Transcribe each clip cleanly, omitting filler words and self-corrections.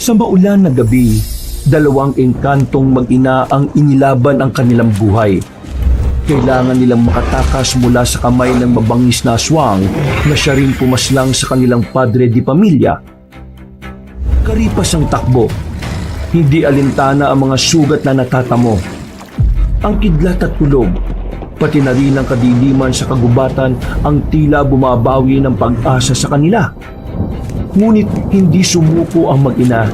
Sa maulan na gabi, dalawang engkantong mag-ina ang inilaban ang kanilang buhay. Kailangan nilang makatakas mula sa kamay ng mabangis na aswang na siya rin pumaslang sa kanilang padre di pamilya. Karipas ang takbo, hindi alintana ang mga sugat na natatamo. Ang kidlat at kulog, pati na rin ang kadiliman sa kagubatan ang tila bumabawi ng pag-asa sa kanila. Ngunit hindi sumuko ang mag-ina.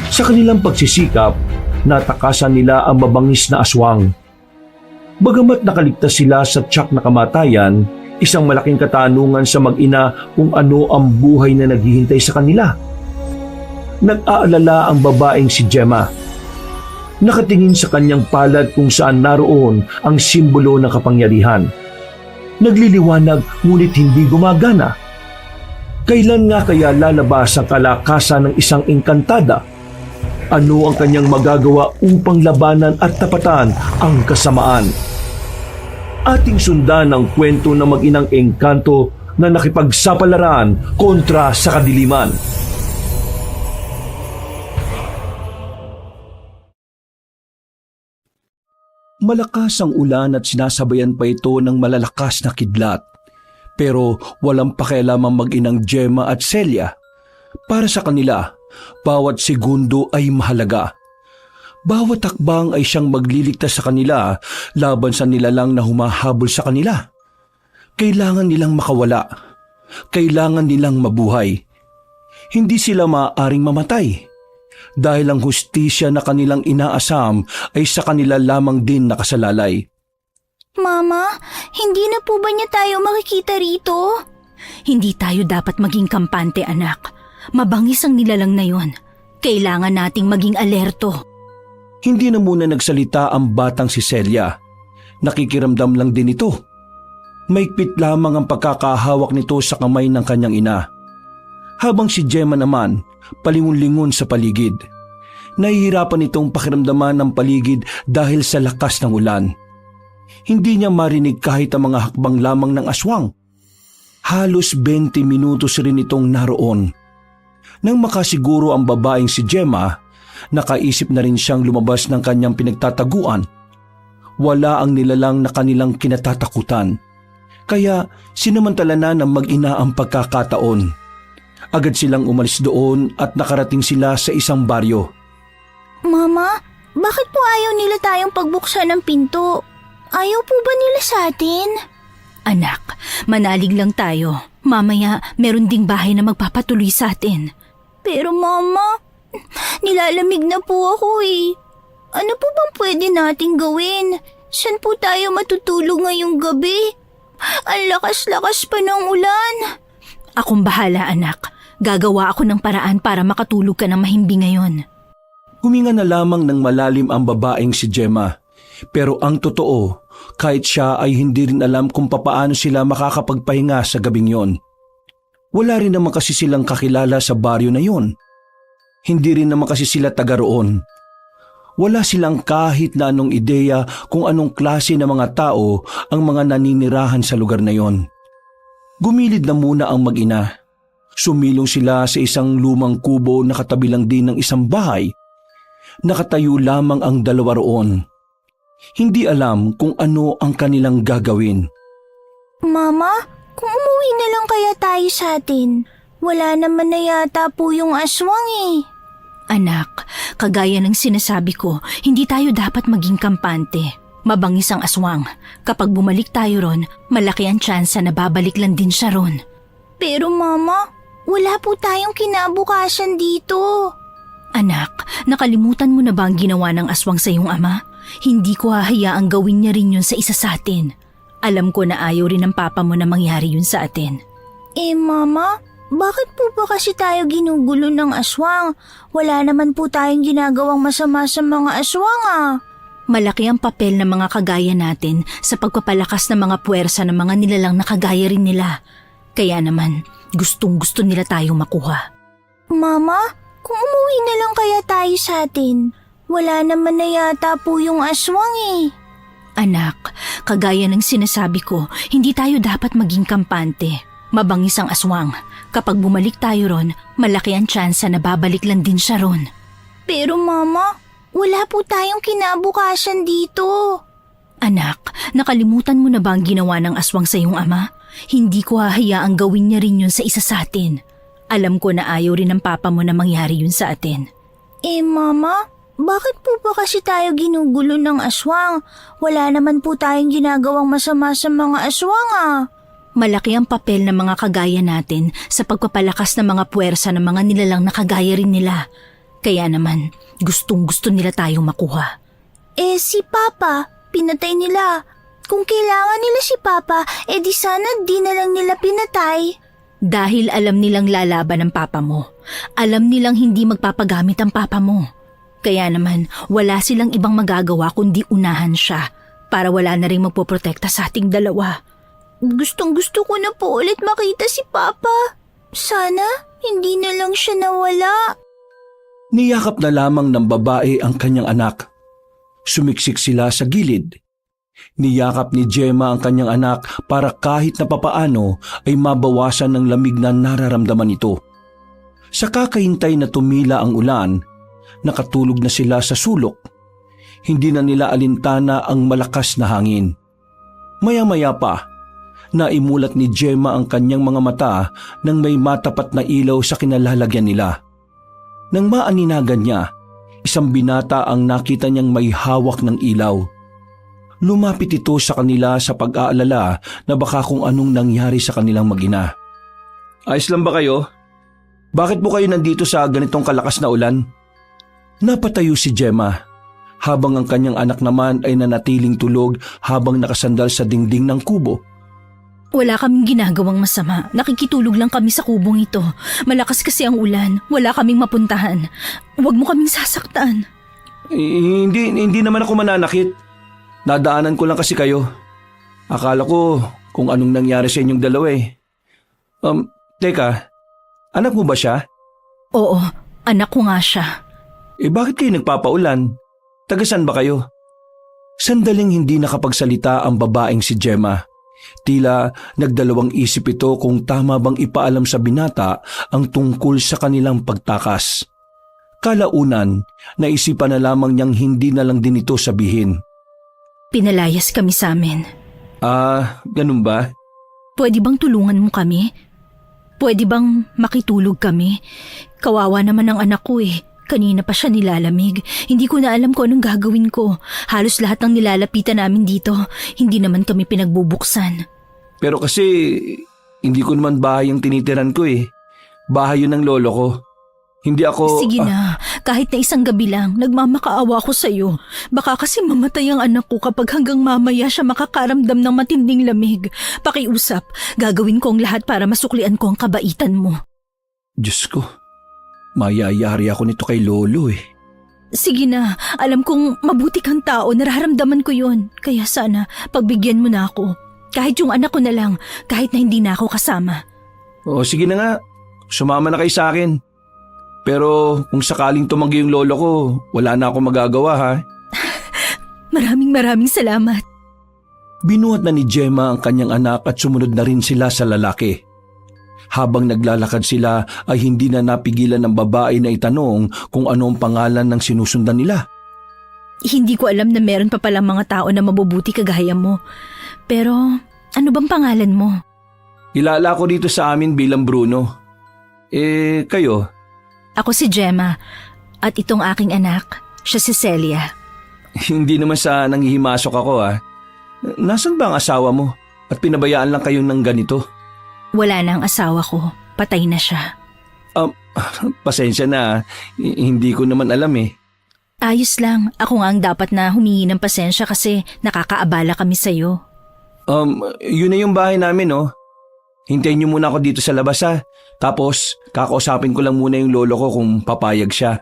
Sa kanilang pagsisikap, natakasan nila ang mabangis na aswang. Bagamat nakaligtas sila sa tiyak na kamatayan, isang malaking katanungan sa mag-ina kung ano ang buhay na naghihintay sa kanila. Nag-aalala ang babaeng si Gemma. Nakatingin sa kanyang palad kung saan naroon ang simbolo ng kapangyarihan. Nagliliwanag ngunit hindi gumagana. Kailan nga kaya lalabas ang kalakasan ng isang engkantada? Ano ang kanyang magagawa upang labanan at tapatan ang kasamaan? Ating sundan ang kwento ng mag-inang engkanto na nakipagsapalaran kontra sa kadiliman. Malakas ang ulan at sinasabayan pa ito ng malalakas na kidlat. Pero walang pakialam ang mag-inang Gemma at Celia. Para sa kanila, bawat segundo ay mahalaga. Bawat takbang ay siyang magliligtas sa kanila laban sa nilalang na humahabol sa kanila. Kailangan nilang makawala. Kailangan nilang mabuhay. Hindi sila maaaring mamatay. Dahil ang hustisya na kanilang inaasam ay sa kanila lamang din nakasalalay. Mama, hindi na po ba niya tayo makikita rito? Hindi tayo dapat maging kampante, anak. Mabangis ang nilalang na yon. Kailangan nating maging alerto. Hindi na muna nagsalita ang batang si Celia. Nakikiramdam lang din ito. Maigpit lamang ang pagkakahawak nito sa kamay ng kanyang ina. Habang si Gemma naman, palingon-lingon sa paligid. Nahihirapan itong pakiramdaman ng paligid dahil sa lakas ng ulan. Hindi niya marinig kahit ang mga hakbang lamang ng aswang. Halos 20 minutos rin itong naroon. Nang makasiguro ang babaeng si Gemma, nakaisip na rin siyang lumabas ng kanyang pinagtataguan. Wala ang nilalang na kanilang kinatatakutan. Kaya sinamantala na ng mag-ina ang pagkakataon. Agad silang umalis doon at nakarating sila sa isang baryo. Mama, bakit po ayaw nila tayong pagbuksan ng pinto? Ayaw po ba nila sa atin? Anak, manalig lang tayo. Mamaya, meron ding bahay na magpapatuloy sa atin. Pero mama, nilalamig na po ako eh. Ano po bang pwede nating gawin? Saan po tayo matutulog ngayong gabi? Ang lakas-lakas pa ng ulan. Akong bahala, anak. Gagawa ako ng paraan para makatulog ka ng mahimbing ngayon. Huminga na lamang ng malalim ang babaeng si Gemma. Pero ang totoo, kahit siya ay hindi rin alam kung papaano sila makakapagpahinga sa gabing yon. Wala rin naman kasi silang kakilala sa baryo na yon. Hindi rin naman kasi sila taga roon. Wala silang kahit na anong ideya kung anong klase ng mga tao ang mga naninirahan sa lugar na yon. Gumilid na muna ang mag-ina. Sumilong sila sa isang lumang kubo na katabi lang din ng isang bahay. Nakatayo lamang ang dalawa roon. Hindi alam kung ano ang kanilang gagawin. Mama, kung umuwi na lang kaya tayo sa atin. Wala naman na yata po yung aswang eh. Anak, kagaya ng sinasabi ko, hindi tayo dapat maging kampante. Mabangis ang aswang. Kapag bumalik tayo ron, malaki ang tsansa na babalik lang din siya ron. Pero mama, wala po tayong kinabukasan dito. Anak, nakalimutan mo na ba ang ginawa ng aswang sa iyong ama? Hindi ko hahayaang gawin niya rin yun sa isa sa atin. Alam ko na ayaw rin ng papa mo na mangyari yun sa atin. Mama, bakit po ba kasi tayo ginugulo ng aswang? Wala naman po tayong ginagawang masama sa mga aswang ah. Malaki ang papel ng mga kagaya natin sa pagpapalakas ng mga puwersa ng mga nilalang na kagaya rin nila. Kaya naman, gustong-gusto nila tayong makuha. Mama, kung umuwi na lang kaya tayo sa atin. Wala naman na yata po yung aswang eh. Anak, kagaya ng sinasabi ko, hindi tayo dapat maging kampante. Mabangis ang aswang. Kapag bumalik tayo ron, malaki ang tsansa na babalik lang din siya ron. Pero Mama, wala po tayong kinabukasan dito. Anak, nakalimutan mo na ba ang ginawa ng aswang sa iyong ama? Hindi ko hahayaang gawin niya rin yun sa isa sa atin. Alam ko na ayaw rin ng papa mo na mangyari yun sa atin. Mama, bakit po ba kasi tayo ginugulo ng aswang? Wala naman po tayong ginagawang masama sa mga aswang Malaki ang papel ng mga kagaya natin sa pagpapalakas ng mga puwersa ng mga nilalang na kagaya rin nila. Kaya naman, gustong-gusto nila tayong makuha. Si Papa, pinatay nila. Kung kailangan nila si Papa, di sana di na lang nila pinatay. Dahil alam nilang lalaban ang papa mo. Alam nilang hindi magpapagamit ang papa mo. Kaya naman, wala silang ibang magagawa kundi unahan siya para wala na rin magpoprotekta sa ating dalawa. Gustong-gusto ko na po ulit makita si Papa. Sana hindi na lang siya nawala. Niyakap na lamang ng babae ang kanyang anak. Sumiksik sila sa gilid. Niyakap ni Gemma ang kanyang anak para kahit na papaano ay mabawasan ng lamig na nararamdaman ito. Sa kakahintay na tumila ang ulan, nakatulog na sila sa sulok. Hindi na nila alintana ang malakas na hangin. Maya-maya pa, naimulat ni Gemma ang kanyang mga mata nang may matapat na ilaw sa kinalalagyan nila. Nang maaninagan niya, isang binata ang nakita niyang may hawak ng ilaw. Lumapit ito sa kanila sa pag-aalala na baka kung anong nangyari sa kanilang mag-ina. Ayos lang ba kayo? Bakit po kayo nandito sa ganitong kalakas na ulan? Napatayo si Gemma, habang ang kanyang anak naman ay nanatiling tulog habang nakasandal sa dingding ng kubo. Wala kaming ginagawang masama. Nakikitulog lang kami sa kubong ito. Malakas kasi ang ulan. Wala kaming mapuntahan. Huwag mo kaming sasaktan. Hindi naman ako mananakit. Nadaanan ko lang kasi kayo. Akala ko kung anong nangyari sa inyong dalawa eh. Teka, anak mo ba siya? Oo, anak ko nga siya. Bakit kayo nagpapaulan? Tagasan ba kayo? Sandaling hindi nakapagsalita ang babaeng si Gemma. Tila nagdalawang isip ito kung tama bang ipaalam sa binata ang tungkol sa kanilang pagtakas. Kalaunan, naisipan na lamang niyang hindi na lang din ito sabihin. Pinalayas kami sa amin. Ganun ba? Pwede bang tulungan mo kami? Pwede bang makitulog kami? Kawawa naman ang anak ko eh. Kanina pa siya nilalamig. Hindi ko na alam kung anong gagawin ko. Halos lahat ng nilalapitan namin dito. Hindi naman kami pinagbubuksan. Pero kasi hindi ko naman bahay yung tinitiran ko eh. Bahay yun ng lolo ko. Hindi ako... Sige na, kahit na isang gabi lang, nagmamakaawa ko sa'yo. Baka kasi mamatay ang anak ko kapag hanggang mamaya siya makakaramdam ng matinding lamig. Pakiusap, gagawin ko ang lahat para masuklian ko ang kabaitan mo. Diyos ko, mayayari ako nito kay lolo eh. Sige na, alam kong mabuti kang tao, nararamdaman ko yun. Kaya sana, pagbigyan mo na ako. Kahit yung anak ko na lang, kahit na hindi na ako kasama. Sige na nga, sumama na kayo sa akin. Pero kung sakaling tumanggi yung lolo ko, wala na akong magagawa ha. Maraming salamat. Binuhat na ni Gemma ang kanyang anak at sumunod na rin sila sa lalaki. Habang naglalakad sila ay hindi na napigilan ng babae na itanong kung ano ang pangalan ng sinusundan nila. Hindi ko alam na meron pa palang mga tao na mabubuti kagaya mo. Pero ano bang pangalan mo? Kilala ko dito sa amin bilang Bruno. Kayo? Ako si Gemma at itong aking anak, siya si Celia. Hindi naman sa nanghihimasok ako ha. Nasaan ba ang asawa mo? At pinabayaan lang kayong ng ganito? Wala na ang asawa ko. Patay na siya. Pasensya na. Hindi ko naman alam eh. Ayos lang. Ako nga ang dapat na humingi ng pasensya kasi nakakaabala kami sa'yo. Yun na yung bahay namin oh. Hintayin niyo muna ako dito sa labas ha. Tapos kakausapin ko lang muna yung lolo ko kung papayag siya.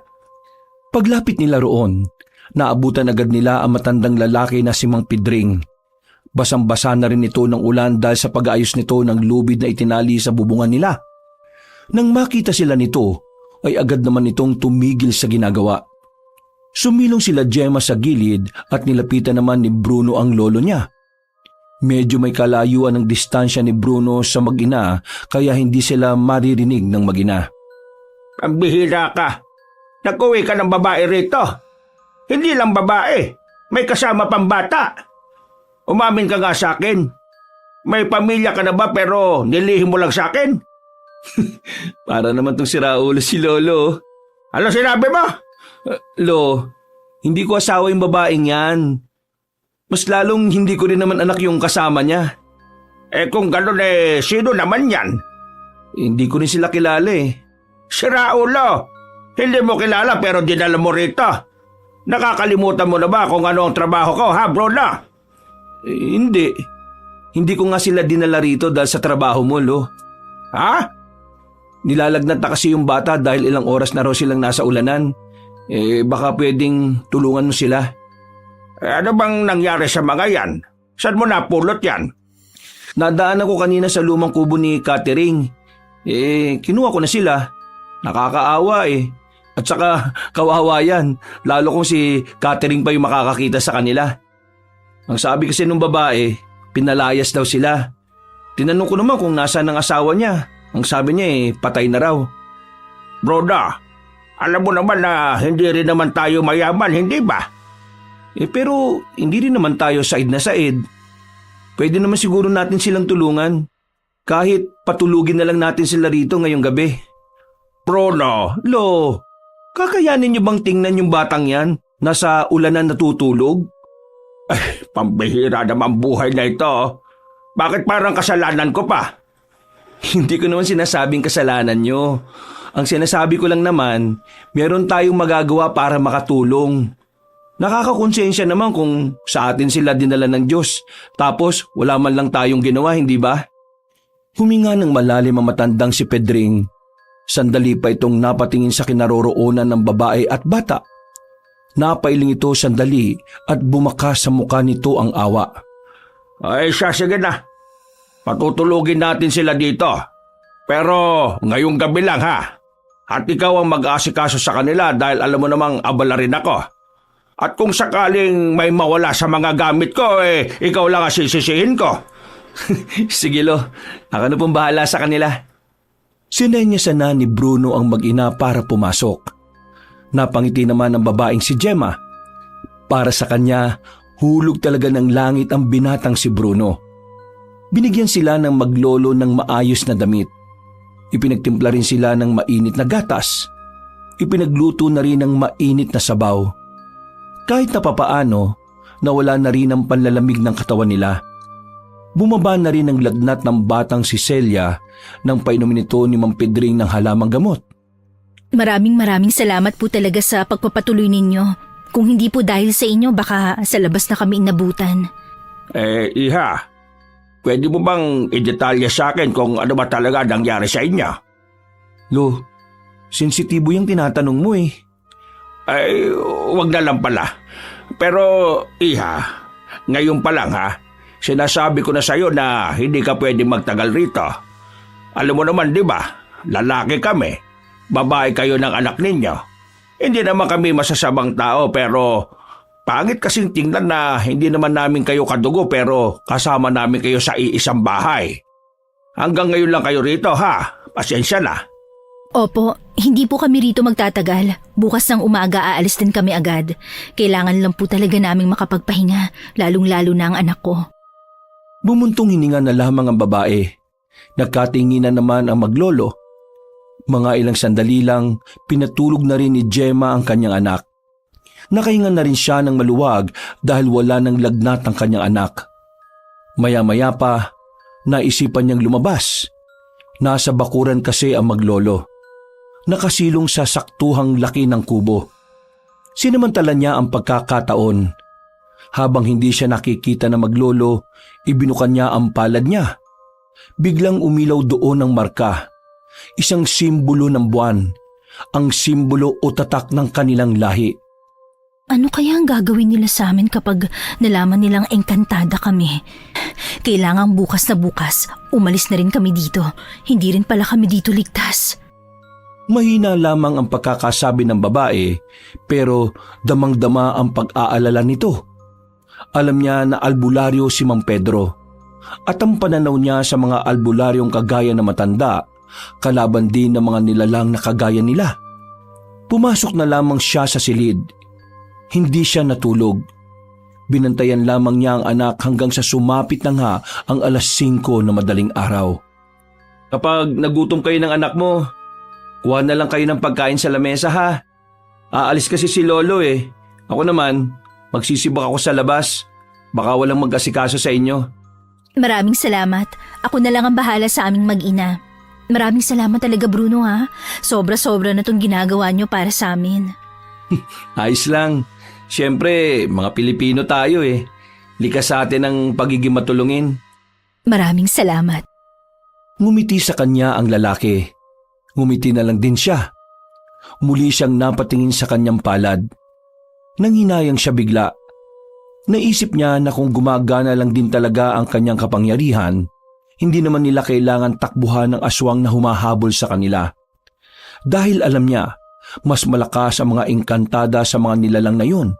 Paglapit nila roon, naabutan agad nila ang matandang lalaki na si Mang Pidring. Basang-basa na rin ito ng ulan dahil sa pag-aayos nito ng lubid na itinali sa bubungan nila. Nang makita sila nito, ay agad naman itong tumigil sa ginagawa. Sumilong sila Gemma sa gilid at nilapitan naman ni Bruno ang lolo niya. Medyo may kalayuan ng distansya ni Bruno sa mag-ina kaya hindi sila maririnig ng mag-ina. Ang bihira ka. Nag-uwi ka ng babae rito. Hindi lang babae, may kasama pang bata. Umamin ka nga sa akin. May pamilya ka na ba pero nilihim mo lang sa akin? Para naman tong siraulo si Lolo. Ano sinabi mo? Lo, hindi ko asawa yung babaeng yan. Mas lalong hindi ko rin naman anak yung kasama niya. Kung gano'n sino naman yan? Hindi ko rin sila kilala eh. Si Raulo. Hindi mo kilala pero dinala mo rito. Nakakalimutan mo na ba kung ano ang trabaho ko, ha, Bruno? Hindi. Hindi ko nga sila dinala rito dahil sa trabaho mo, Lo. Ha? Nilalagnat na kasi yung bata dahil ilang oras na raw silang nasa ulanan. Baka pwedeng tulungan mo sila. Ano bang nangyari sa mga yan? Saan mo napulot yan? Nadaan ako kanina sa lumang kubo ni Catering. Kinuha ko na sila. Nakakaawa eh. At saka kawawa yan. Lalo kung si Catering pa yung makakakita sa kanila. Ang sabi kasi nung babae, pinalayas daw sila. Tinanong ko naman kung nasaan ang asawa niya. Ang sabi niya patay na raw. Broda, alam mo naman na hindi rin naman tayo mayaman, hindi ba? Pero hindi rin naman tayo said na said. Pwede naman siguro natin silang tulungan. Kahit patulugin na lang natin sila rito ngayong gabi. Bruno, Lo, kakayanin niyo bang tingnan yung batang yan? Nasa ulanan natutulog? Pambihira naman buhay na ito. Bakit parang kasalanan ko pa? Hindi ko naman sinasabing kasalanan nyo. Ang sinasabi ko lang naman, meron tayong magagawa para makatulong. Nakakakonsensya naman kung sa atin sila dinala ng Diyos, tapos wala man lang tayong ginawa, hindi ba? Huminga ng malalim ang matandang si Pedring. Sandali pa itong napatingin sa kinaroroonan ng babae at bata. Napailing ito sandali at bumakas sa mukha nito ang awa. Sige na. Patutulugin natin sila dito. Pero ngayong gabi lang, ha? At ikaw ang mag-aasikaso sa kanila dahil alam mo namang abala rin ako. At kung sakaling may mawala sa mga gamit ko, ikaw lang ang sisisihin ko. Sige, Lo. Ako na pong bahala sa kanila. Sinenyasan na ni Bruno ang mag-ina para pumasok. Napangiti naman ng babaeng si Gemma. Para sa kanya, hulog talaga ng langit ang binatang si Bruno. Binigyan sila ng maglolo ng maayos na damit. Ipinagtimpla rin sila ng mainit na gatas. Ipinagluto na rin ng mainit na sabaw. Kahit na papaano, nawala na rin ang panlalamig ng katawan nila. Bumaba na rin ang lagnat ng batang si Celia nang painumin ito ni Mang Pedring ng halamang gamot. Maraming salamat po talaga sa pagpapatuloy ninyo. Kung hindi po dahil sa inyo, baka sa labas na kami inabutan. Iha, pwede mo bang i-detalya sa akin kung ano ba talaga nangyari sa inyo? Lo, sensitibo yung tinatanong mo eh. Wag na lang pala. Pero, Iha, ngayon pa lang ha, sinasabi ko na sa'yo na hindi ka pwede magtagal rito. Alam mo naman, di ba? Lalaki kami. Babae kayo ng anak ninyo. Hindi naman kami masasamang tao pero pangit kasing tingnan na hindi naman namin kayo kadugo pero kasama namin kayo sa iisang bahay. Hanggang ngayon lang kayo rito, ha? Pasensya na. Opo, hindi po kami rito magtatagal. Bukas ng umaga aalis din kami agad. Kailangan lang po talaga naming makapagpahinga, lalong-lalo na ang anak ko. Bumuntong hininga na lamang ang babae. Nagkatinginan naman ang maglolo. Mga ilang sandali lang, pinatulog na rin ni Gemma ang kanyang anak. Nakahinga na rin siya ng maluwag dahil wala ng lagnat ang kanyang anak. Maya-maya pa, naisipan niyang lumabas. Nasa bakuran kasi ang maglolo. Nakasilong sa saktuhang laki ng kubo. Sinamantala niya ang pagkakataon. Habang hindi siya nakikita na maglolo, ibinukan niya ang palad niya. Biglang umilaw doon ang marka. Isang simbolo ng buwan. Ang simbolo o tatak ng kanilang lahi. Ano kaya ang gagawin nila sa amin kapag nalaman nilang engkantada kami? Kailangang bukas na bukas, umalis na rin kami dito. Hindi rin pala kami dito ligtas. Mahina lamang ang pagkakasabi ng babae, pero damang-dama ang pag-aalala nito. Alam niya na albularyo si Mang Pedro. at ang pananaw niya sa mga albularyong kagaya na matanda, kalaban din ng mga nilalang na kagaya nila. Pumasok na lamang siya sa silid. Hindi siya natulog. Binantayan lamang niya ang anak hanggang sa sumapit na nga ang 5:00 na madaling araw. Kapag nagutom kayo ng anak mo, kuha na lang kayo ng pagkain sa lamesa ha. Aalis kasi si Lolo eh. Ako naman, magsisibak ako sa labas. Baka walang mag-asikaso sa inyo. Maraming salamat. Ako na lang ang bahala sa aming mag-ina. Maraming salamat talaga, Bruno, ha? Sobra-sobra na itong ginagawa niyo para sa amin. Ayos lang. Siyempre, mga Pilipino tayo eh. Likas sa atin ang pagiging matulungin. Maraming salamat. Ngumiti sa kanya ang lalaki. Ngumiti na lang din siya. Muli siyang napatingin sa kanyang palad. Nanghinayang siya bigla. Naisip niya na kung gumagana lang din talaga ang kanyang kapangyarihan, hindi naman nila kailangan takbuhan ng aswang na humahabol sa kanila. Dahil alam niya, mas malakas ang mga engkantada sa mga nilalang na yun.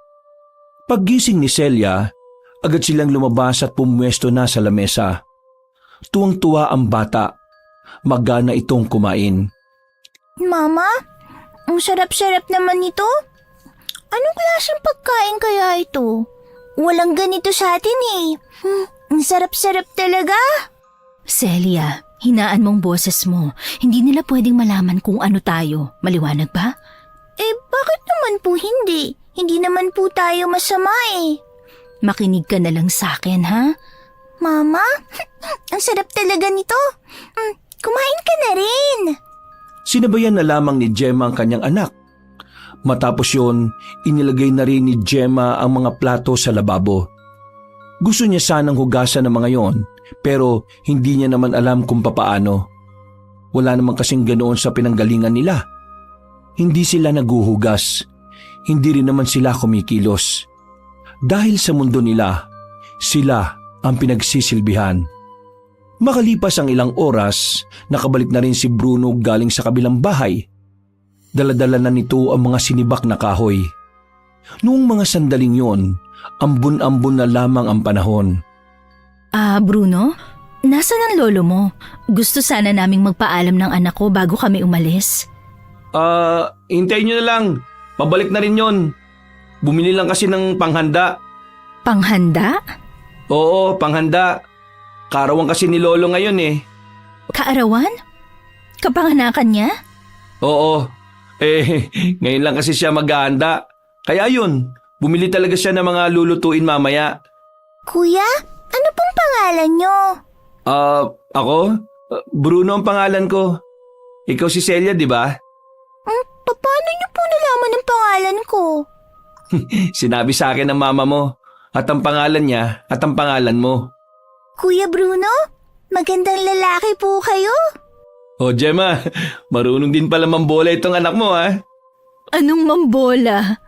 Paggising ni Celia, agad silang lumabas at pumwesto na sa lamesa. Tuwang-tuwa ang bata. Magana itong kumain. Mama, ang sarap-sarap naman ito. Anong klaseng pagkain kaya ito? Walang ganito sa atin eh. Ang sarap-sarap talaga. Celia, hinaan mong boses mo. Hindi nila pwedeng malaman kung ano tayo. Maliwanag ba? Bakit naman po hindi? Hindi naman po tayo masama eh. Makinig ka na lang sa akin, ha? Mama, ang sarap talaga nito. Kumain ka na rin. Sinabayan na lamang ni Gemma ang kanyang anak. Matapos yun, inilagay na rin ni Gemma ang mga plato sa lababo. Gusto niya sanang hugasan ng mga yon, pero hindi niya naman alam kung papaano. Wala naman kasing ganoon sa pinanggalingan nila. Hindi sila naguhugas. Hindi rin naman sila kumikilos. Dahil sa mundo nila, sila ang pinagsisilbihan. Makalipas ang ilang oras, nakabalik na rin si Bruno galing sa kabilang bahay. Daladala na nito ang mga sinibak na kahoy. Noong mga sandaling yon, ambon-ambon na lamang ang panahon. Bruno? Nasaan ang lolo mo? Gusto sana naming magpaalam ng anak ko bago kami umalis. Hintayin nyo na lang. Pabalik na rin yon. Bumili lang kasi ng panghanda. Panghanda? Oo, panghanda. Kaarawan kasi ni Lolo ngayon eh. Kaarawan? Kapanganakan niya? Oo. Ngayon lang kasi siya maghahanda. Kaya yun, bumili talaga siya ng mga lulutuin mamaya. Kuya, ano pong pangalan nyo? Ako? Bruno ang pangalan ko. Ikaw si Celia, di ba? Paano nyo po nalaman ang pangalan ko? Sinabi sa akin ng mama mo. At ang pangalan niya at ang pangalan mo. Kuya Bruno, magandang lalaki po kayo. Oh, Gemma, marunong din pala mambola itong anak mo, ha? Anong mambola?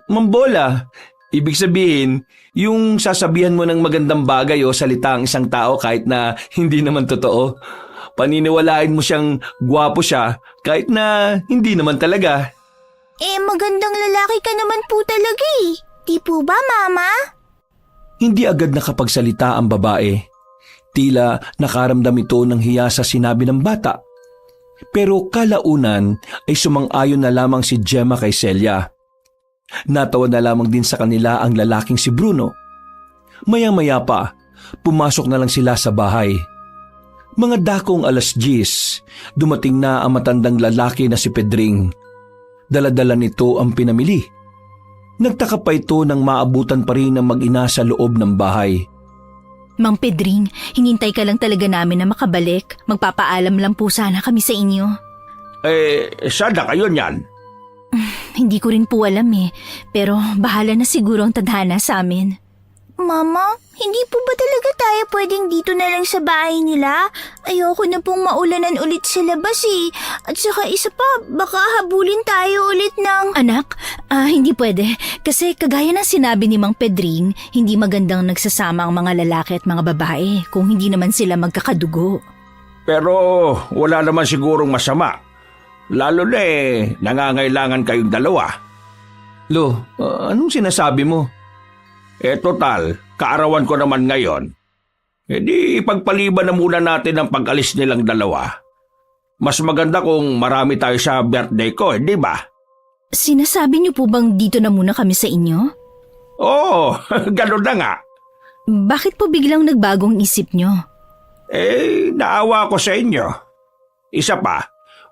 Mambola. Ibig sabihin, yung sasabihan mo ng magandang bagay o salita ang isang tao kahit na hindi naman totoo. Paniniwalain mo siyang gwapo siya kahit na hindi naman talaga. Magandang lalaki ka naman po talaga eh. Di po ba, Mama? Hindi agad nakapagsalita ang babae. Tila nakaramdam ito ng hiya sa sinabi ng bata. Pero kalaunan ay sumang-ayon na lamang si Gemma kay Celia. Natawa na lamang din sa kanila ang lalaking si Bruno. Maya-maya pa, pumasok na lang sila sa bahay. Mga dakong 10:00, dumating na ang matandang lalaki na si Pedring. Dala-dala nito ang pinamili. Nagtaka pa ito nang maabutan pa rin ng mag-ina sa loob ng bahay. Mang Pedring, hinintay ka lang talaga namin na makabalik. Magpapaalam lang po sana kami sa inyo. Saan na kayo niyan? Hindi ko rin po alam eh, pero bahala na siguro ang tadhana sa amin. Mama, hindi po ba talaga tayo pwedeng dito na lang sa bahay nila? Ayoko na pong maulanan ulit sa labas eh. At saka isa pa, baka habulin tayo ulit ng... Anak, hindi pwede. Kasi kagaya ng sinabi ni Mang Pedring, hindi magandang nagsasama ang mga lalaki at mga babae kung hindi naman sila magkakadugo. Pero wala naman sigurong masama. Lalo na nangangailangan kayong dalawa. Lo, anong sinasabi mo? Total, kaarawan ko naman ngayon. di ipagpaliban na muna natin ang pag-alis nilang dalawa. Mas maganda kung marami tayo sa birthday ko, di ba? Sinasabi niyo po bang dito na muna kami sa inyo? Oo, ganun na nga. Bakit po biglang nagbagong isip niyo? Naawa ko sa inyo. Isa pa,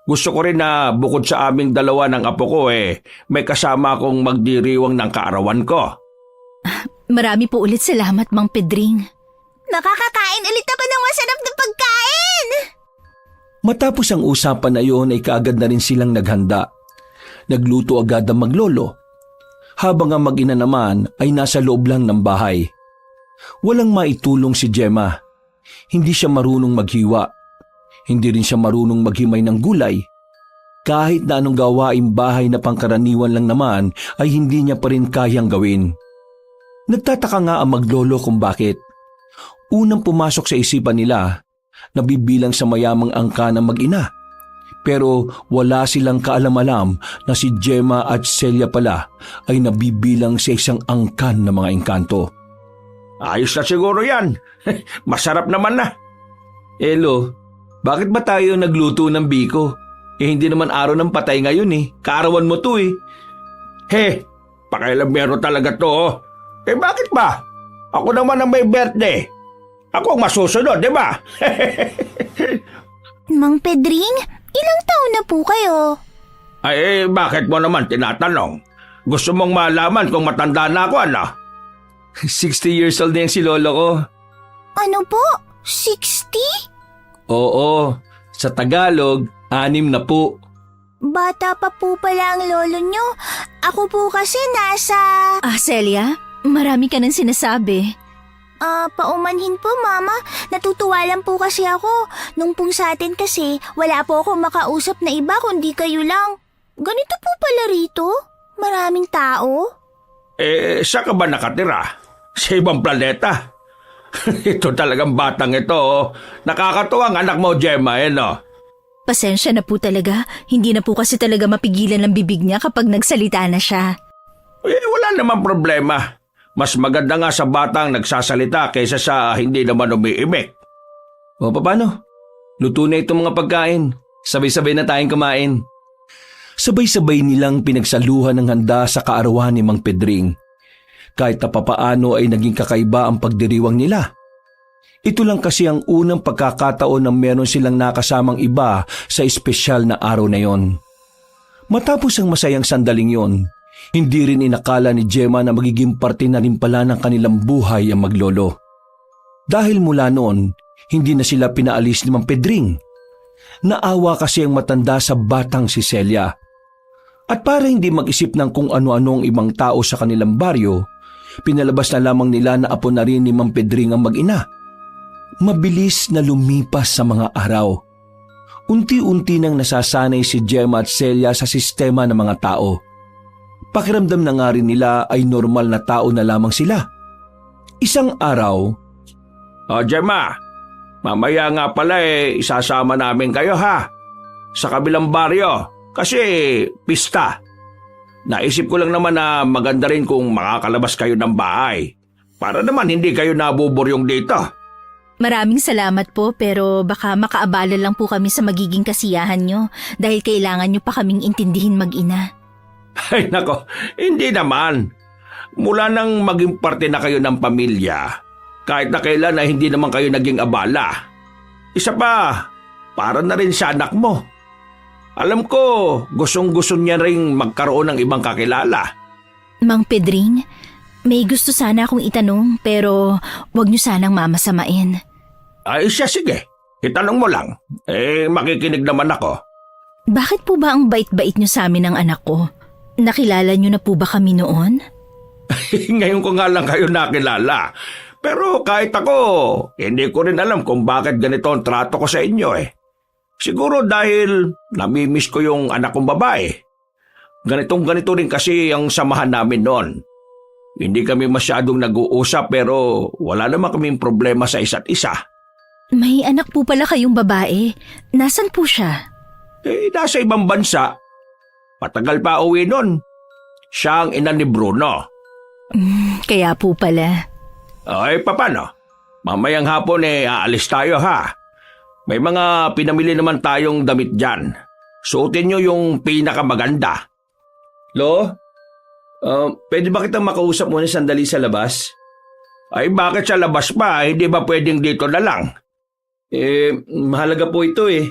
gusto ko rin na bukod sa aming dalawa ng apo ko may kasama akong magdiriwang ng kaarawan ko. Marami po ulit salamat, Mang Pedring. Makakakain ulit ako ng masarap na pagkain! Matapos ang usapan na iyon ay kaagad na rin silang naghanda. Nagluto agad ang maglolo. Habang ang mag-ina naman ay nasa loob lang ng bahay. Walang maitulong si Gemma. Hindi siya marunong maghiwa. Hindi rin siya marunong maghimay ng gulay. Kahit na anong gawaing bahay na pangkaraniwan lang naman ay hindi niya pa rin kayang gawin. Nagtataka nga ang maglolo kung bakit. Unang pumasok sa isipan nila, nabibilang sa mayamang angka ng mag-ina. Pero wala silang kaalam-alam na si Gemma at Celia pala ay nabibilang sa isang angkan ng mga engkanto. Ayos na siguro yan. Masarap naman na. Elo, bakit ba tayo nagluto ng biko? Hindi naman araw ng patay ngayon Kaarawan mo to Pakailamero talaga to. Bakit ba? Ako naman ang may birthday. Ako ang masusunod, di ba? Mang Pedring, ilang taon na po kayo? Bakit mo naman tinatanong? Gusto mong malaman kung matanda na ako, ano? 60 years old na yung si lolo ko. Ano po? 60? Oo, sa Tagalog, 6 na po. Bata pa po pala ang lolo nyo. Ako po kasi nasa... Celia, marami ka nang sinasabi. Paumanhin po, Mama. Natutuwa lang po kasi ako. Nung pong sa atin kasi, wala po akong makausap na iba kundi kayo lang. Ganito po pala rito? Maraming tao? Saan ka ba nakatira? Sa ibang planeta? Ito talagang batang ito. Nakakatuwang anak mo, Gemma, no? Pasensya na po talaga. Hindi na po kasi talaga mapigilan ang bibig niya kapag nagsalita na siya. Wala namang problema. Mas maganda nga sa batang nagsasalita kaysa sa hindi naman umiimik. O paano? Luto na itong mga pagkain. Sabay-sabay na tayong kumain. Sabay-sabay nilang pinagsaluhan ng handa sa kaarawan ni Mang Pedring. Kahit na papaano ay naging kakaiba ang pagdiriwang nila. Ito lang kasi ang unang pagkakataon na meron silang nakasamang iba sa espesyal na araw na yon. Matapos ang masayang sandaling yon, hindi rin inakala ni Gemma na magiging parte na rin pala ng kanilang buhay ang maglolo. Dahil mula noon, hindi na sila pinaalis ni Mang Pedring. Naawa kasi ang matanda sa batang si Celia. At para hindi mag-isip ng kung ano-anong ibang tao sa kanilang baryo, pinalabas na lamang nila na apo na rin ni Mang Pedring ang mag-ina. Mabilis na lumipas sa mga araw. Unti-unti nang nasasanay si Gemma at Celia sa sistema ng mga tao. Pakiramdam na nga rin nila ay normal na tao na lamang sila. Isang araw, Gemma, mamaya nga pala isasama namin kayo ha. Sa kabilang baryo, kasi pista. Naisip ko lang naman na maganda rin kung makakalabas kayo ng bahay. Para naman hindi kayo nabuburyong dito. Maraming salamat po pero baka makaabala lang po kami sa magiging kasiyahan nyo dahil kailangan nyo pa kaming intindihin mag-ina. Ay nako, hindi naman. Mula nang maging parte na kayo ng pamilya, kahit na kailan ay hindi naman kayo naging abala. Isa pa, para na rin sa anak mo. Alam ko, gustong-gusto niya ring magkaroon ng ibang kakilala. Mang Pedring, may gusto sana akong itanong pero wag nyo sanang mamasamain. Ay siya, sige. Itanong mo lang. Makikinig naman ako. Bakit po ba ang bait-bait nyo sa amin ng anak ko? Nakilala nyo na po ba kami noon? Ngayon ko nga lang kayo nakilala. Pero kahit ako, hindi ko rin alam kung bakit ganito ang trato ko sa inyo Siguro dahil namimiss ko yung anak kong babae. Ganito rin kasi ang samahan namin noon. Hindi kami masyadong nag-uusap pero wala naman kaming problema sa isa't isa. May anak po pala kayong babae. Nasaan po siya? Nasa ibang bansa. Matagal pa uwi nun. Siya ang ina ni Bruno. Kaya po pala. Ay, paano? Mamayang hapon aalis tayo ha. May mga pinamili naman tayong damit dyan. Suotin nyo yung pinakamaganda. Lo, pwede ba kitang makausap muna sandali sa labas? Ay bakit sa labas pa? Hindi ba pwedeng dito na lang? Mahalaga po ito eh.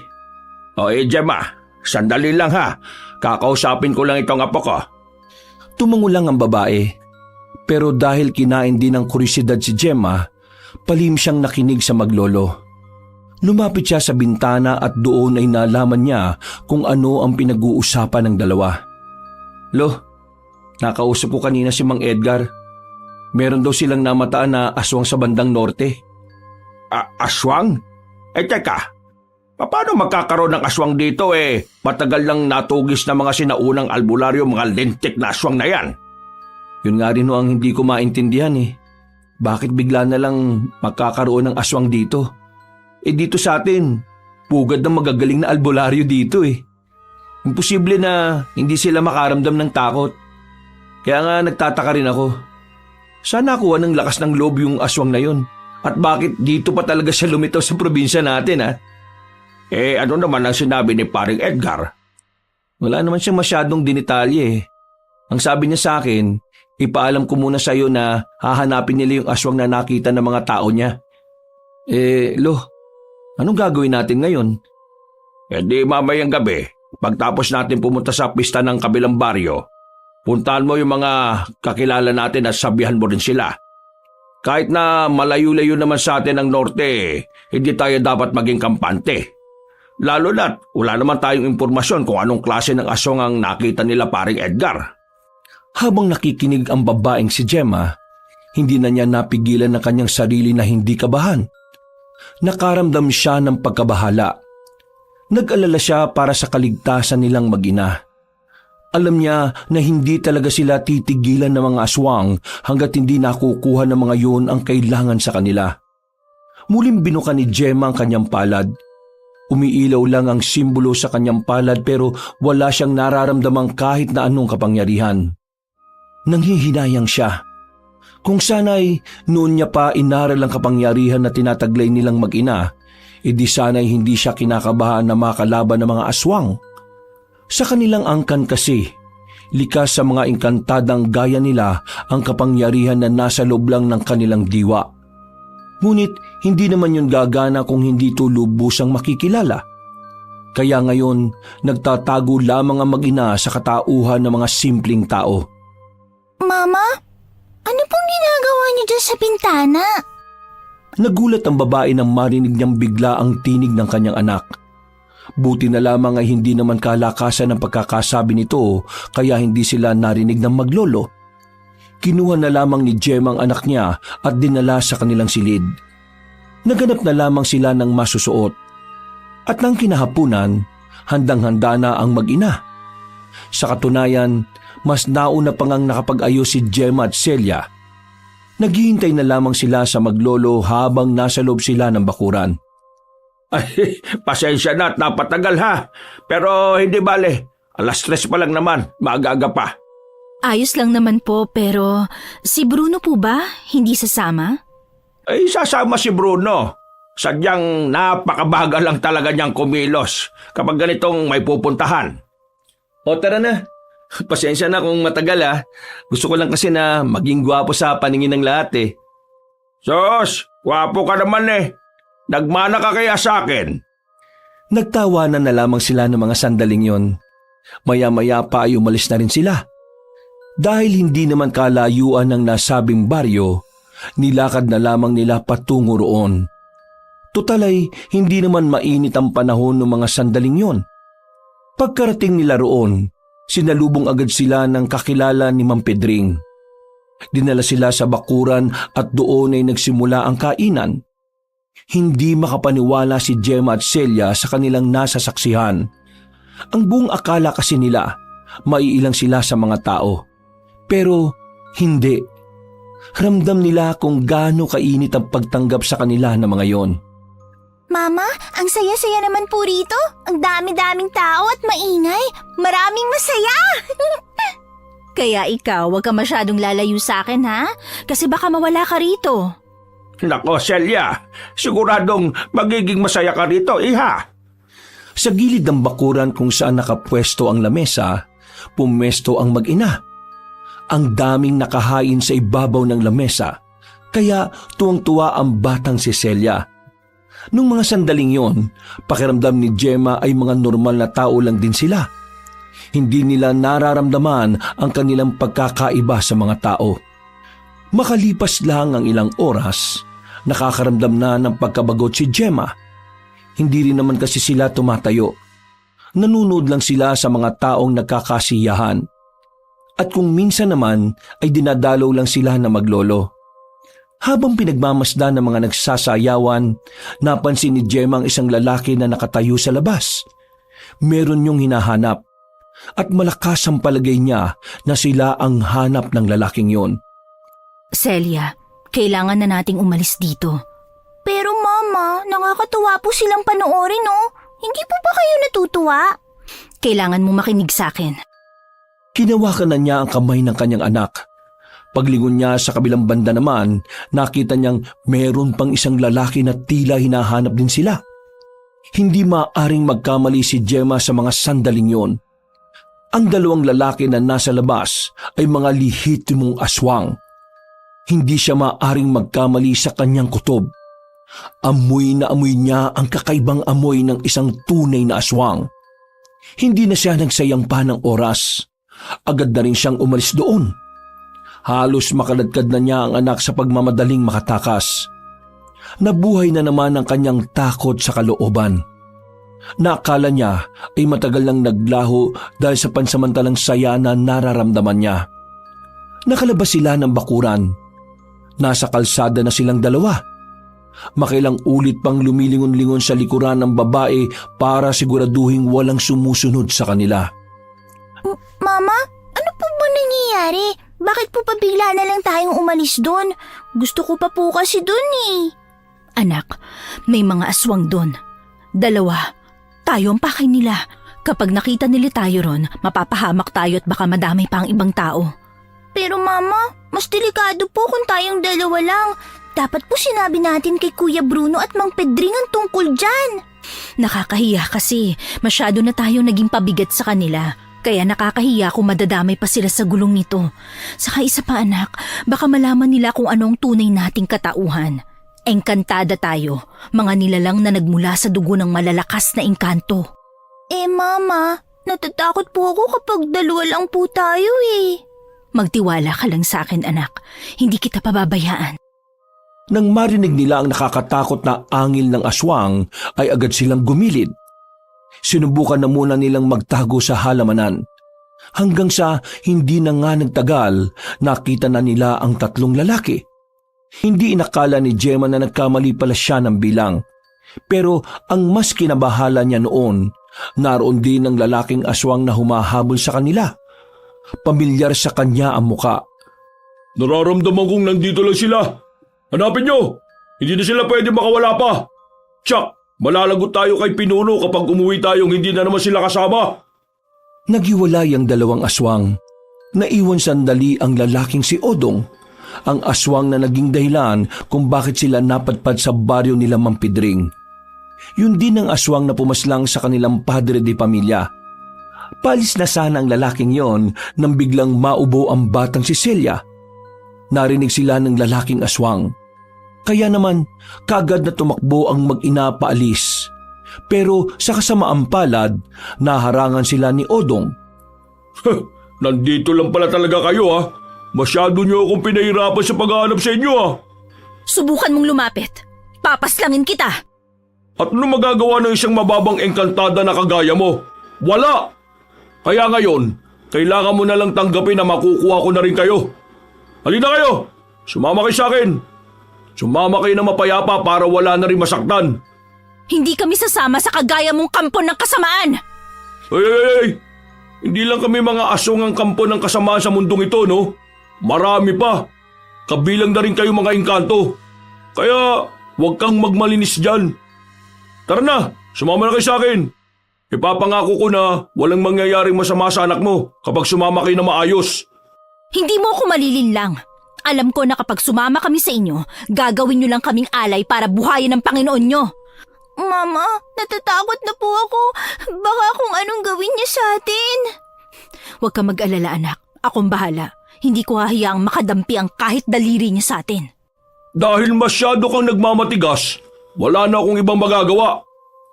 O Gemma, sandali lang ha. Kakausapin ko lang itong apo ko. Tumango lang ang babae. Pero dahil kinain din ng kurisidad si Gemma, palim siyang nakinig sa maglolo. Lumapit siya sa bintana at doon ay nalaman niya kung ano ang pinag-uusapan ng dalawa. Lo, nakausap ko kanina si Mang Edgar. Meron daw silang namataan na aswang sa bandang norte. Aswang? Teka, paano magkakaroon ng aswang dito matagal lang natugis na mga sinaunang albularyo mga lintik na aswang na yan? Yun nga rin ang hindi ko maintindihan eh. Bakit bigla na lang magkakaroon ng aswang dito? Dito sa atin, pugad ng magagaling na albularyo dito eh. Imposible na hindi sila makaramdam ng takot. Kaya nga nagtataka rin ako. Sana nakuha ng lakas ng loob yung aswang na yun. At bakit dito pa talaga siya lumitaw sa probinsya natin ha? Ano naman ang sinabi ni paring Edgar? Wala naman siyang masyadong dinitalye eh. Ang sabi niya sa akin, ipaalam ko muna sa iyo na hahanapin nila yung aswang na nakita ng mga tao niya. Lo, anong gagawin natin ngayon? Di mamayang gabi, pagtapos natin pumunta sa pista ng kabilang baryo, puntahan mo yung mga kakilala natin at sabihan mo rin sila. Kahit na malayo-layo naman sa atin ang norte, hindi tayo dapat maging kampante. Lalo na't wala naman tayong impormasyon kung anong klase ng aswang ang nakita nila paring Edgar. Habang nakikinig ang babaeng si Gemma, hindi na niya napigilan ang kanyang sarili na hindi kabahan. Nakaramdam siya ng pagkabahala. Nag-alala siya para sa kaligtasan nilang mag-ina. Alam niya na hindi talaga sila titigilan ng mga aswang hanggat hindi nakukuha ng mga yun ang kailangan sa kanila. Muling binuka ni Gemma ang kanyang palad. Umiilaw lang ang simbolo sa kanyang palad pero wala siyang nararamdamang kahit na anong kapangyarihan. Nanghihinayang siya. Kung sana'y noon niya pa inaral ang kapangyarihan na tinataglay nilang mag-ina, edi sana'y hindi siya kinakabahan na makalaban ng mga aswang. Sa kanilang angkan kasi, likas sa mga engkantadang gaya nila ang kapangyarihan na nasa loob lang ng kanilang diwa. Ngunit hindi naman yun gagana kung hindi ito lubusang makikilala. Kaya ngayon, nagtatago lamang ang mag-ina sa katauhan ng mga simpleng tao. Mama, ano pong ginagawa niyo dyan sa bintana? Nagulat ang babae nang marinig niyang bigla ang tinig ng kanyang anak. Buti na lamang ay hindi naman kalakasan ang pagkakasabi nito kaya hindi sila narinig ng maglolo. Kinuha na lamang ni Gemma ang anak niya at dinala sa kanilang silid. Naganap na lamang sila ng masusuot. At nang kinahapunan, handang-handa na ang mag-ina. Sa katunayan, mas nauna pa ngang nakapag-ayos si Gemma at Celia. Naghihintay na lamang sila sa maglolo habang nasa loob sila ng bakuran. Ay, pasensya na at napatagal ha. Pero hindi bale, 3:00 pa lang naman, maaga-aga pa. Ayos lang naman po pero si Bruno po ba hindi sasama? Ay, sasama si Bruno. Sadyang napakabagal lang talaga niyang kumilos kapag ganitong may pupuntahan. O tara na. Pasensya na kung matagal ha. Gusto ko lang kasi na maging gwapo sa paningin ng lahat eh. Sos, gwapo ka naman eh. Nagmana ka kaya sa akin? Nagtawanan na lamang sila ng mga sandaling yon. Maya-maya pa ay umalis na rin sila. Dahil hindi naman kalayuan ng nasabing baryo, nilakad na lamang nila patungo roon. Tutal ay hindi naman mainit ang panahon ng mga sandaling yon. Pagkarating nila roon, sinalubong agad sila ng kakilala ni Mang Pedring. Dinala sila sa bakuran at doon ay nagsimula ang kainan. Hindi makapaniwala si Gemma at Celia sa kanilang nasasaksihan. Ang buong akala kasi nila, maiilang sila sa mga tao. Pero hindi. Ramdam nila kung gaano kainit ang pagtanggap sa kanila ng mga yon. Mama, ang saya-saya naman po rito. Ang dami-daming tao at maingay. Maraming masaya. Kaya ikaw, wag ka masyadong lalayo sa akin ha? Kasi baka mawala ka rito. Nako, Celia, siguradong magiging masaya ka rito, iha. Sa gilid ng bakuran kung saan nakapwesto ang lamesa, pumesto ang mag-ina. Ang daming nakahain sa ibabaw ng lamesa, kaya tuwang-tuwa ang batang si Celia. Nung mga sandaling yon, pakiramdam ni Gemma ay mga normal na tao lang din sila. Hindi nila nararamdaman ang kanilang pagkakaiba sa mga tao. Makalipas lang ang ilang oras, nakakaramdam na ng pagkabagot si Gemma. Hindi rin naman kasi sila tumatayo. Nanunod lang sila sa mga taong nagkakasiyahan. At kung minsan naman ay dinadalaw lang sila na maglolo. Habang pinagmamasdan ng mga nagsasayawan, napansin ni Gemma ang isang lalaki na nakatayo sa labas. Meron niyong hinahanap at malakas ang palagay niya na sila ang hanap ng lalaking yon. Celia, kailangan na nating umalis dito. Pero Mama, nakakatuwa po silang panoorin, no? Hindi po ba kayo natutuwa? Kailangan mo makinig sa akin. Hinawakan na niya ang kamay ng kanyang anak. Paglingon niya sa kabilang banda naman, nakita niyang meron pang isang lalaki na tila hinahanap din sila. Hindi maaaring magkamali si Gemma sa mga sandaling yon. Ang dalawang lalaki na nasa labas ay mga lihitimong aswang. Hindi siya maaaring magkamali sa kanyang kutob. Amoy na amoy niya ang kakaibang amoy ng isang tunay na aswang. Hindi na siya nagsayang pa ng oras. Agad na rin siyang umalis doon. Halos makaladkad na niya ang anak sa pagmamadaling makatakas. Nabuhay na naman ang kanyang takot sa kalooban. Naakala niya ay matagal nang naglaho dahil sa pansamantalang saya na nararamdaman niya. Nakalabas sila ng bakuran. Nasa kalsada na silang dalawa. Makailang ulit pang lumilingon-lingon sa likuran ng babae para siguraduhing walang sumusunod sa kanila. Mama, ano po ba nangyayari? Bakit po pa bigla na lang tayong umalis doon? Gusto ko pa po kasi doon eh. Anak, may mga aswang doon. 2. Tayo ang pakay nila. Kapag nakita nila tayo ron, mapapahamak tayo at baka madamay pa ang ibang tao. Pero Mama, mas delikado po kung tayong 2 lang. Dapat po sinabi natin kay Kuya Bruno at Mang Pedring ang tungkol dyan. Nakakahiya kasi masyado na tayong naging pabigat sa kanila. Kaya nakakahiya kung madadamay pa sila sa gulong nito. Saka isa pa anak, baka malaman nila kung ano ang tunay nating katauhan. Engkantada tayo, mga nilalang na nagmula sa dugo ng malalakas na engkanto. Mama, natatakot po ako kapag 2 lang po tayo eh. Magtiwala ka lang sa akin anak, hindi kita pababayaan. Nang marinig nila ang nakakatakot na angil ng aswang, ay agad silang gumilid. Sinubukan na muna nilang magtago sa halamanan. Hanggang sa hindi na nga nagtagal, nakita na nila ang 3 lalaki. Hindi inakala ni Gemma na nagkamali pala siya ng bilang. Pero ang mas kinabahala niya noon, naroon din ang lalaking aswang na humahabol sa kanila. Pamilyar sa kanya ang muka. Nararamdaman kong nandito lang sila. Hanapin nyo! Hindi na sila pwede makawala pa. Tsak, malalagot tayo kay Pinuno kapag umuwi tayong hindi na naman sila kasama. Naghiwalay ang 2 aswang. Naiwan sandali ang lalaking si Odong, ang aswang na naging dahilan kung bakit sila napadpad sa baryo nila Mang Pedring. Yun din ang aswang na pumaslang sa kanilang padre de pamilya. Palis na sana ang lalaking yon nang biglang maubo ang batang si Celia. Narinig sila ng lalaking aswang. Kaya naman, kagad na tumakbo ang mag-ina paalis. Pero sa kasamaang palad, naharangan sila ni Odong. Nandito lang pala talaga kayo ha. Masyado niyo akong pinahirapan sa paghahanap sa inyo ha. Subukan mong lumapit. Papaslangin kita. At ano magagawa ng isang mababang engkantada na kagaya mo? Wala! Kaya ngayon, kailangan mo na lang tanggapin na makukuha ko na rin kayo. Halina kayo! Sumama kayo sa akin! Sumama kayo na mapayapa para wala na rin masaktan. Hindi kami sasama sa kagaya mong kampo ng kasamaan. Ay! Hindi lang kami mga asong ang kampo ng kasamaan sa mundong ito, no? Marami pa. Kabilang na rin kayo mga engkanto. Kaya huwag kang magmalinis dyan. Tara na, sumama na kayo sa akin. Ipapangako ko na walang mangyayaring masama sa anak mo kapag sumama kayo na maayos. Hindi mo ako malilinlang. Alam ko na kapag sumama kami sa inyo, gagawin nyo lang kaming alay para buhayin ng Panginoon nyo. Mama, natatakot na po ako. Baka kung anong gawin niya sa atin. Huwag ka mag-alala, anak. Akong bahala. Hindi ko hahayaang makadampi ang kahit daliri niya sa atin. Dahil masyado kang nagmamatigas, wala na akong ibang magagawa.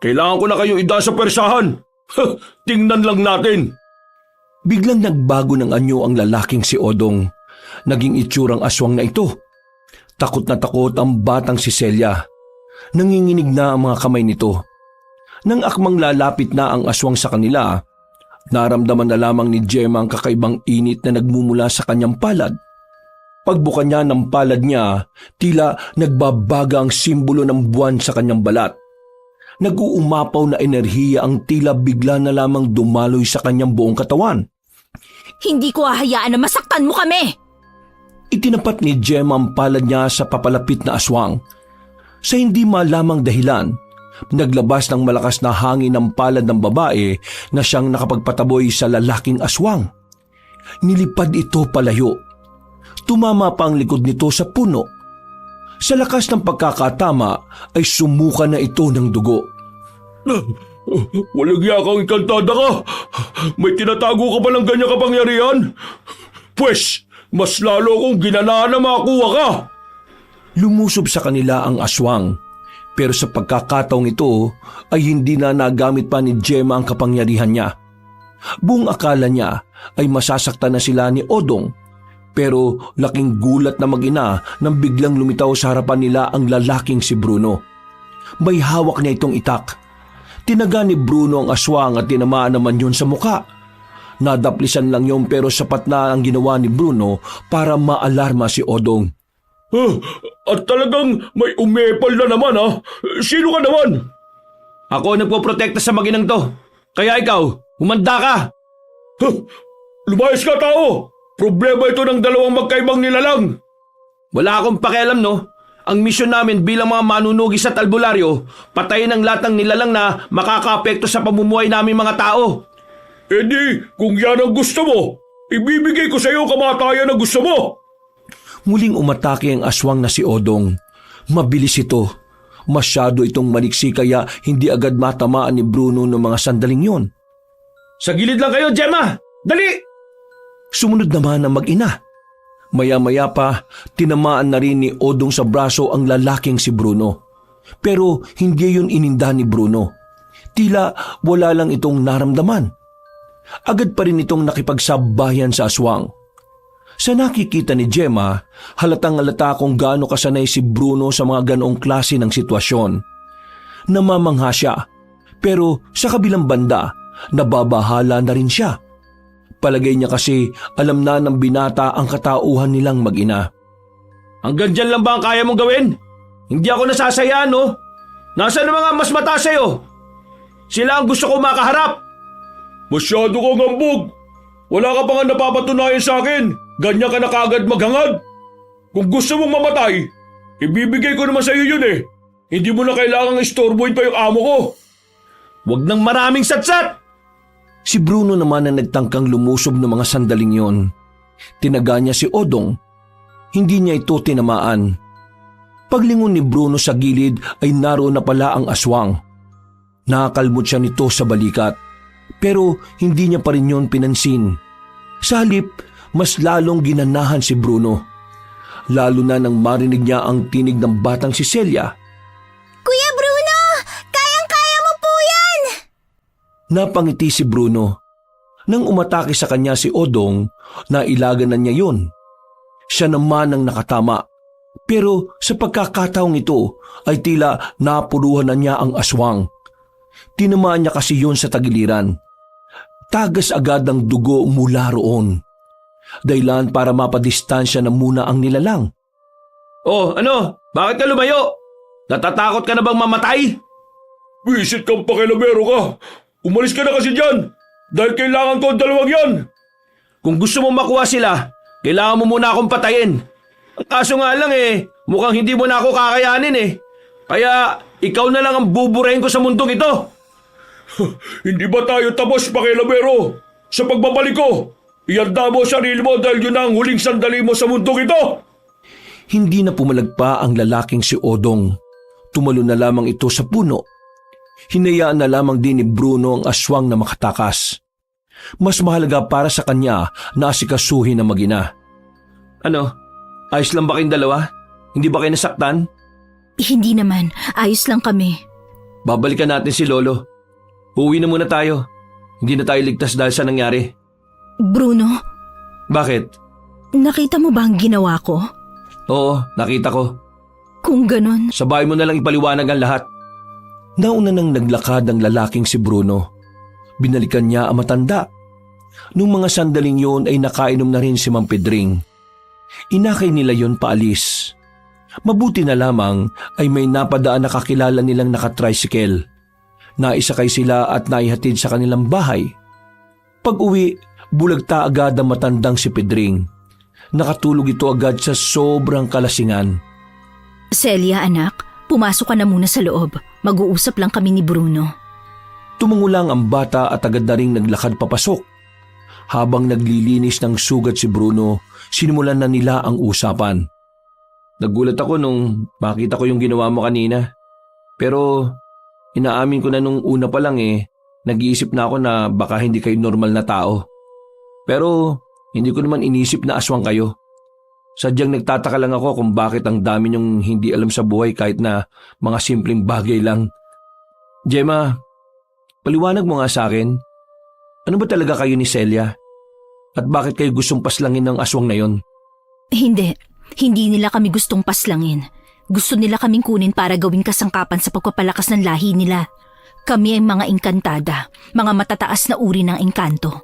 Kailangan ko na kayong ida sa persahan. Tingnan lang natin. Biglang nagbago ng anyo ang lalaking si Odong. Naging itsurang aswang na ito. Takot na takot ang batang si Celia. Nanginginig na ang mga kamay nito. Nang akmang lalapit na ang aswang sa kanila, naramdaman na lamang ni Gemma ang kakaibang init na nagmumula sa kanyang palad. Pagbuka niya ng palad niya, tila nagbabaga ang simbolo ng buwan sa kanyang balat. Nag-uumapaw na enerhiya ang tila bigla na lamang dumaloy sa kanyang buong katawan. Hindi ko hahayaan na masaktan mo kami! Itinapat ni Gemma ang palad niya sa papalapit na aswang. Sa hindi malamang dahilan, naglabas ng malakas na hangin ng palad ng babae na siyang nakapagpataboy sa lalaking aswang. Nilipad ito palayo. Tumama pa ang likod nito sa puno. Sa lakas ng pagkakatama ay sumuka na ito ng dugo. Walang yakang ikantada ka. May tinatago ka ba ng ganyang kapangyarihan? Pwes, mas lalo akong ginanaan na makakuha ka. Lumusob sa kanila ang aswang, pero sa pagkakataong ito ay hindi na nagamit pa ni Gemma ang kapangyarihan niya. Buong akala niya ay masasaktan na sila ni Odong, pero laking gulat na mag-ina nang biglang lumitaw sa harapan nila ang lalaking si Bruno. May hawak niya itong itak. Tinaga ni Bruno ang aswang at tinamaan naman yun sa muka. Nadaplisan lang yun pero sapat na ang ginawa ni Bruno para maalarma si Odong. At talagang may umepal na naman ha? Sino ka naman? Ako nagpoprotekta sa maginang to. Kaya ikaw, humanda ka. Lumayas ka tao! Problema ito ng dalawang magkaibang nilalang. Wala akong pakialam no. Ang misyon namin bilang mga manunugis at albularyo, patayin ang lahat ng nilalang na makakaapekto sa pamumuhay namin mga tao. Eh di, kung yan ang gusto mo, ibibigay ko sa iyo kamatayan na gusto mo. Muling umatake ang aswang na si Odong. Mabilis ito. Masyado itong maliksi kaya hindi agad matamaan ni Bruno ng mga sandaling yon. Sa gilid lang kayo, Gemma! Dali! Sumunod naman ang mag-ina. Maya-maya pa, tinamaan na rin ni Odong sa braso ang lalaking si Bruno. Pero hindi yun ininda ni Bruno. Tila wala lang itong naramdaman. Agad pa rin itong nakipagsabayan sa aswang. Sa nakikita ni Gemma, halatang-halata kung gaano kasanay si Bruno sa mga ganoong klase ng sitwasyon. Namamangha siya, pero sa kabilang banda, nababahala na rin siya. Palagay niya kasi alam na ng binata ang katauhan nilang mag-ina. Hanggang dyan lang ba ang kaya mong gawin? Hindi ako nasasayaan, no? Nasaan ang mga mas mataas sa'yo? Sila ang gusto ko makaharap. Masyado kang hambog. Wala ka pa nga napapatunayan sa akin. Ganyan ka na kaagad maghangad. Kung gusto mong mamatay, ibibigay ko naman sa iyo yun eh. Hindi mo na kailangang istorbohin pa yung amo ko. Huwag nang maraming satsat! Si Bruno naman ang nagtangkang lumusob ng mga sandaling yon. Tinaga niya si Odong. Hindi niya ito tinamaan. Paglingon ni Bruno sa gilid ay naroon na pala ang aswang. Nakakalmot siya nito sa balikat. Pero hindi niya pa rin yon pinansin. Sa halip, mas lalong ginanahan si Bruno. Lalo na nang marinig niya ang tinig ng batang si Celia. Kuya Bruno! Kayang-kaya mo po yan! Napangiti si Bruno. Nang umatake sa kanya si Odong, nailagan na niya yun. Siya naman ang nakatama. Pero sa pagkakataong ito ay tila napuruhan na niya ang aswang. Tinamaan niya kasi yun sa tagiliran. Tagas agad ang dugo mula roon. Dahilan para mapadistansya na muna ang nilalang. Oh, ano? Bakit ka lumayo? Natatakot ka na bang mamatay? Wisit kang pakilabero ka. Umalis ka na kasi dyan. Dahil kailangan ko ang dalawang yan. Kung gusto mong makuha sila, kailangan mo muna akong patayin. Ang kaso nga lang mukhang hindi mo na ako kakayanin Kaya ikaw na lang ang buburahin ko sa mundong ito. Hindi ba tayo tapos, pakilabero? Sa pagbabalik ko, ihanda mo sarili mo dahil yun ang huling sandali mo sa mundong ito. Hindi na pumalagpa ang lalaking si Odong. Tumalo na lamang ito sa puno. Hinayaan na lamang din ni Bruno ang aswang na makatakas. Mas mahalaga para sa kanya na asikasuhin ang mag-ina. Ano? Ayos lang ba kayong dalawa? Hindi ba kayo nasaktan? Hindi naman, ayos lang kami. Babalikan natin si Lolo. Uuwi na muna tayo. Hindi na tayo ligtas dahil sa nangyari. Bruno, Bakit? nakita mo ba ang ginawa ko? Oo, nakita ko. Kung ganon, Sa bahay mo na lang ipaliwanag ang lahat. Nauna nang naglakad ang lalaking si Bruno. Binalikan niya ang matanda. Nung mga sandaling yun ay nakainom na rin si Mang Pedring. Inakay nila yon paalis. Mabuti na lamang ay may napadaan na kakilala nilang nakatricycle. Naisakay sila at naihatid sa kanilang bahay. Pag-uwi, bulagta agad ang matandang si Pedring. Nakatulog ito agad sa sobrang kalasingan. Celia anak, pumasok ka na muna sa loob. Mag-uusap lang kami ni Bruno. Tumangulang ang bata at agad na ring naglakad papasok. Habang naglilinis ng sugat si Bruno, sinimulan na nila ang usapan. Nagulat ako nung makita ko yung ginawa mo kanina. Pero inaamin ko na nung una pa lang nag-iisip na ako na baka hindi kayo normal na tao. Pero hindi ko naman inisip na aswang kayo. Sadyang nagtataka lang ako kung bakit ang dami niyong hindi alam sa buhay kahit na mga simpleng bagay lang. Gemma, paliwanag mo nga sa akin, ano ba talaga kayo ni Celia? At bakit kayo gustong paslangin ng aswang na yon? Hindi nila kami gustong paslangin. Gusto nila kaming kunin para gawing kasangkapan sa pagpapalakas ng lahi nila. Kami ay mga engkantada, mga matataas na uri ng engkanto.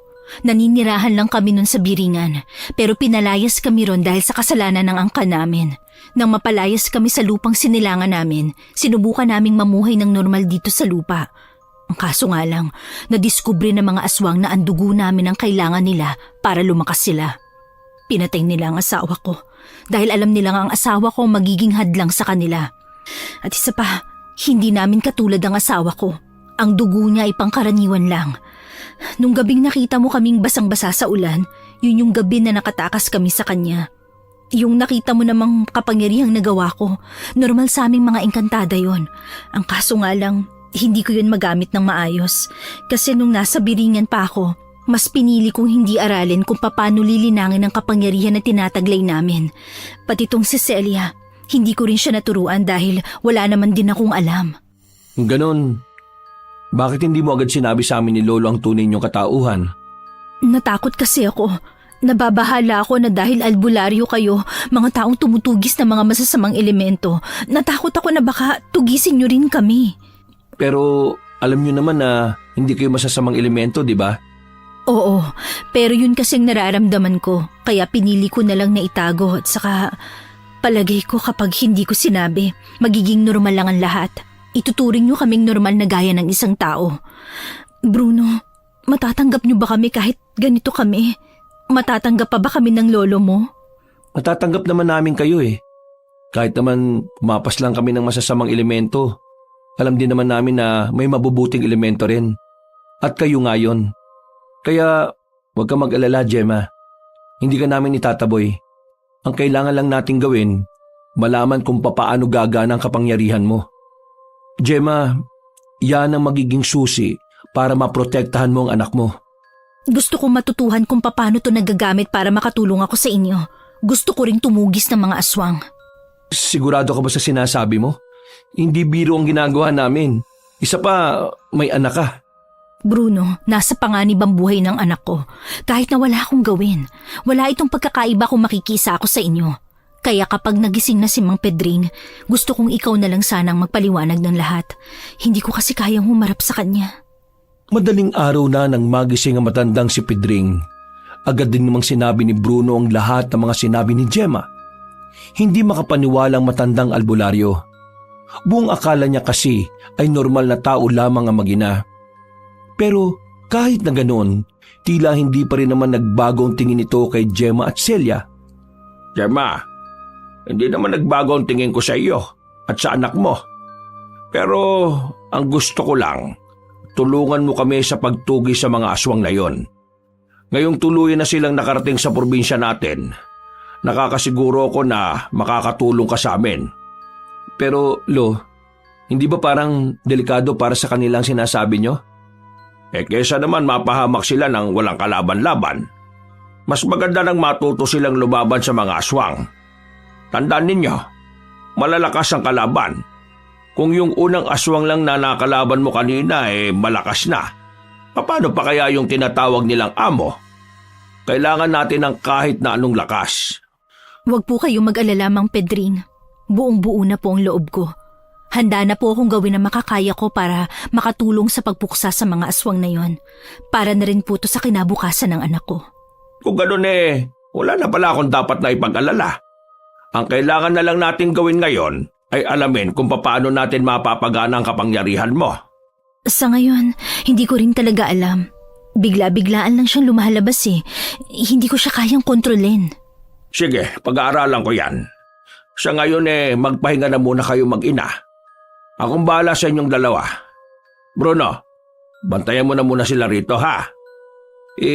Naninirahan lang kami nun sa Biringan, pero pinalayas kami ron dahil sa kasalanan ng angka namin. Nang mapalayas kami sa lupang sinilangan namin, sinubukan naming mamuhay ng normal dito sa lupa. Ang kaso nga lang, nadiskubre ng mga aswang na ang dugo namin ang kailangan nila para lumakas sila. Pinatay nila ang asawa ko dahil alam nilang ang asawa ko magiging hadlang sa kanila. At isa pa, hindi namin katulad ang asawa ko. Ang dugo niya ay pangkaraniwan lang. Nung gabing nakita mo kaming basang-basa sa ulan, yun yung gabi na nakatakas kami sa kanya. Yung nakita mo namang kapangyarihang nagawa ko, normal sa aming mga engkantada yon. Ang kaso nga lang, hindi ko yun magamit ng maayos. Kasi nung nasa Biringan pa ako, mas pinili kong hindi aralin kung paano lilinangin ang kapangyarihan na tinataglay namin. Pati tong si Celia, hindi ko rin siya naturuan dahil wala naman din akong alam. Ganon. Bakit hindi mo agad sinabi sa amin ni Lolo ang tunay niyong katauhan? Natakot kasi ako. Nababahala ako na dahil albularyo kayo, mga taong tumutugis ng mga masasamang elemento. Natakot ako na baka tugisin niyo rin kami. Pero alam niyo naman na hindi kayo masasamang elemento, di ba? Oo, pero yun kasing nararamdaman ko, kaya pinili ko na lang na itago at saka palagay ko kapag hindi ko sinabi, magiging normal lang ang lahat. Ituturing niyo kaming normal na gaya ng isang tao. Bruno, matatanggap niyo ba kami kahit ganito kami? Matatanggap pa ba kami ng lolo mo? Matatanggap naman namin kayo Kahit naman pumapas lang kami ng masasamang elemento, alam din naman namin na may mabubuting elemento rin. At kayo nga yun. Kaya huwag ka mag-alala, Gemma. Hindi ka namin itataboy. Ang kailangan lang nating gawin, malaman kung papaano gagana ang kapangyarihan mo. Gemma, yan ang magiging susi para maprotektahan mo ang anak mo. Gusto kong matutuhan kung paano to nagagamit para makatulong ako sa inyo. Gusto ko ring tumugis ng mga aswang. Sigurado ka ba sa sinasabi mo? Hindi biro ang ginagawa namin. Isa pa, may anak ka. Bruno, nasa panganib ang buhay ng anak ko. Kahit na wala akong gawin, wala itong pagkakaiba kung makikisa ako sa inyo. Kaya kapag nagising na si Mang Pedring, gusto kong ikaw na lang sanang magpaliwanag ng lahat. Hindi ko kasi kayang humarap sa kanya. Madaling araw na nang magising ang matandang si Pedring. Agad din namang sinabi ni Bruno ang lahat ng mga sinabi ni Gemma. Hindi makapaniwalang matandang albularyo. Buong akala niya kasi ay normal na tao lamang ang mag-ina. Pero kahit na ganoon, tila hindi pa rin naman nagbago ang tingin nito kay Gemma at Celia. Gemma, hindi naman nagbago ang tingin ko sa iyo at sa anak mo. Pero ang gusto ko lang, tulungan mo kami sa pagtugi sa mga aswang na yon. Ngayong tuluyan na silang nakarating sa probinsya natin, nakakasiguro ko na makakatulong ka sa amin. Pero, Lo, hindi ba parang delikado para sa kanilang sinasabi nyo? Kesa naman mapahamak sila ng walang kalaban-laban, mas maganda nang matuto silang lumaban sa mga aswang. Tandaan ninyo, malalakas ang kalaban. Kung yung unang aswang lang na nakalaban mo kanina malakas na, paano pa kaya yung tinatawag nilang amo? Kailangan natin ng kahit na anong lakas. Huwag po kayong mag-alala, Mang Pedring. Buong-buo na po ang loob ko. Handa na po akong gawin ang makakaya ko para makatulong sa pagpuksa sa mga aswang na yon. Para na rin po to sa kinabukasan ng anak ko. Kung ganun wala na pala akong dapat na ipag-alala. Ang kailangan na lang natin gawin ngayon ay alamin kung paano natin mapapagana ang kapangyarihan mo. Sa ngayon, hindi ko rin talaga alam. Bigla-biglaan lang siyang lumalabas Hindi ko siya kayang kontrolin. Sige, pag-aaralan ko yan. Sa ngayon magpahinga na muna kayo mag-ina. Akong bahala sa inyong dalawa. Bruno, bantayan mo na muna sila rito ha.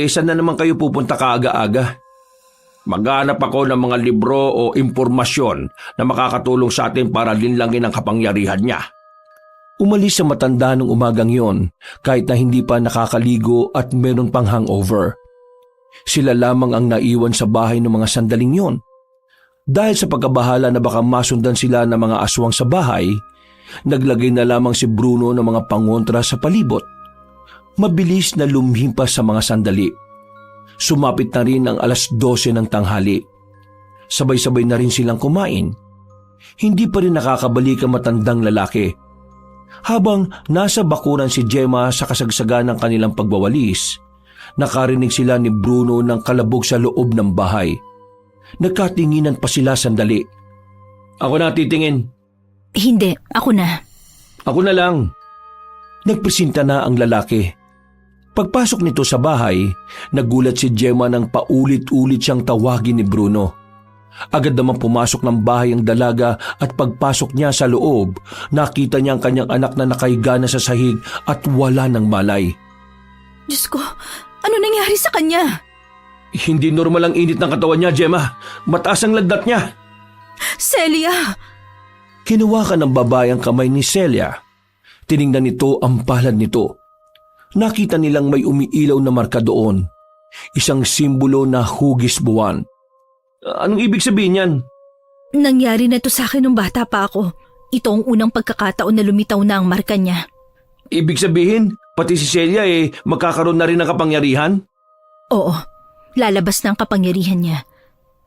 Saan na naman kayo pupunta kaaga-aga? Maghanap ako ng mga libro o impormasyon na makakatulong sa atin para linlangin ang kapangyarihan niya. Umalis sa matanda nung umagang yon kahit na hindi pa nakakaligo at meron pang hangover. Sila lamang ang naiwan sa bahay ng mga sandaling yon. Dahil sa pagkabahala na baka masundan sila ng mga aswang sa bahay, naglagay na lamang si Bruno ng mga pangontra sa palibot. Mabilis na lumhimpas sa mga sandali. Sumapit na rin ang 12:00 ng tanghali. Sabay-sabay na rin silang kumain. Hindi pa rin nakakabalik ang matandang lalaki. Habang nasa bakuran si Gemma sa kasagsagan ng kanilang pagwawalis, nakarinig sila ni Bruno ng kalabog sa loob ng bahay. Nagkatinginan pa sila sandali. Ako na titingin. Hindi, ako na. Ako na lang. Nagpresinta na ang lalaki. Pagpasok nito sa bahay, nagulat si Gemma nang paulit-ulit siyang tawagin ni Bruno. Agad naman pumasok ng bahay ang dalaga at pagpasok niya sa loob, nakita niya ang kanyang anak na nakahiga na sa sahig at wala ng malay. Diyos ko, ano nangyari sa kanya? Hindi normal ang init ng katawan niya, Gemma. Mataas ang lagnat niya. Celia! Hinawakan ng babae ang kamay ni Celia. Tiningnan nito ang palad nito. Nakita nilang may umiilaw na marka doon. Isang simbolo na hugis buwan. Anong ibig sabihin yan? Nangyari na to sa akin nung bata pa ako. Ito ang unang pagkakataon na lumitaw na ang marka niya. Ibig sabihin, pati si Celia magkakaroon na rin ng kapangyarihan? Oo, lalabas na ang kapangyarihan niya.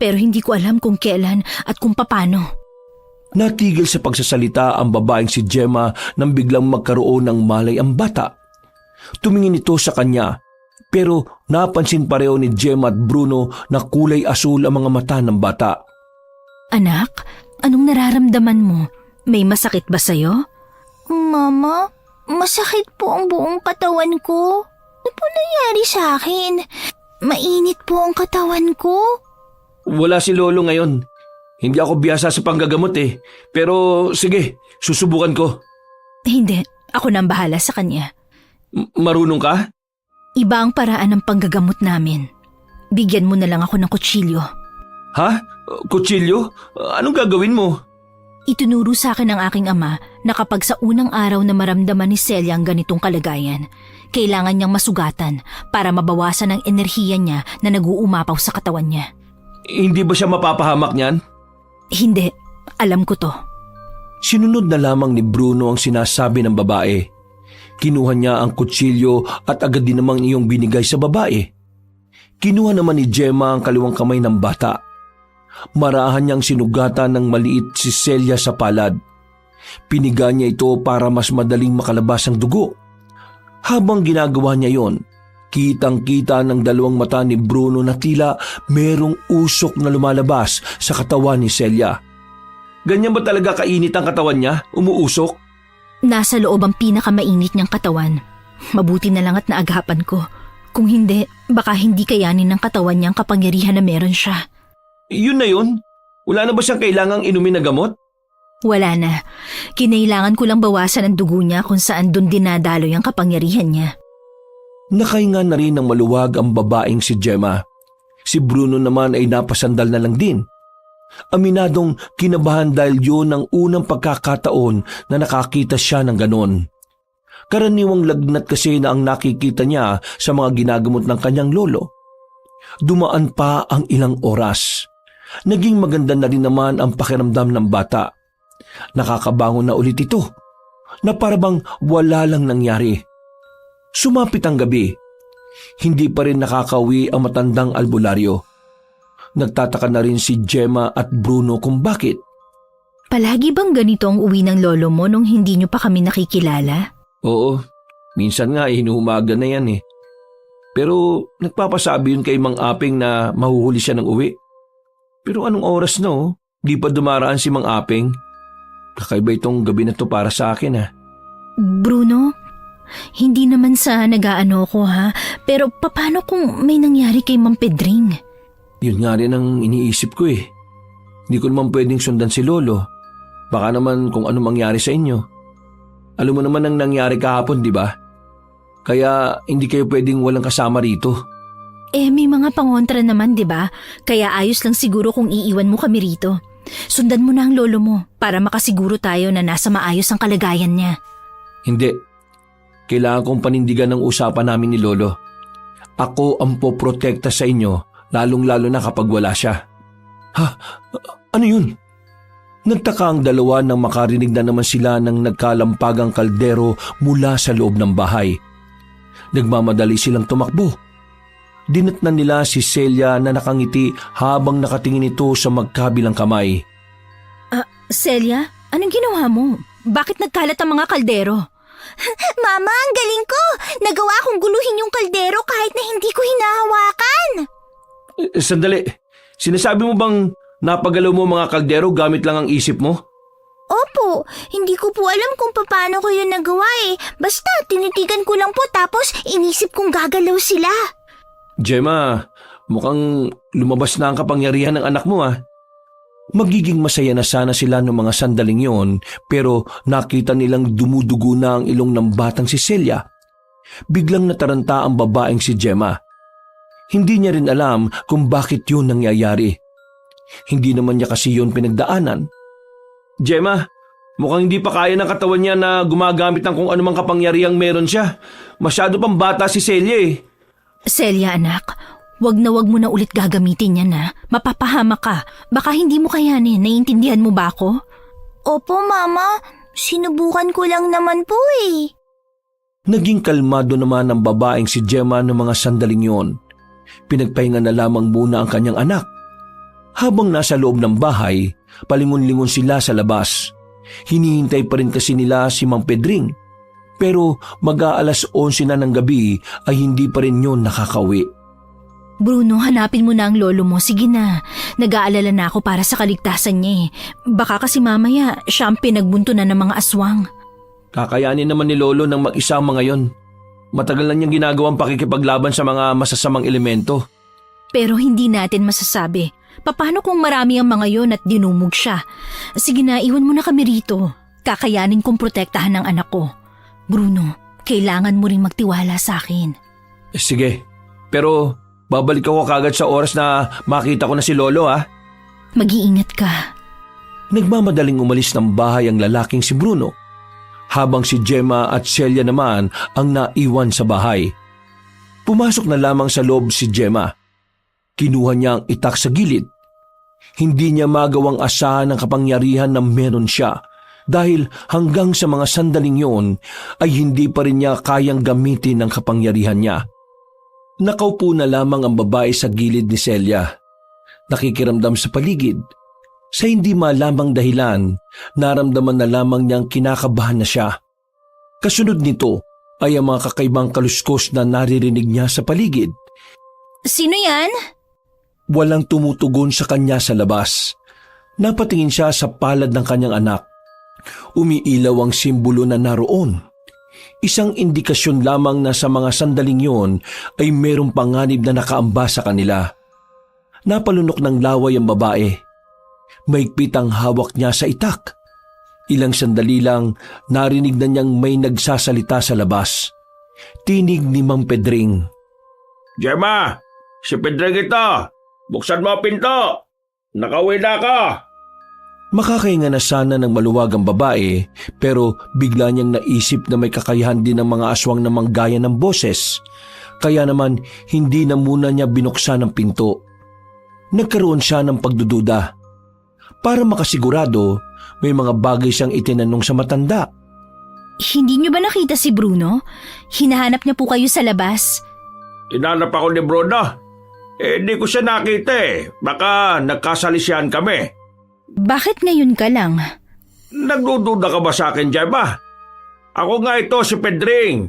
Pero hindi ko alam kung kailan at kung paano. Natigil sa pagsasalita ang babaeng si Gemma nang biglang magkaroon ng malay ang bata. Tumingin ito sa kanya, pero napansin pareho ni Gemma at Bruno na kulay asul ang mga mata ng bata. Anak, anong nararamdaman mo? May masakit ba sa'yo? Mama, masakit po ang buong katawan ko. Ano po nangyari sa akin? Mainit po ang katawan ko. Wala si Lolo ngayon. Hindi ako biyasa sa panggagamot Pero sige, susubukan ko. Hindi, ako nang bahala sa kanya. Marunong ka? Iba ang paraan ng panggagamot namin. Bigyan mo na lang ako ng kutsilyo. Ha? Kutsilyo? Anong gagawin mo? Itinuro sa akin ng aking ama na kapag sa unang araw na maramdaman ni Celia ang ganitong kalagayan, kailangan niyang masugatan para mabawasan ang enerhiya niya na nag-uumapaw sa katawan niya. Hindi ba siya mapapahamak niyan? Hindi, alam ko to. Sinunod na lamang ni Bruno ang sinasabi ng babae. Kinuha niya ang kutsilyo at agad din namang iyong binigay sa babae. Kinuha naman ni Gemma ang kaliwang kamay ng bata. Marahan niyang sinugatan ng maliit si Celia sa palad. Piniga niya ito para mas madaling makalabas ang dugo. Habang ginagawa niya yon, kitang-kita ng dalawang mata ni Bruno na tila merong usok na lumalabas sa katawan ni Celia. Ganyan ba talaga kainit ang katawan niya? Umuusok? Nasa loob ang pinakamainit niyang katawan. Mabuti na lang at naagapan ko. Kung hindi, baka hindi kayanin ng katawan niyang kapangyarihan na meron siya. Yun na yun? Wala na ba siyang kailangang inumin na gamot? Wala na. Kinailangan ko lang bawasan ang dugo niya kung saan doon dinadaloy ang kapangyarihan niya. Nakahinga na rin ng maluwag ang babaeng si Gemma. Si Bruno naman ay napasandal na lang din. Aminadong kinabahan dahil yun ang unang pagkakataon na nakakita siya ng ganon. Karaniwang lagnat kasi na ang nakikita niya sa mga ginagamot ng kanyang lolo. Dumaan pa ang ilang oras. Naging maganda na rin naman ang pakiramdam ng bata. Nakakabangon na ulit ito, na parabang wala lang nangyari. Sumapit ang gabi. Hindi pa rin nakakauwi ang matandang albularyo. Nagtataka na rin si Gemma at Bruno kung bakit. Palagi bang ganito ang uwi ng lolo mo nung hindi nyo pa kami nakikilala? Oo, minsan nga inuumaga na yan eh. Pero nagpapasabi yun kay Mang Aping na mahuhuli siya ng uwi. Pero anong oras na oh? Di pa dumaraan si Mang Aping. Kakaiba itong gabi na to para sa akin ha. Bruno, hindi naman sa nag-aano ko ha, pero paano kung may nangyari kay Mang Pedring? Yun nga rin ang iniisip ko eh. Hindi ko naman pwedeng sundan si Lolo. Baka naman kung ano mangyari sa inyo. Alam mo naman ang nangyari kahapon, di ba? Kaya hindi kayo pwedeng walang kasama rito. May mga pangontra naman, di ba? Kaya ayos lang siguro kung iiwan mo kami rito. Sundan mo na ang lolo mo para makasiguro tayo na nasa maayos ang kalagayan niya. Hindi. Kailangan kong panindigan ng usapan namin ni Lolo. Ako ang poprotekta sa inyo, lalong-lalo na kapag wala siya. Ha? Ano yun? Nagtaka ang dalawa nang makarinig na naman sila ng nagkalampagang kaldero mula sa loob ng bahay. Nagmamadali silang tumakbo. Dinatnan nila si Celia na nakangiti habang nakatingin ito sa magkabilang kamay. Celia, anong ginawa mo? Bakit nagkalat ang mga kaldero? Mama, ang galing ko! Nagawa kong guluhin yung kaldero kahit na hindi ko hinahawakan. Sandali, sinasabi mo bang napagalaw mo mga kaldero gamit lang ang isip mo? Opo, hindi ko po alam kung paano ko yun nagawa eh. Basta tinitigan ko lang po tapos inisip kong gagalaw sila. Gemma, mukhang lumabas na ang kapangyarihan ng anak mo ah. Magiging masaya na sana sila noong mga sandaling yon pero nakita nilang dumudugo na ang ilong ng batang si Celia. Biglang nataranta ang babaeng si Gemma. Hindi niya rin alam kung bakit yun nangyayari. Hindi naman niya kasi yun pinagdaanan. Gemma, mukhang hindi pa kaya ng katawan niya na gumagamit ng kung anumang kapangyarihang meron siya. Masyado pang bata si Celia eh. Celia anak, wag mo na ulit gagamitin yan ha. Mapapahama ka. Baka hindi mo kayanin. Naiintindihan mo ba ako? Opo, Mama. Sinubukan ko lang naman po eh. Naging kalmado naman ang babaeng si Gemma ng mga sandaling yon. Pinagpahinga na lamang muna ang kanyang anak. Habang nasa loob ng bahay, palingon-lingon sila sa labas. Hinihintay pa rin kasi nila si Mang Pedring. Pero mag-aalas 11 na ng gabi ay hindi pa rin yun nakakauwi. Bruno, hanapin mo na ang lolo mo. Sige na. Nag-aalala na ako para sa kaligtasan niya eh. Baka kasi mamaya siya ang pinagbunto na ng mga aswang. Kakayanin naman ni Lolo ng mag-isa ang mga yon. Matagal na niyang ginagawang pakikipaglaban sa mga masasamang elemento. Pero hindi natin masasabi. Paano kung marami ang mga yon at dinumog siya? Sige na, iwan mo na kami rito. Kakayanin kong protektahan ng anak ko. Bruno, kailangan mo ring magtiwala sa akin. Sige, pero babalik ako kagad sa oras na makita ko na si Lolo ha. Mag-iingat ka. Nagmamadaling umalis ng bahay ang lalaking si Bruno, habang si Gemma at Celia naman ang naiwan sa bahay. Pumasok na lamang sa loob si Gemma. Kinuha niya ang itak sa gilid. Hindi niya magawang asahan ang kapangyarihan na meron siya dahil hanggang sa mga sandaling yon ay hindi pa rin niya kayang gamitin ang kapangyarihan niya. Nakaupo na lamang ang babae sa gilid ni Celia. Nakikiramdam sa paligid. Sa hindi malamang dahilan, naramdaman na lamang niyang kinakabahan na siya. Kasunod nito ay ang mga kakaibang kaluskos na naririnig niya sa paligid. Sino yan? Walang tumutugon sa kanya sa labas. Napatingin siya sa palad ng kanyang anak. Umiilaw ang simbolo na naroon. Isang indikasyon lamang na sa mga sandaling yon ay merong panganib na nakaamba sa kanila. Napalunok ng laway ang babae. Maigpit ang hawak niya sa itak. Ilang sandali lang narinig na niyang may nagsasalita sa labas. Tinig ni Mang Pedring. Gemma, si Pedring ito. Buksan mo ang pinto! Nakauwi na ka! Makakahinga na sana ng maluwag ang babae pero bigla niyang naisip na may kakayahan din ng mga aswang na manggaya ng boses. Kaya naman hindi na muna niya binuksan ang pinto. Nagkaroon siya ng pagdududa. Para makasigurado, may mga bagay siyang itinanong sa matanda. Hindi niyo ba nakita si Bruno? Hinahanap niya po kayo sa labas. Hinanap ako ni Bruno. Hindi ko siya nakita eh. Baka nagkasalisihan kami. Bakit ngayon ka lang? Nagdududa ka ba sa akin, Gemma? Ako nga ito, si Pedring.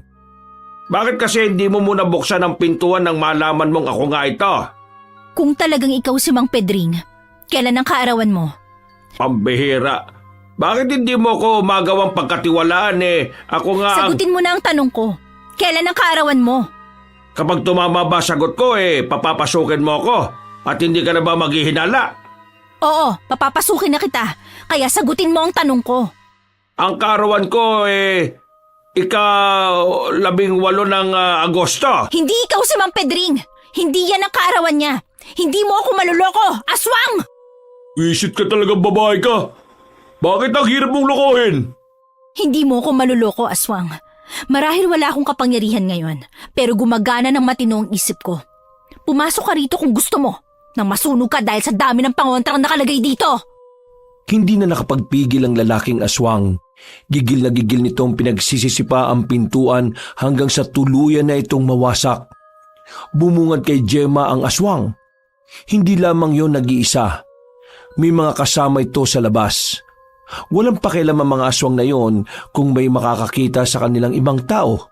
Bakit kasi hindi mo muna buksan ang pintuan nang malaman mong ako nga ito? Kung talagang ikaw si Mang Pedring, kailan ang kaarawan mo? Pambihira. Bakit hindi mo ko magawang pagkatiwalaan eh? Ako nga Sagutin mo na ang tanong ko. Kailan ang kaarawan mo? Kapag tumama ba sagot ko eh, papapasukin mo ako. At hindi ka na ba maghihinala? Oo, papapasukin na kita. Kaya sagutin mo ang tanong ko. Ang kaarawan ko eh, ika-18 ng Agosto. Hindi ikaw si Mang Pedring. Hindi yan ang kaarawan niya. Hindi mo ako maluloko, aswang! Isit ka talagang babae ka. Bakit ang hirap mong lokohin? Hindi mo ako maluloko, aswang. Marahil wala akong kapangyarihan ngayon, pero gumagana ng matino ang isip ko. Pumasok ka rito kung gusto mo, nang masunog ka dahil sa dami ng pangontrang nakalagay dito. Hindi na nakapagpigil ang lalaking aswang. Gigil na gigil nitong pinagsisisipa ang pintuan hanggang sa tuluyan na itong mawasak. Bumungad kay Gemma ang aswang. Hindi lamang yon nag-iisa. May mga kasama ito sa labas. Walang pakialam ang mga aswang na yon kung may makakakita sa kanilang ibang tao.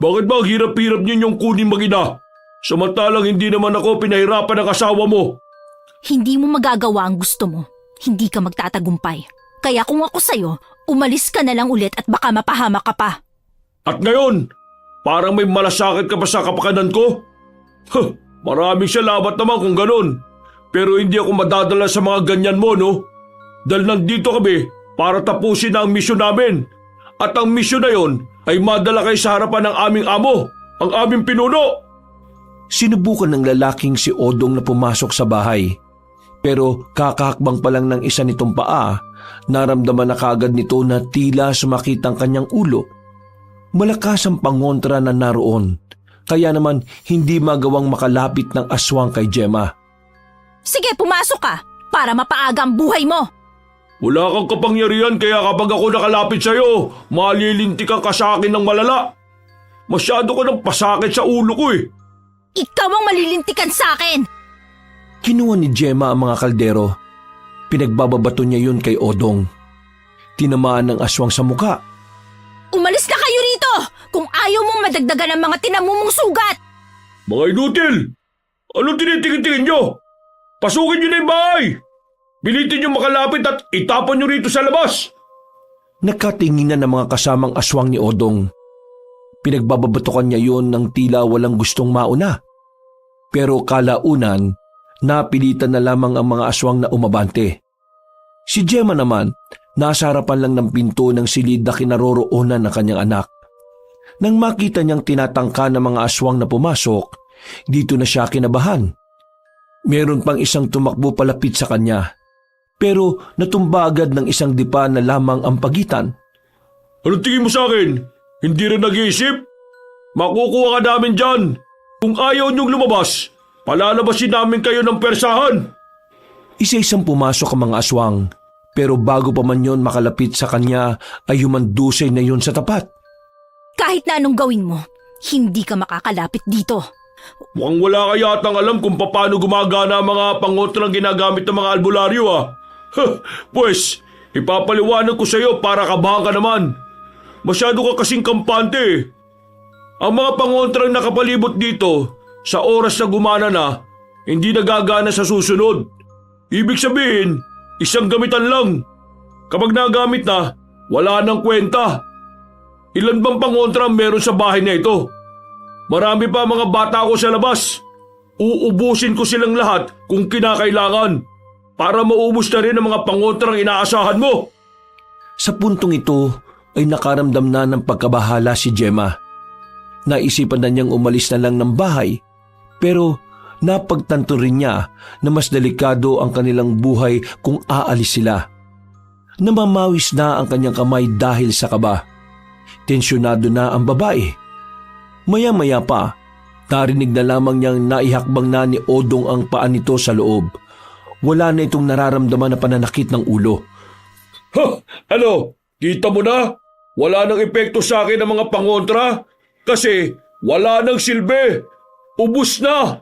Bakit ba ang hirap-hirap ninyong kunin mag-ina? Samantalang hindi naman ako pinahirapan ng asawa mo. Hindi mo magagawa ang gusto mo. Hindi ka magtatagumpay. Kaya kung ako sa'yo, umalis ka na lang ulit at baka mapahamak ka pa. At ngayon, parang may malasakit ka pa sa kapakanan ko? Maraming salamat naman kung ganun. Pero hindi ako madadala sa mga ganyan mo, no? Dahil nandito kami para tapusin ang misyon namin. At ang misyon na yon ay madala kayo sa harapan ng aming amo, ang aming pinuno. Sinubukan ng lalaking si Odong na pumasok sa bahay. Pero kakahakbang pa lang ng isa nitong paa, naramdaman na kaagad nito na tila sumakit ang kanyang ulo. Malakas ang pangontra na naroon, kaya naman hindi magawang makalapit ng aswang kay Gemma. Sige, pumasok ka para mapaaga ang buhay mo. Wala kang kapangyarihan kaya kapag ako nakalapit sa'yo, malilintikan ka sa akin ng malala. Masyado ka ng pasakit sa ulo ko eh. Ikaw ang malilintikan sa akin. Kinuha ni Gemma ang mga kaldero. Pinagbababato niya yun kay Odong. Tinamaan ng aswang sa muka. Umalis na kayo rito kung ayaw mong madagdagan ang mga tinamumong sugat. Mga inutil! Anong tinitingin-tingin nyo? Pasukin nyo na yung bahay! Bilitin nyo makalapit at itapon nyo rito sa labas! Nagkatinginan ng mga kasamang aswang ni Odong. Pinagbababatukan niya yun ng tila walang gustong mauna. Pero kalaunan, napilitan na lamang ang mga aswang na umabante. Si Gemma naman, nasa harapan lang ng pinto ng silid na kinaroroonan ng kanyang anak. Nang makita niyang tinatangka ng mga aswang na pumasok, dito na siya kinabahan. Meron pang isang tumakbo palapit sa kanya, pero natumba agad ng isang dipa na lamang ang pagitan. Anong tingin mo sa akin? Hindi rin nag-iisip? Makukuha ka namin dyan! Kung ayaw niyong lumabas, palalabasin namin kayo ng persahan! Isa-isang pumasok ang mga aswang, pero bago pa man yon makalapit sa kanya ay humandusay na yon sa tapat. Kahit na anong gawin mo, hindi ka makakalapit dito. Mukhang wala ka yatang alam kung paano gumagana ang mga pangotrang ginagamit ng mga albularyo Pues, ipapaliwanag ko sa iyo para kabahan ka naman. Masyado ka kasing kampante. Ang mga pangontrang nakapalibot dito, sa oras na gumana na, hindi nagagana sa susunod. Ibig sabihin, isang gamitan lang. Kapag nagamit na, wala nang kwenta. Ilan bang pangontra meron sa bahay na ito? Marami pa mga bata ko sa labas. Uubusin ko silang lahat kung kinakailangan para maubos na rin ang mga pangontrang inaasahan mo. Sa puntong ito ay nakaramdam na ng pagkabahala si Gemma. Naisipan na niyang umalis na lang ng bahay, pero Napagtanto rin niya na mas delikado ang kanilang buhay kung aalis sila. Namamawis na ang kanyang kamay dahil sa kaba. Tensyonado na ang babae. Maya-maya pa, narinig na lamang niyang naihakbang na ni Odong ang paa nito sa loob. Wala na itong nararamdaman na pananakit ng ulo. Ha! Ano? Kita mo na? Wala nang epekto sa akin ang mga pangontra kasi wala nang silbi. Ubus na!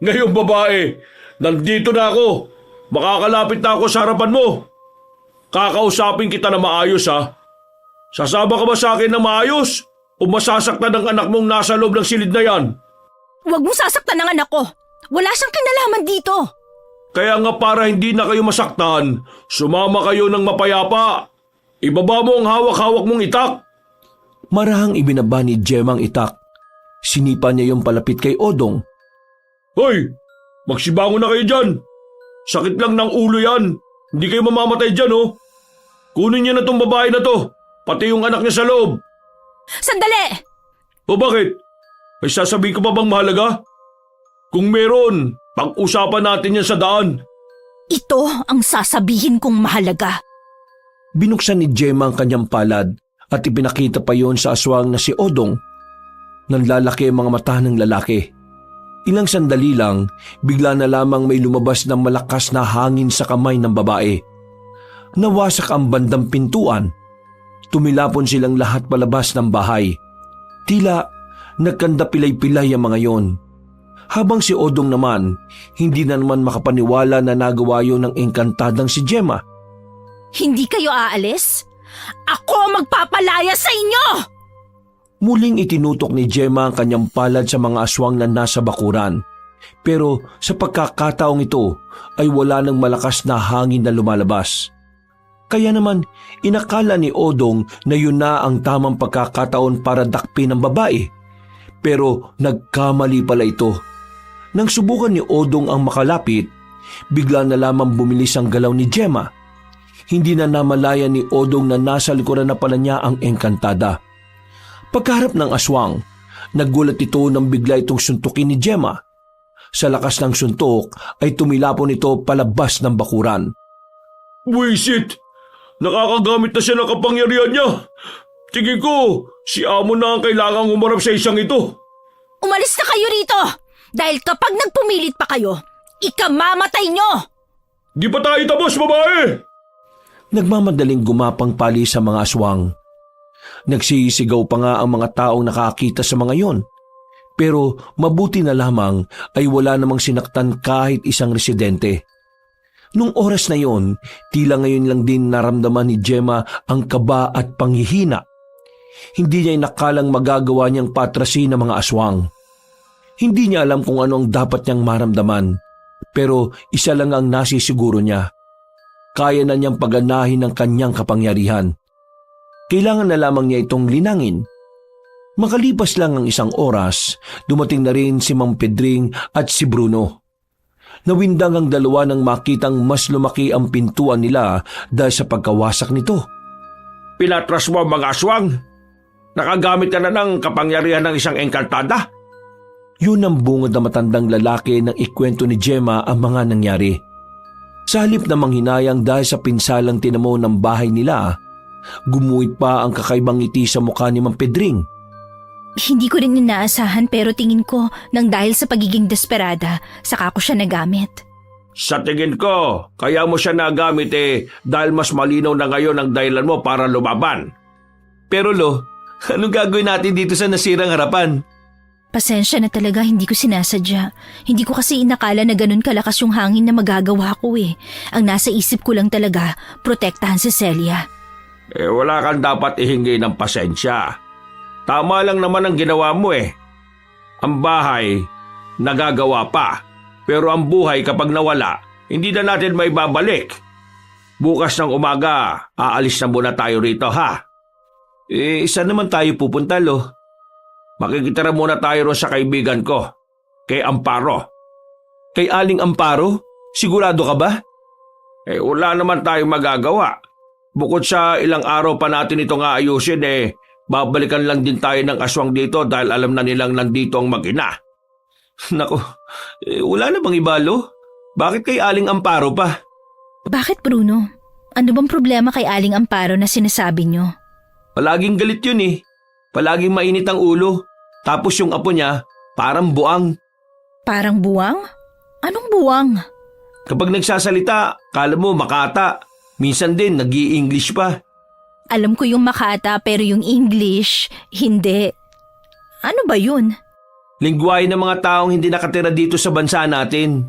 Ngayon babae, nandito na ako. Makakalapit na ako sa harapan mo. Kakausapin kita na maayos ha. Sasama ka ba sa akin na maayos? O masasaktan ng anak mong nasa loob ng silid na yan? Huwag mo sasaktan ng anak ko. Wala siyang kinalaman dito. Kaya nga para hindi na kayo masaktan, sumama kayo ng mapayapa. Ibaba mo ang hawak-hawak mong itak. Marahang ibinaba ni Gemma ang itak. Sinipa niya yung palapit kay Odong. Hoy! Magsibangon na kayo dyan! Sakit lang ng ulo yan. Hindi kayo mamamatay dyan oh. Kunin niyo na tong babae na to. Pati yung anak niya sa loob. Sandali! O bakit? May sasabihin ko pa bang mahalaga? Kung meron, pag-usapan natin yan sa daan. Ito ang sasabihin kong mahalaga. Binuksan ni Gemma ang kanyang palad at ipinakita pa yon sa aswang na si Odong. Nanlalaki ang mga mata ng lalaki. Ilang sandali lang, bigla na lamang may lumabas na malakas na hangin sa kamay ng babae. Nawasak ang bandang pintuan. Tumilapon silang lahat palabas ng bahay. Tila nagkandapilay-pilay ang mga yon. Habang si Odong naman, hindi na naman makapaniwala na nagawa yon ng engkantadang si Gemma. Hindi kayo aalis? Ako magpapalaya sa inyo! Muling itinutok ni Gemma ang kanyang palad sa mga aswang na nasa bakuran. Pero sa pagkakataong ito ay wala nang malakas na hangin na lumalabas. Kaya naman inakala ni Odong na yun na ang tamang pagkakataon para dakpin ang babae. Pero nagkamali pala ito. Nang subukan ni Odong ang makalapit, bigla na lamang bumilis ang galaw ni Gemma. Hindi na namalaya ni Odong na nasa likuran na pala niya ang engkantada. Pagkaharap ng aswang, naggulat ito nang bigla itong suntukin ni Gemma. Sa lakas ng suntok ay tumilapon ito palabas ng bakuran. Buisit! Nakakagamit na siya ng kapangyarihan niya. Tingin ko, si Amo na ang kailangang umarap sa isang ito. Umalis na kayo rito! Dahil kapag nagpumilit pa kayo, ikamamatay nyo! Di pa tayo tapos, babae! Nagmamadaling gumapang pali sa mga aswang. Nagsisigaw pa nga ang mga taong nakakita sa mga yon. Pero mabuti na lamang ay wala namang sinaktan kahit isang residente. Nung oras na yon, tila ngayon lang din naramdaman ni Gemma ang kaba at panghihina. Hindi niya inakalang magagawa niyang patrasin ang mga aswang. Hindi niya alam kung ano ang dapat niyang maramdaman. Pero isa lang ang nasisiguro niya. Kaya na niyang paganahin ang kanyang kapangyarihan. Kailangan na lamang niya itong linangin. Makalipas lang ang isang oras, dumating na rin si Mang Pedring at si Bruno. Nawindang ang dalawa nang makitang mas lumaki ang pintuan nila dahil sa pagkawasak nito. Pinatras mo ang mga aswang? Nakagamit ka na ng kapangyarihan ng isang engkantada? Yun ang bungad na matandang lalaki nang ikwento ni Gemma ang mga nangyari. Sa halip na manghinayang dahil sa pinsalang tinamo ng bahay nila, gumuhit pa ang kakaibang ngiti sa mukha ni Mang Pedring. Hindi ko rin inaasahan pero tingin ko nang dahil sa pagiging desperada, saka ko siya nagamit. Sa tingin ko, kaya mo siya nagamit dahil mas malinaw na ngayon ang dahilan mo para lumaban. Pero anong gagawin natin dito sa nasirang harapan? Pasensya na talaga, hindi ko sinasadya. Hindi ko kasi inakala na ganun kalakas yung hangin na magagawa ko Ang nasa isip ko lang talaga, protektahan si Celia. Wala kang dapat ihingi ng pasensya. Tama lang naman ang ginawa mo Ang bahay, nagagawa pa. Pero ang buhay kapag nawala, hindi na natin may babalik. Bukas ng umaga, aalis na muna tayo rito ha. Saan naman tayo pupunta Makikitira muna tayo ron sa kaibigan ko, kay Amparo. Kay Aling Amparo? Sigurado ka ba? Wala naman tayong magagawa. Bukod sa ilang araw pa natin itong aayusin babalikan lang din tayo ng aswang dito dahil alam na nilang nandito ang mag-ina. Nako, wala na bang ibalo? Bakit kay Aling Amparo pa? Bakit, Bruno? Ano bang problema kay Aling Amparo na sinasabi nyo? Palaging galit yun eh. Palaging mainit ang ulo. Tapos yung apo niya, parang buang. Parang buwang? Anong buwang? Kapag nagsasalita, kala mo makata. Minsan din, nag-i-English pa. Alam ko yung Makata pero yung English, hindi. Ano ba yun? Lingwahe ng mga taong hindi nakatira dito sa bansa natin.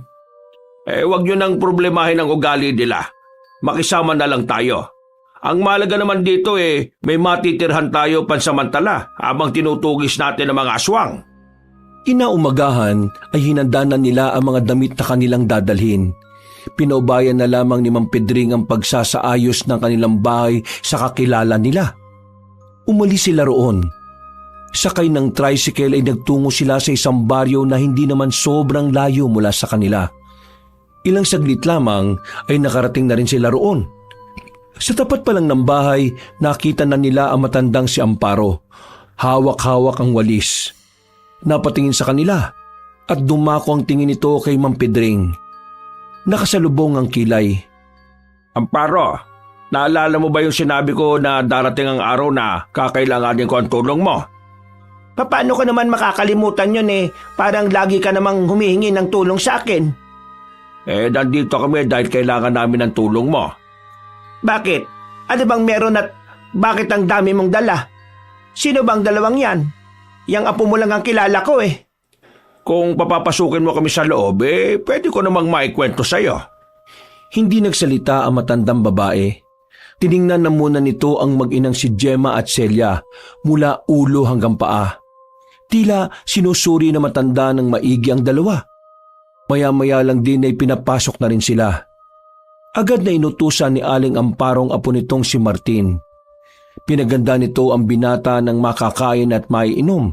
Wag nyo nang problemahin ang ugali nila. Makisama na lang tayo. Ang malaga naman dito may matitirhan tayo pansamantala habang tinutugis natin ang mga aswang. Kinaumagahan ay hinanda na nila ang mga damit na kanilang dadalhin. Pinaubayan na lamang ni Mang Pedring ang pagsasaayos ng kanilang bahay sa kakilala nila. Umalis sila roon. Sakay ng tricycle ay nagtungo sila sa isang baryo na hindi naman sobrang layo mula sa kanila. Ilang saglit lamang ay nakarating na rin sila roon. Sa tapat pa lang ng bahay, nakita na nila ang matandang si Amparo. Hawak-hawak ang walis. Napatingin sa kanila at dumako ang tingin nito kay Mang Pedring. Nakasalubong ang kilay. Amparo, naalala mo ba yung sinabi ko na darating ang araw na kakailanganin ko ang tulong mo? Paano ko naman makakalimutan yun Parang lagi ka namang humihingi ng tulong sa akin. Nandito kami dahil kailangan namin ng tulong mo. Bakit? Ano bang meron at bakit ang dami mong dala? Sino bang dalawang yan? Yang apo mo lang ang kilala ko Kung papapasukin mo kami sa loob, pwede ko namang maikwento sa'yo. Hindi nagsalita ang matandang babae. Tiningnan na muna nito ang mag-inang si Gemma at Celia mula ulo hanggang paa. Tila sinusuri na matanda ng maigi ang dalawa. Maya-maya lang din ay pinapasok na rin sila. Agad na inutusan ni Aling Amparong apo nitong si Martin. Pinaganda nito ang binata ng makakain at maiinom.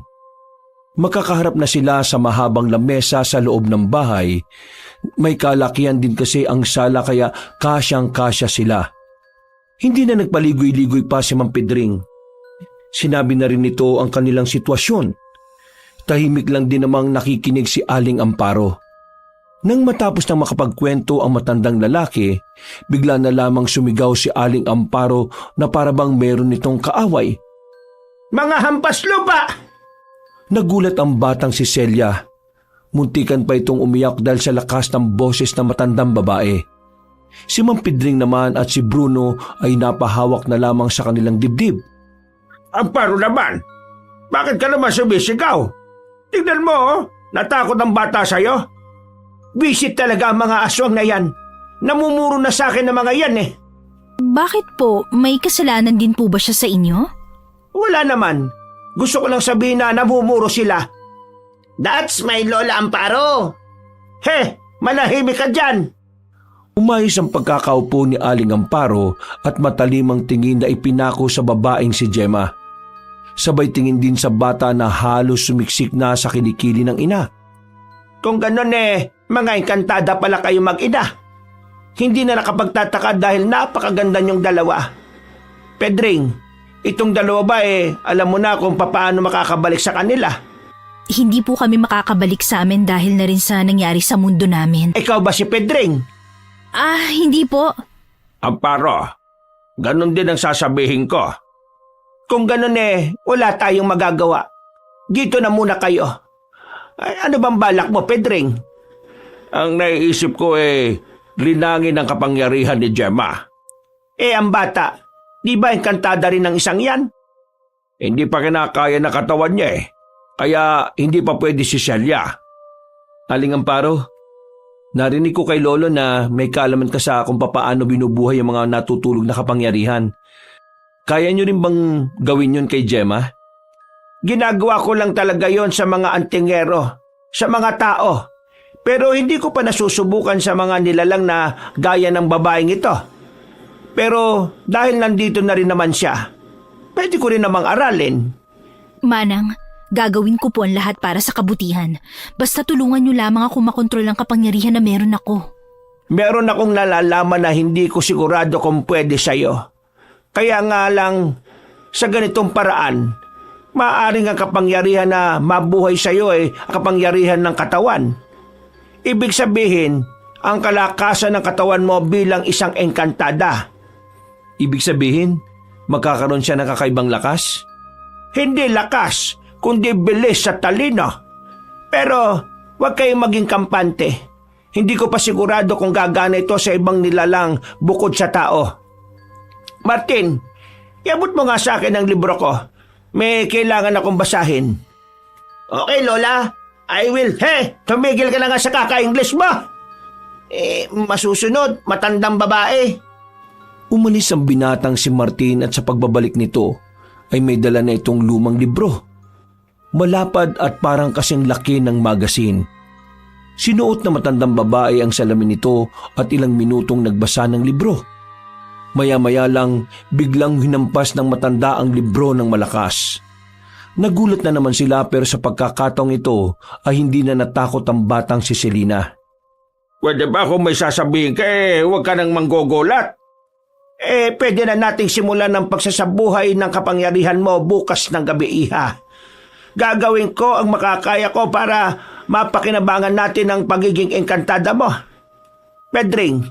Makakaharap na sila sa mahabang lamesa sa loob ng bahay. May kalakihan din kasi ang sala kaya kasyang-kasya sila. Hindi na nagpaligoy-ligoy pa si Mang Pedring. Sinabi na rin nito ang kanilang sitwasyon. Tahimik lang din namang nakikinig si Aling Amparo. Nang matapos na makapagkwento ang matandang lalaki, bigla na lamang sumigaw si Aling Amparo na parabang meron nitong kaaway. Mga hampas lupa! Nagulat ang batang si Celia. Muntikan pa itong umiyak dahil sa lakas ng boses ng matandang babae. Si Mang Pedring naman at si Bruno ay napahawak na lamang sa kanilang dibdib. Amparo naman, bakit ka naman sumisigaw? Tignan mo, natakot ang bata sa'yo. Visit talaga ang mga aswang na yan. Namumuro na sa akin ng mga yan Bakit po? May kasalanan din po ba siya sa inyo? Wala naman. Gusto ko lang sabihin na namumuro sila. That's my Lola Amparo. Manahimik ka dyan. Umayos ang pagkakaupo ni Aling Amparo at matalimang tingin na ipinako sa babaeng si Gemma. Sabay tingin din sa bata na halos sumiksik na sa kilikili ng ina. Kung ganun mga engkantada pala kayo mag-ina. Hindi na nakapagtataka dahil napakaganda niyong dalawa. Pedring, itong dalawa ba alam mo na kung paano makakabalik sa kanila? Hindi po kami makakabalik sa amin dahil na rin sa nangyari sa mundo namin. Ikaw ba si Pedring? Hindi po. Amparo, ganun din ang sasabihin ko. Kung ganun wala tayong magagawa. Dito na muna kayo. Ano bang balak mo, Pedring? Ang naiisip ko linangin ang kapangyarihan ni Gemma. Ang bata, di ba engkantada rin ng isang yan? Hindi pa kinakaya na katawan niya kaya hindi pa pwede si Celia. Aling Amparo, narinig ko kay Lolo na may kaalaman ka sa kung papaano binubuhay ang mga natutulog na kapangyarihan. Kaya niyo rin bang gawin yun kay Gemma? Ginagawa ko lang talaga yon sa mga antingero, sa mga tao. Pero hindi ko pa nasusubukan sa mga nilalang na gaya ng babaeng ito. Pero dahil nandito na rin naman siya, pwede ko rin namang aralin. Manang, gagawin ko po ang lahat para sa kabutihan. Basta tulungan niyo lamang ako makontrol ang kapangyarihan na meron ako. Meron akong nalalaman na hindi ko sigurado kung pwede sa'yo. Kaya nga lang, sa ganitong paraan, Maaaring ang kapangyarihan na mabuhay sa iyo ay kapangyarihan ng katawan. Ibig sabihin, ang kalakasan ng katawan mo bilang isang engkantada. Ibig sabihin, magkakaroon siya ng kakaibang lakas? Hindi lakas, kundi bilis at talino. Pero huwag kayong maging kampante. Hindi ko pa sigurado kung gagana ito sa ibang nilalang bukod sa tao. Martin, iabot mo nga sa akin ang libro ko. May kailangan akong basahin. Okay, Lola. I will. Tumigil ka na nga sa kaka-English mo. Masusunod, matandang babae. Umalis ang binatang si Martin at sa pagbabalik nito ay may dala na itong lumang libro. Malapad at parang kasing laki ng magasin. Sinuot na matandang babae ang salamin nito at ilang minutong nagbasa ng libro. Maya-maya lang biglang hinampas ng matanda ang libro ng malakas. Nagulat na naman sila pero sa pagkakataong ito ay hindi na natakot ang batang si Selena. Pwede ba kung may sasabihin ka huwag ka nang manggogolat? Pwede na nating simulan ng pagsasabuhay ng kapangyarihan mo bukas ng gabi, Iha. Gagawin ko ang makakaya ko para mapakinabangan natin ang pagiging engkantada mo. Pedring,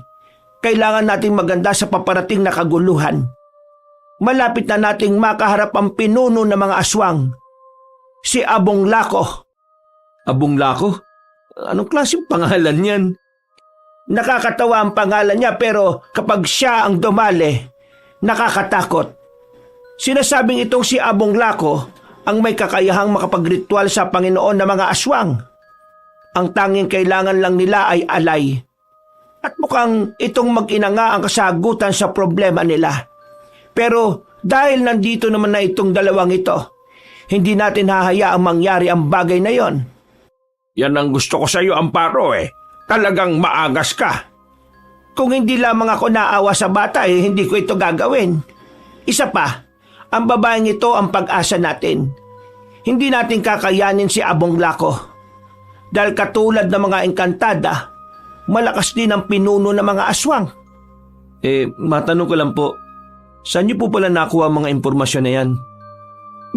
kailangan nating maganda sa paparating na kaguluhan. Malapit na nating makaharap ang pinuno ng mga aswang. Si Abong Lako. Abong Lako? Anong klaseng pangalan yan? Nakakatawa ang pangalan niya pero kapag siya ang dumali, nakakatakot. Sinasabing itong si Abong Lako ang may kakayahang makapagritwal sa Panginoon ng mga aswang. Ang tanging kailangan lang nila ay alay. At mukhang itong mag-ina nga ang kasagutan sa problema nila. Pero dahil nandito naman na itong dalawang ito, hindi natin hahayaang mangyari ang bagay na yon. Yan ang gusto ko sa iyo, Amparo Talagang maagas ka. Kung hindi lamang ako naawa sa bata hindi ko ito gagawin. Isa pa, ang babaeng ito ang pag-asa natin. Hindi natin kakayanin si Abong Lako. Dahil katulad ng mga engkantada, malakas din ang pinuno ng mga aswang. Matanong ko lang po, saan niyo po pala nakuha ang mga impormasyon na yan?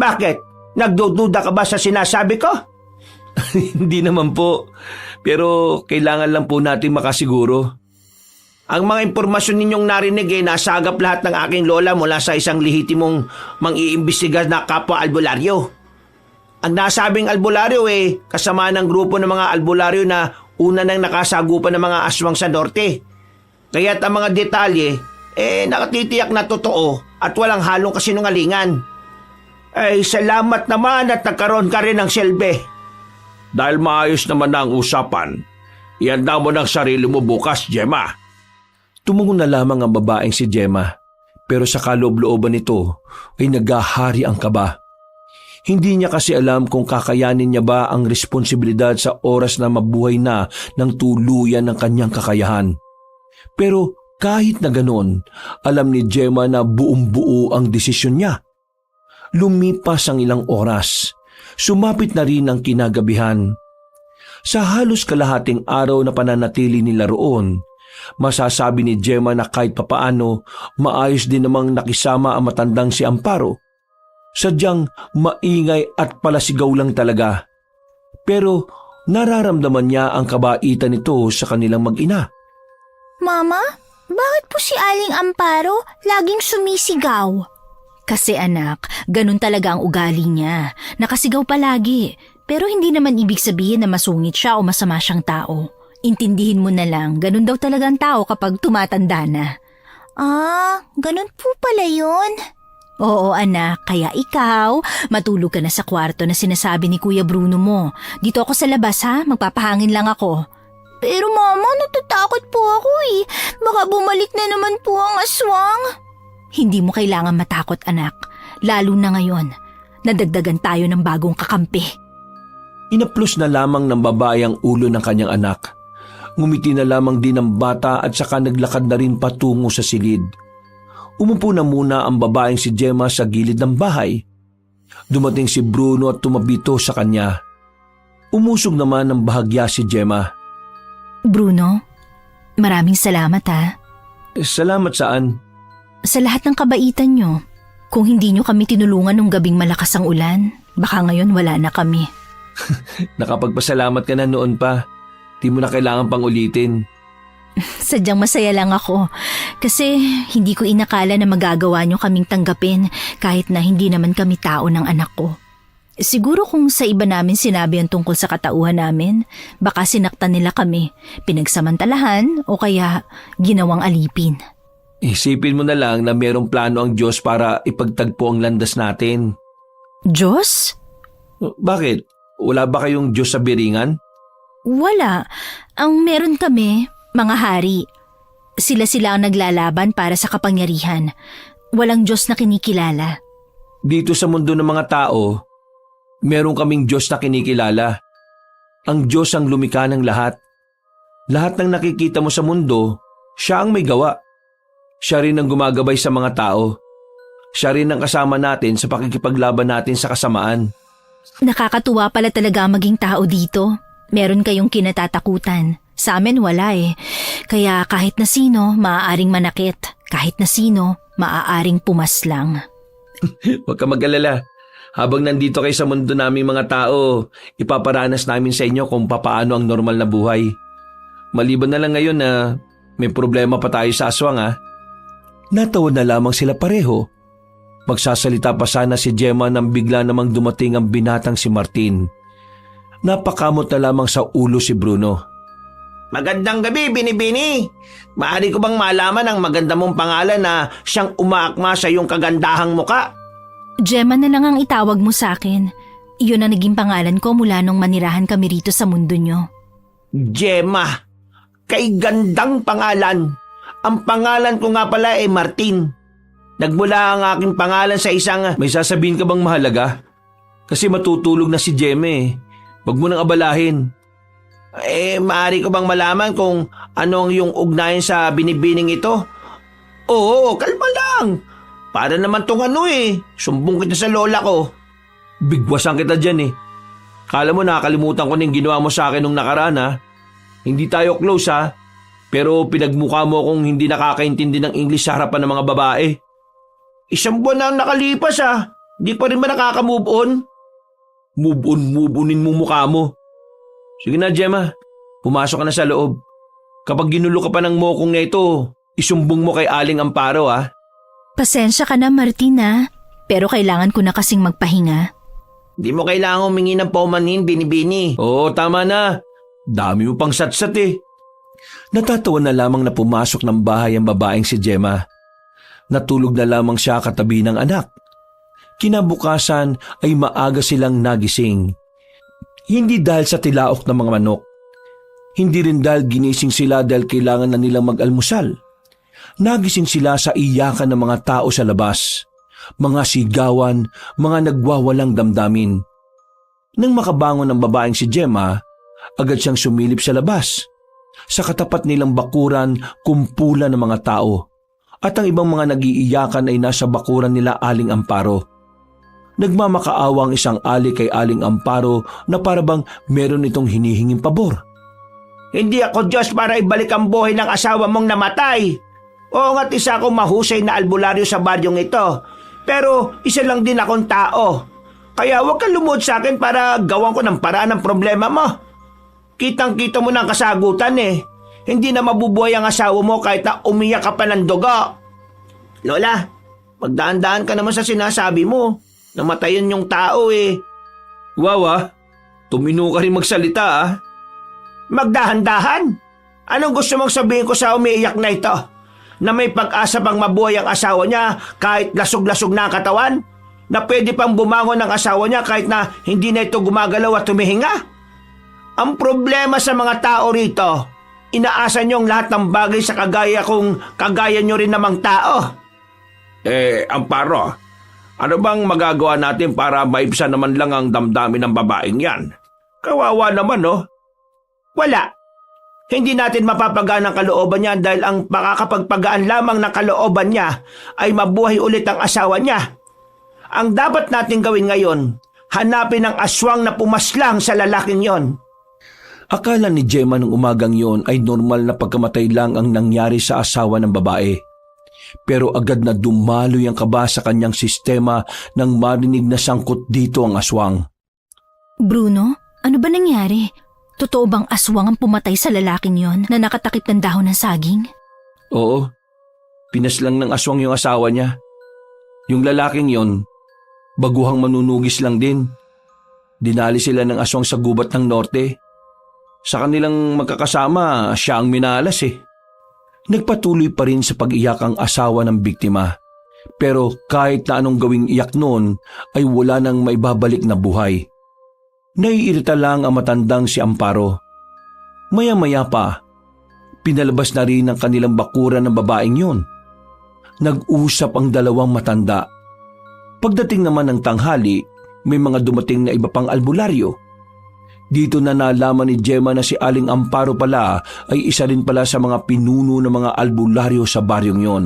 Bakit? Nagdududa ka ba sa sinasabi ko? Hindi naman po, pero kailangan lang po natin makasiguro. Ang mga impormasyon ninyong narinig nasagap lahat ng aking lola mula sa isang lehitimong mang-iimbestiga na kapwa albularyo. Ang nasabing albularyo kasama ng grupo ng mga albularyo na una nang nakasagupan ng mga aswang sa norte. Kaya't ang mga detalye nakatitiyak na totoo at walang halong kasinungalingan. Salamat naman at nagkaroon ka rin ng silbi. Dahil maayos naman na ang usapan, ihanda mo ng sarili mo bukas, Gemma. Tumungo na lamang ang babaeng si Gemma, pero sa kaloob-looban nito ay naghahari ang kaba. Hindi niya kasi alam kung kakayanin niya ba ang responsibilidad sa oras na mabuhay na ng tuluyan ng kanyang kakayahan. Pero kahit na ganoon, alam ni Gemma na buong-buo ang desisyon niya. Lumipas ang ilang oras. Sumapit na rin ang kinagabihan. Sa halos kalahating araw na pananatili nila roon, masasabi ni Gemma na kahit papaano maayos din namang nakisama ang matandang si Amparo. Sadyang maingay at palasigaw lang talaga. Pero nararamdaman niya ang kabaitan nito sa kanilang mag-ina. Mama, bakit po si Aling Amparo laging sumisigaw? Kasi anak, ganun talaga ang ugali niya. Nakasigaw palagi. Pero hindi naman ibig sabihin na masungit siya o masama siyang tao. Intindihin mo na lang, ganun daw talaga ang tao kapag tumatanda na. Ganun po pala yun. Oo anak, kaya ikaw, matulog ka na sa kwarto na sinasabi ni Kuya Bruno mo. Dito ako sa labas magpapahangin lang ako. Pero mama, natatakot po ako Baka bumalik na naman po ang aswang. Hindi mo kailangan matakot anak, lalo na ngayon. Nadagdagan tayo ng bagong kakampi. Inaplos na lamang ng babae ang ulo ng kanyang anak. Ngumiti na lamang din ang bata at saka naglakad na rin patungo sa silid. Umupo na muna ang babaeng si Gemma sa gilid ng bahay. Dumating si Bruno at tumabito sa kanya. Umusog naman ng bahagya si Gemma. Bruno, maraming salamat Salamat saan? Sa lahat ng kabaitan nyo. Kung hindi nyo kami tinulungan nung gabing malakas ang ulan, baka ngayon wala na kami. Nakapagpasalamat ka na noon pa. Di mo na kailangan pang ulitin. Sadyang masaya lang ako kasi hindi ko inakala na magagawa nyo kaming tanggapin kahit na hindi naman kami tao ng anak ko. Siguro kung sa iba namin sinabi ang tungkol sa katauhan namin, baka sinaktan nila kami, pinagsamantalahan o kaya ginawang alipin. Isipin mo na lang na mayroong plano ang Diyos para ipagtagpo ang landas natin. Diyos? Bakit? Wala ba kayong Diyos sa biringan? Wala. Ang meron kami, mga hari. Sila ang naglalaban para sa kapangyarihan. Walang Diyos na kinikilala. Dito sa mundo ng mga tao, meron kaming Diyos na kinikilala. Ang Diyos ang lumikha ng lahat. Lahat ng nakikita mo sa mundo, siya ang may gawa. Siya rin ang gumagabay sa mga tao. Siya rin ang kasama natin sa pakikipaglaban natin sa kasamaan. Nakakatuwa pala talaga maging tao dito. Meron kayong kinatatakutan. Sa amin wala eh. Kaya kahit na sino, maaaring manakit. Kahit na sino, maaaring pumaslang. Huwag ka mag-alala. Habang nandito kayo sa mundo namin mga tao, ipaparanas namin sa inyo kung papaano ang normal na buhay. Maliban na lang ngayon na may problema pa tayo sa aswang ha. Natawa na lamang sila pareho. Magsasalita pa sana si Gemma nang bigla namang dumating ang binatang si Martin. Napakamot na lamang sa ulo si Bruno. Magandang gabi, Binibini. Maaari ko bang malaman ang maganda mong pangalan na siyang umaakma sa iyong kagandahang muka? Gemma na lang ang itawag mo sa akin. Iyon ang naging pangalan ko mula nung manirahan kami rito sa mundo nyo. Gemma. Kay gandang pangalan. Ang pangalan ko nga pala ay Martin. Nagmula ang aking pangalan sa isang... May sasabihin ka bang mahalaga? Kasi matutulog na si Gemma eh. Huwag mo nang abalahin. Maaari ko bang malaman kung ano ang iyong ugnayan sa binibining ito? Oo, kalma lang. Para naman tong sumbong kita sa lola ko. Bigwasan kita dyan eh. Kala mo nakakalimutan ko na yung ginawa mo sa akin nung nakaraan ha. Hindi tayo close ha. Pero pinagmukha mo kung hindi nakakaintindi ng English sa harapan ng mga babae. Isang buwan na ang nakalipas ha. Di pa rin ba nakaka-move on? Move onin mo mukha mo. Sige na Gemma, pumasok ka na sa loob. Kapag ginulo ka pa ng mokong na ito, isumbong mo kay Aling Amparo ha. Pasensya ka na Martina, pero kailangan ko na kasing magpahinga. Di mo kailangan humingi ng paumanhin, Binibini. Oo, tama na. Dami mo pang satsat eh. Natatawa na lamang na pumasok ng bahay ang babaeng si Gemma. Natulog na lamang siya katabi ng anak. Kinabukasan ay maaga silang nagising. Hindi dahil sa tilaok ng mga manok. Hindi rin dahil ginising sila dahil kailangan na nilang mag-almusal. Nagising sila sa iyakan ng mga tao sa labas. Mga sigawan, mga nagwawalang damdamin. Nang makabangon ang babaeng si Gemma, agad siyang sumilip sa labas. Sa katapat nilang bakuran, kumpulan ng mga tao. At ang ibang mga nag-iiyakan ay nasa bakuran nila Aling Amparo. Nagmamakaawa ang isang ali kay Aling Amparo na parabang meron itong hinihinging pabor. Hindi ako Diyos para ibalik ang buhay ng asawa mong namatay. Oo nga't isa akong mahusay na albularyo sa baryong ito. Pero isa lang din akong tao. Kaya huwag kang lumuhod sa akin para gawan ko ng paraan ng problema mo. Kitang-kita mo ng kasagutan eh. Hindi na mabubuhay ang asawa mo kahit na umiyak ka pa ng dugo. Lola, magdaan-daan ka naman sa sinasabi mo. Namatayan yung tao eh. Wow tumino ka rin magsalita ah. Magdahan-dahan? Anong gusto mong sabihin ko sa umiiyak na ito? Na may pag-asa pang mabuhay ang asawa niya kahit lasog-lasog na ang katawan? Na pwede pang bumangon ang asawa niya kahit na hindi na ito gumagalaw at tumihinga? Ang problema sa mga tao rito, inaasa niyong lahat ng bagay sa kagaya kung kagaya niyo rin namang tao. Amparo, ano bang magagawa natin para maibsan naman lang ang damdamin ng babaeng yan? Kawawa naman, no? Wala. Hindi natin mapapagaan ang kalooban niya dahil ang makakapagpagaan lamang ng kalooban niya ay mabuhay ulit ang asawa niya. Ang dapat natin gawin ngayon, hanapin ang aswang na pumaslang sa lalaking yon. Akala ni Gemma nung umagang yon ay normal na pagkamatay lang ang nangyari sa asawa ng babae. Pero agad na dumaloy ang kaba sa kanyang sistema nang marinig na sangkot dito ang aswang. Bruno, ano ba nangyari? Totoo bang aswang ang pumatay sa lalaking yon na nakatakip ng dahon ng saging? Oo, pinaslang ng aswang yung asawa niya. Yung lalaking yon, baguhang manunugis lang din. Dinali sila ng aswang sa gubat ng norte. Sa kanilang magkakasama, siya ang minalas eh. Nagpatuloy pa rin sa pag-iyak ang asawa ng biktima. Pero kahit na anong gawing iyak noon ay wala nang maibabalik na buhay. Naiirita lang ang matandang si Amparo. Maya-maya pa, pinalabas na rin ang kanilang bakuran ng babaeng yun. Nag-usap ang dalawang matanda. Pagdating naman ng tanghali, may mga dumating na iba pang albularyo. Dito na nalaman ni Gemma na si Aling Amparo pala ay isa rin pala sa mga pinuno ng mga albularyo sa baryong yon.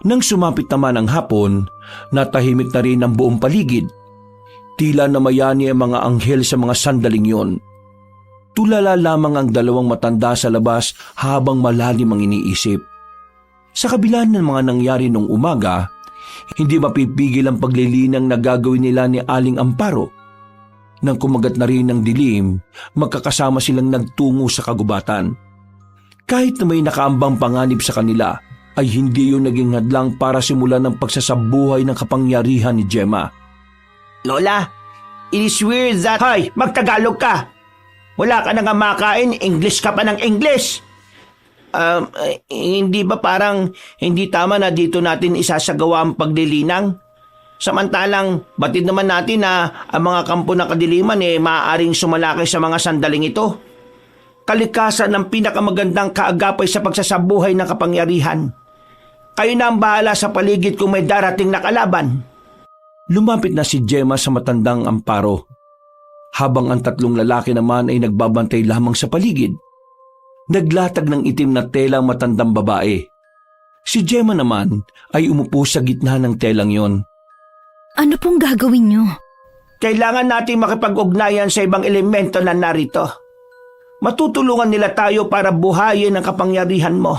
Nang sumapit naman ang hapon, natahimik na rin ang buong paligid. Tila namayani ang mga anghel sa mga sandaling yon. Tulala lamang ang dalawang matanda sa labas habang malalim ang iniisip. Sa kabila ng mga nangyari nung umaga, hindi mapipigil ang paglilinang na gagawin nila ni Aling Amparo. Nang kumagat na rin ng dilim, magkakasama silang nagtungo sa kagubatan. Kahit na may nakaambang panganib sa kanila, ay hindi yun naging hadlang para simulan ang pagsasabuhay ng kapangyarihan ni Gemma. Lola, it is weird that... Hoy, magtagalog ka! Wala ka na nga makain, English ka pa ng English! Hindi ba parang hindi tama na dito natin isasagawa ang paglilinang? Samantalang, batid naman natin na ang mga kampo ng kadiliman maaaring sumalaki sa mga sandaling ito. Kalikasan ng pinakamagandang kaagapay sa pagsasabuhay ng kapangyarihan. Kayo na ang bahala sa paligid kung may darating na kalaban. Lumapit na si Gemma sa matandang Amparo. Habang ang tatlong lalaki naman ay nagbabantay lamang sa paligid. Naglatag ng itim na tela ang matandang babae. Si Gemma naman ay umupo sa gitna ng telang yon. Ano pong gagawin niyo? Kailangan natin makipag-ugnayan sa ibang elemento na narito. Matutulungan nila tayo para buhayin ang kapangyarihan mo.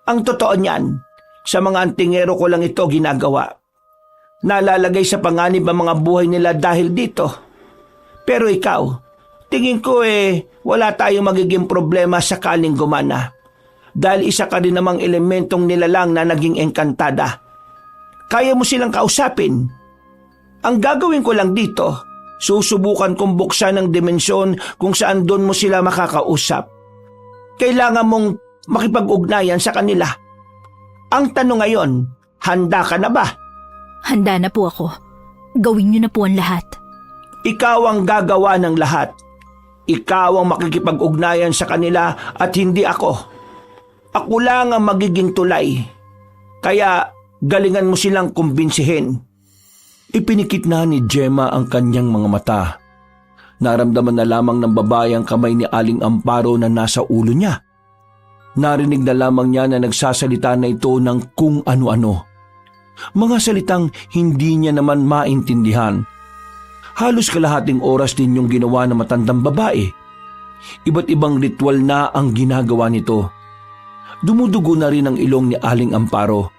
Ang totoo niyan, sa mga antingero ko lang ito ginagawa. Nalalagay sa panganib ang mga buhay nila dahil dito. Pero ikaw, tingin ko wala tayong magiging problema sakaling gumana. Dahil isa ka rin namang elementong nilalang na naging engkantada. Kaya mo silang kausapin. Ang gagawin ko lang dito, susubukan kong buksan ng dimensyon kung saan doon mo sila makakausap. Kailangan mong makipag-ugnayan sa kanila. Ang tanong ngayon, handa ka na ba? Handa na po ako. Gawin niyo na po ang lahat. Ikaw ang gagawa ng lahat. Ikaw ang makikipag-ugnayan sa kanila at hindi ako. Ako lang ang magiging tulay. Kaya galingan mo silang kumbinsihin. Ipinikit na ni Gemma ang kanyang mga mata. Naramdaman na lamang ng babae ang kamay ni Aling Amparo na nasa ulo niya. Narinig na lamang niya na nagsasalita na ito ng kung ano-ano. Mga salitang hindi niya naman maintindihan. Halos kalahating oras din yung ginawa ng matandang babae. Iba't ibang ritual na ang ginagawa nito. Dumudugo na rin ang ilong ni Aling Amparo.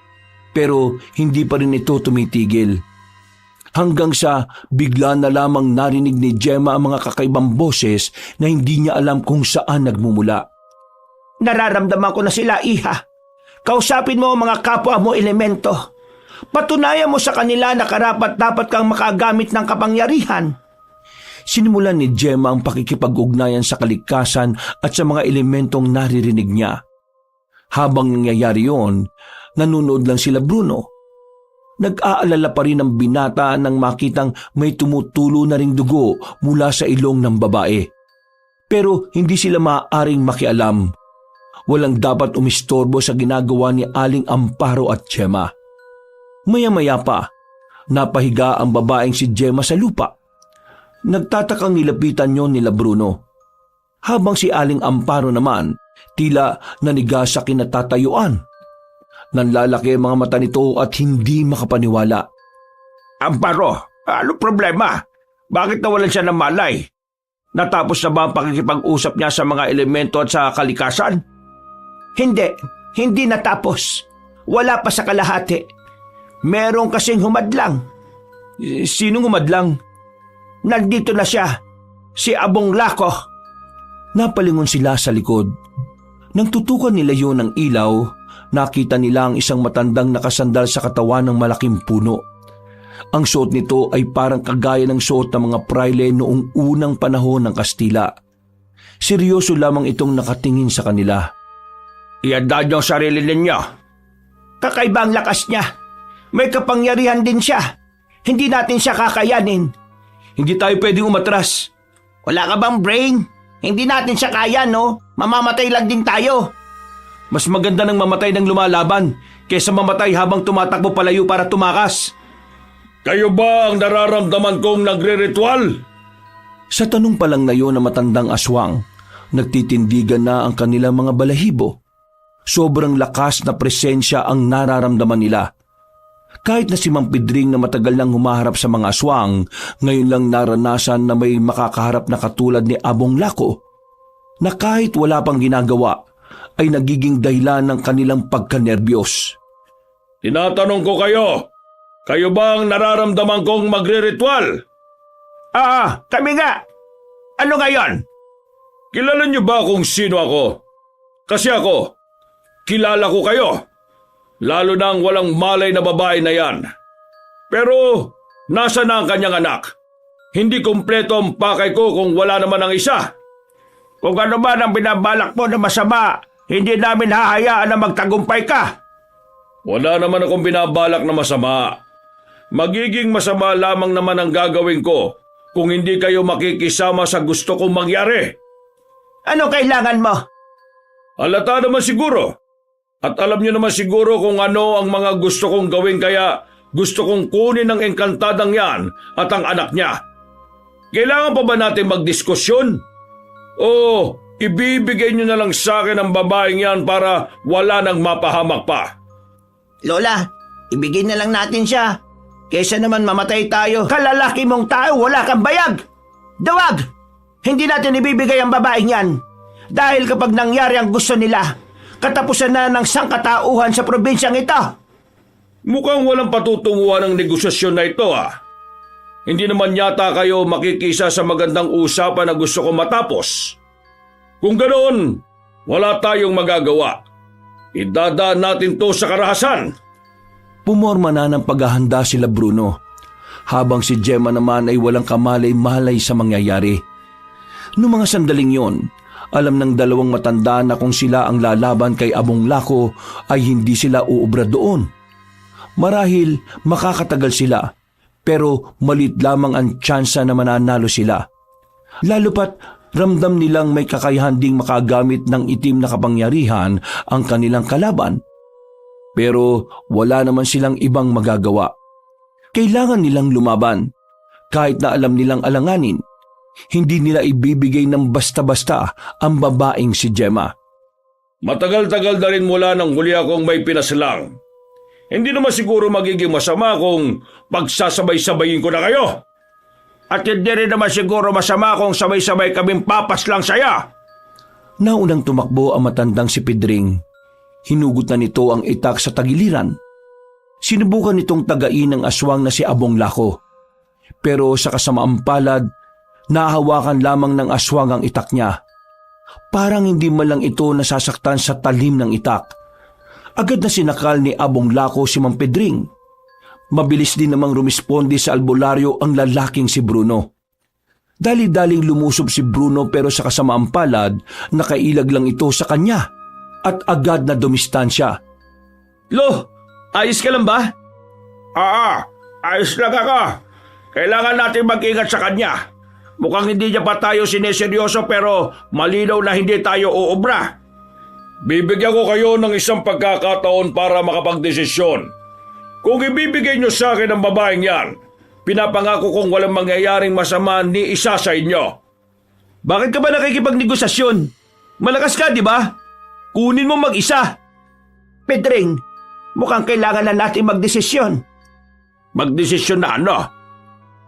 Pero hindi pa rin ito tumitigil. Hanggang sa bigla na lamang narinig ni Gemma ang mga kakaibang boses na hindi niya alam kung saan nagmumula. Nararamdaman ko na sila, Iha. Kausapin mo ang mga kapwa mo elemento. Patunayan mo sa kanila na karapat-dapat kang makagamit ng kapangyarihan. Sinimulan ni Gemma ang pakikipag-ugnayan sa kalikasan at sa mga elementong naririnig niya. Habang nangyayari yon, nanonood lang sila Bruno. Nag-aalala pa rin ang binata nang makitang may tumutulo na ring dugo mula sa ilong ng babae. Pero hindi sila maaaring makialam. Walang dapat umistorbo sa ginagawa ni Aling Amparo at Gemma. Maya-maya pa, napahiga ang babaeng si Gemma sa lupa. Nagtatakang nilapitan yon nila Bruno. Habang si Aling Amparo naman, tila naniga sa kinatatayuan. Nanlalaki ang mga mata nito at hindi makapaniwala. Amparo, ano problema? Bakit nawalan siya ng malay? Natapos na ba ang pakikipag-usap niya sa mga elemento at sa kalikasan? Hindi natapos. wala pa sa kalahati. Meron kasing humadlang. Sinong umadlang? Nandito na siya, si Abong Lako. Napalingon sila sa likod. Nang tutukan nila yun ng ilaw, nakita nila ang isang matandang nakasandal sa katawan ng malaking puno. Ang suot nito ay parang kagaya ng suot ng mga praile noong unang panahon ng Kastila. Seryoso lamang itong nakatingin sa kanila. Iandad niyo ang sarili ninyo. Kakaiba ang lakas niya. May kapangyarihan din siya. Hindi natin siya kakayanin. Hindi tayo pwedeng umatras. Wala ka bang brain? Hindi natin siya kaya, no? Mamamatay lang din tayo. Mas maganda ng mamatay ng lumalaban kaysa mamatay habang tumatakbo palayo para tumakas. Kayo ba ang nararamdaman kong nagre-ritual? Sa tanong pa lang na yun ng matandang aswang, nagtitindigan na ang kanilang mga balahibo. Sobrang lakas na presensya ang nararamdaman nila. Kahit na si Mang Pedring na matagal nang humaharap sa mga aswang, ngayon lang naranasan na may makakaharap na katulad ni Abong Lako, na kahit wala pang ginagawa, ay nagiging dahilan ng kanilang pagkanerbiyos. Tinatanong ko kayo ba ang nararamdaman kong magre-ritual? Kami nga. Ano ngayon? Kilala niyo ba kung sino ako? Kasi ako, kilala ko kayo. Lalo na ang walang malay na babae na yan. Pero, nasa na ang kanyang anak? Hindi kumpleto ang pakay ko kung wala naman ang isa. Kung ano man ang binabalak mo na masama, hindi namin hahayaan na magtagumpay ka. Wala naman akong binabalak na masama. Magiging masama lamang naman ang gagawin ko kung hindi kayo makikisama sa gusto kong mangyari. Ano kailangan mo? Halata naman siguro. At alam niyo naman siguro kung ano ang mga gusto kong gawin kaya gusto kong kunin ang engkantadang yan at ang anak niya. Kailangan pa ba natin magdiskusyon? O ibibigay niyo na lang sa akin ang babaeng yan para wala nang mapahamak pa? Lola, ibigay na lang natin siya. Kesa naman mamatay tayo. Kalalaki mong tao, wala kang bayag. Dawag! Hindi natin ibibigay ang babaeng yan. Dahil kapag nangyari ang gusto nila, katapusan na ng sangkatauhan sa probinsyang ito. Mukhang walang patutunguhan ng negosasyon na ito Hindi naman yata kayo makikisa sa magandang usapan na gusto ko matapos. Kung ganoon, wala tayong magagawa. Idadaan natin to sa karahasan. Pumorma na ng paghahanda sila Bruno, habang si Gemma naman ay walang kamalay-malay sa mangyayari. Noong mga sandaling yon, alam ng dalawang matanda na kung sila ang lalaban kay Abong Lako ay hindi sila uubra doon. Marahil makakatagal sila, pero malit lamang ang tsansa na mananalo sila. Lalo pat ramdam nilang may kakayahan ding makagamit ng itim na kapangyarihan ang kanilang kalaban. Pero wala naman silang ibang magagawa. Kailangan nilang lumaban. Kahit na alam nilang alanganin, hindi nila ibibigay ng basta-basta ang babaeng si Gemma. Matagal-tagal na rin mula nang huli akong may pinaslang. Hindi naman siguro magiging masama kung pagsasabay-sabayin ko na kayo. At hindi rin naman siguro masama kung sabay-sabay kaming papaslang saya. Naunang tumakbo ang matandang si Pedring. Hinugot na nito ang itak sa tagiliran. Sinubukan nitong tagain ng aswang na si Abong Lako. Pero sa kasamaang palad, nahawakan lamang ng aswang ang itak niya. Parang hindi man lang ito nasasaktan sa talim ng itak. Agad na sinakal ni Abong Lako si Mang Pedring. Mabilis din namang rumisponde sa albularyo ang lalaking si Bruno. Dali-daling lumusob si Bruno pero sa kasamaang palad, nakailag lang ito sa kanya at agad na dumistansya. Lo, ayos ka lang ba? Ayos lang ako. Kailangan natin mag-ingat sa kanya. Mukhang hindi niya pa tayo sineseryoso pero malinaw na hindi tayo uubra. Bibigyan ko kayo ng isang pagkakataon para makapagdesisyon. Kung ibibigay niyo sa akin ang babaeng yan, pinapangako kong walang mangyayaring masama ni isa sa inyo. Bakit ka ba nakikipagnegosasyon? Malakas ka, di ba? Kunin mo mag-isa. Pedring, mukhang kailangan na natin magdesisyon. Magdesisyon na ano?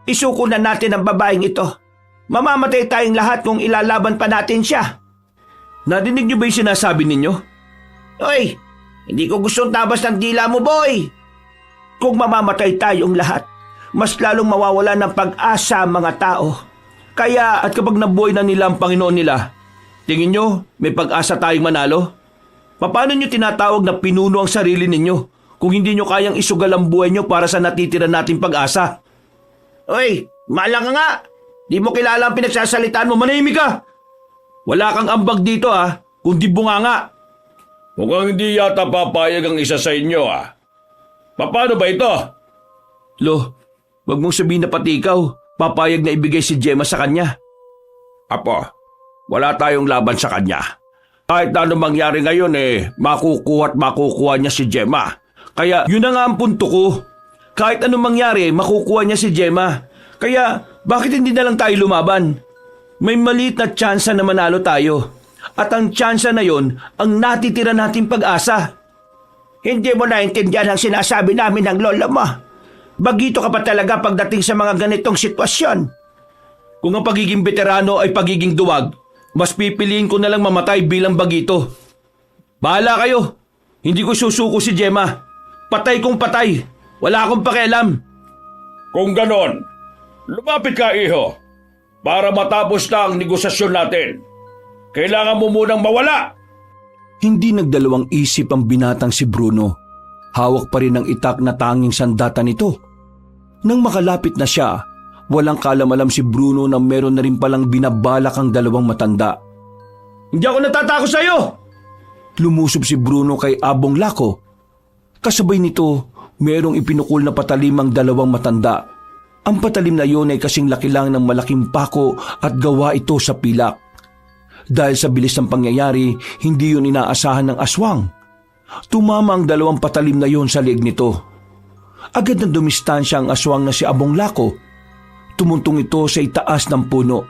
Isuko na natin ang babaeng ito. Mamamatay tayong lahat kung ilalaban pa natin siya. Narinig niyo ba yung sinasabi ninyo? Oy, Hindi ko gustong tabas ng dila mo, boy. Kung mamamatay tayong lahat, mas lalong mawawala ng pag-asa ang mga tao. Kaya, At kapag nabuhay na nila ang Panginoon nila, tingin nyo may pag-asa tayong manalo? Paano nyo tinatawag na pinuno ang sarili ninyo kung hindi nyo kayang isugal ang buhay nyo para sa natitira nating pag-asa? Uy, maalang ka nga. Di mo kilala ang pinagsasalitaan mo, manahimik ka. Wala kang ambag dito kundi bunganga. Mukhang hindi yata papayag ang isa sa inyo Paano ba ito? Lo, wag mong sabihin na pati ikaw, papayag na ibigay si Gemma sa kanya. Apo, wala tayong laban sa kanya. Kahit na ano mangyari ngayon makukuha at makukuha niya si Gemma. Kaya yun na nga ang punto ko. Kahit anong mangyari, makukuha niya si Gemma. Kaya bakit hindi na lang tayo lumaban? May maliit na tsansa na manalo tayo. At ang tsansa na yon ang natitira nating pag-asa. Hindi mo naintindihan ang sinasabi namin ng lola mo. Bagito ka pa talaga pagdating sa mga ganitong sitwasyon. Kung ang pagiging veterano ay pagiging duwag, mas pipiliin ko na lang mamatay bilang bagito. Bahala kayo. Hindi ko susuko si Gemma. Patay kong patay. Wala akong pakialam. Kung ganon, lumapit ka, iho. Para matapos na ang negosasyon natin. Kailangan mo munang mawala. Hindi nagdalawang isip ang binatang si Bruno. Hawak pa rin ang itak na tanging sandata nito. Nang makalapit na siya, walang kalam-alam si Bruno na meron na rin palang binabalak ang dalawang matanda. Hindi ako natatakot sa iyo! Lumusob si Bruno kay Abong Lako. Kasabay nito, merong ipinukul na patalim ang dalawang matanda. Ang patalim na yon ay kasing laki lang ng malaking pako at gawa ito sa pilak. Dahil sa bilis ng pangyayari, hindi yun inaasahan ng aswang. Tumama ang dalawang patalim na yon sa leeg nito. Agad na dumistansya ang aswang na si Abong Lako. Tumuntong ito sa itaas ng puno.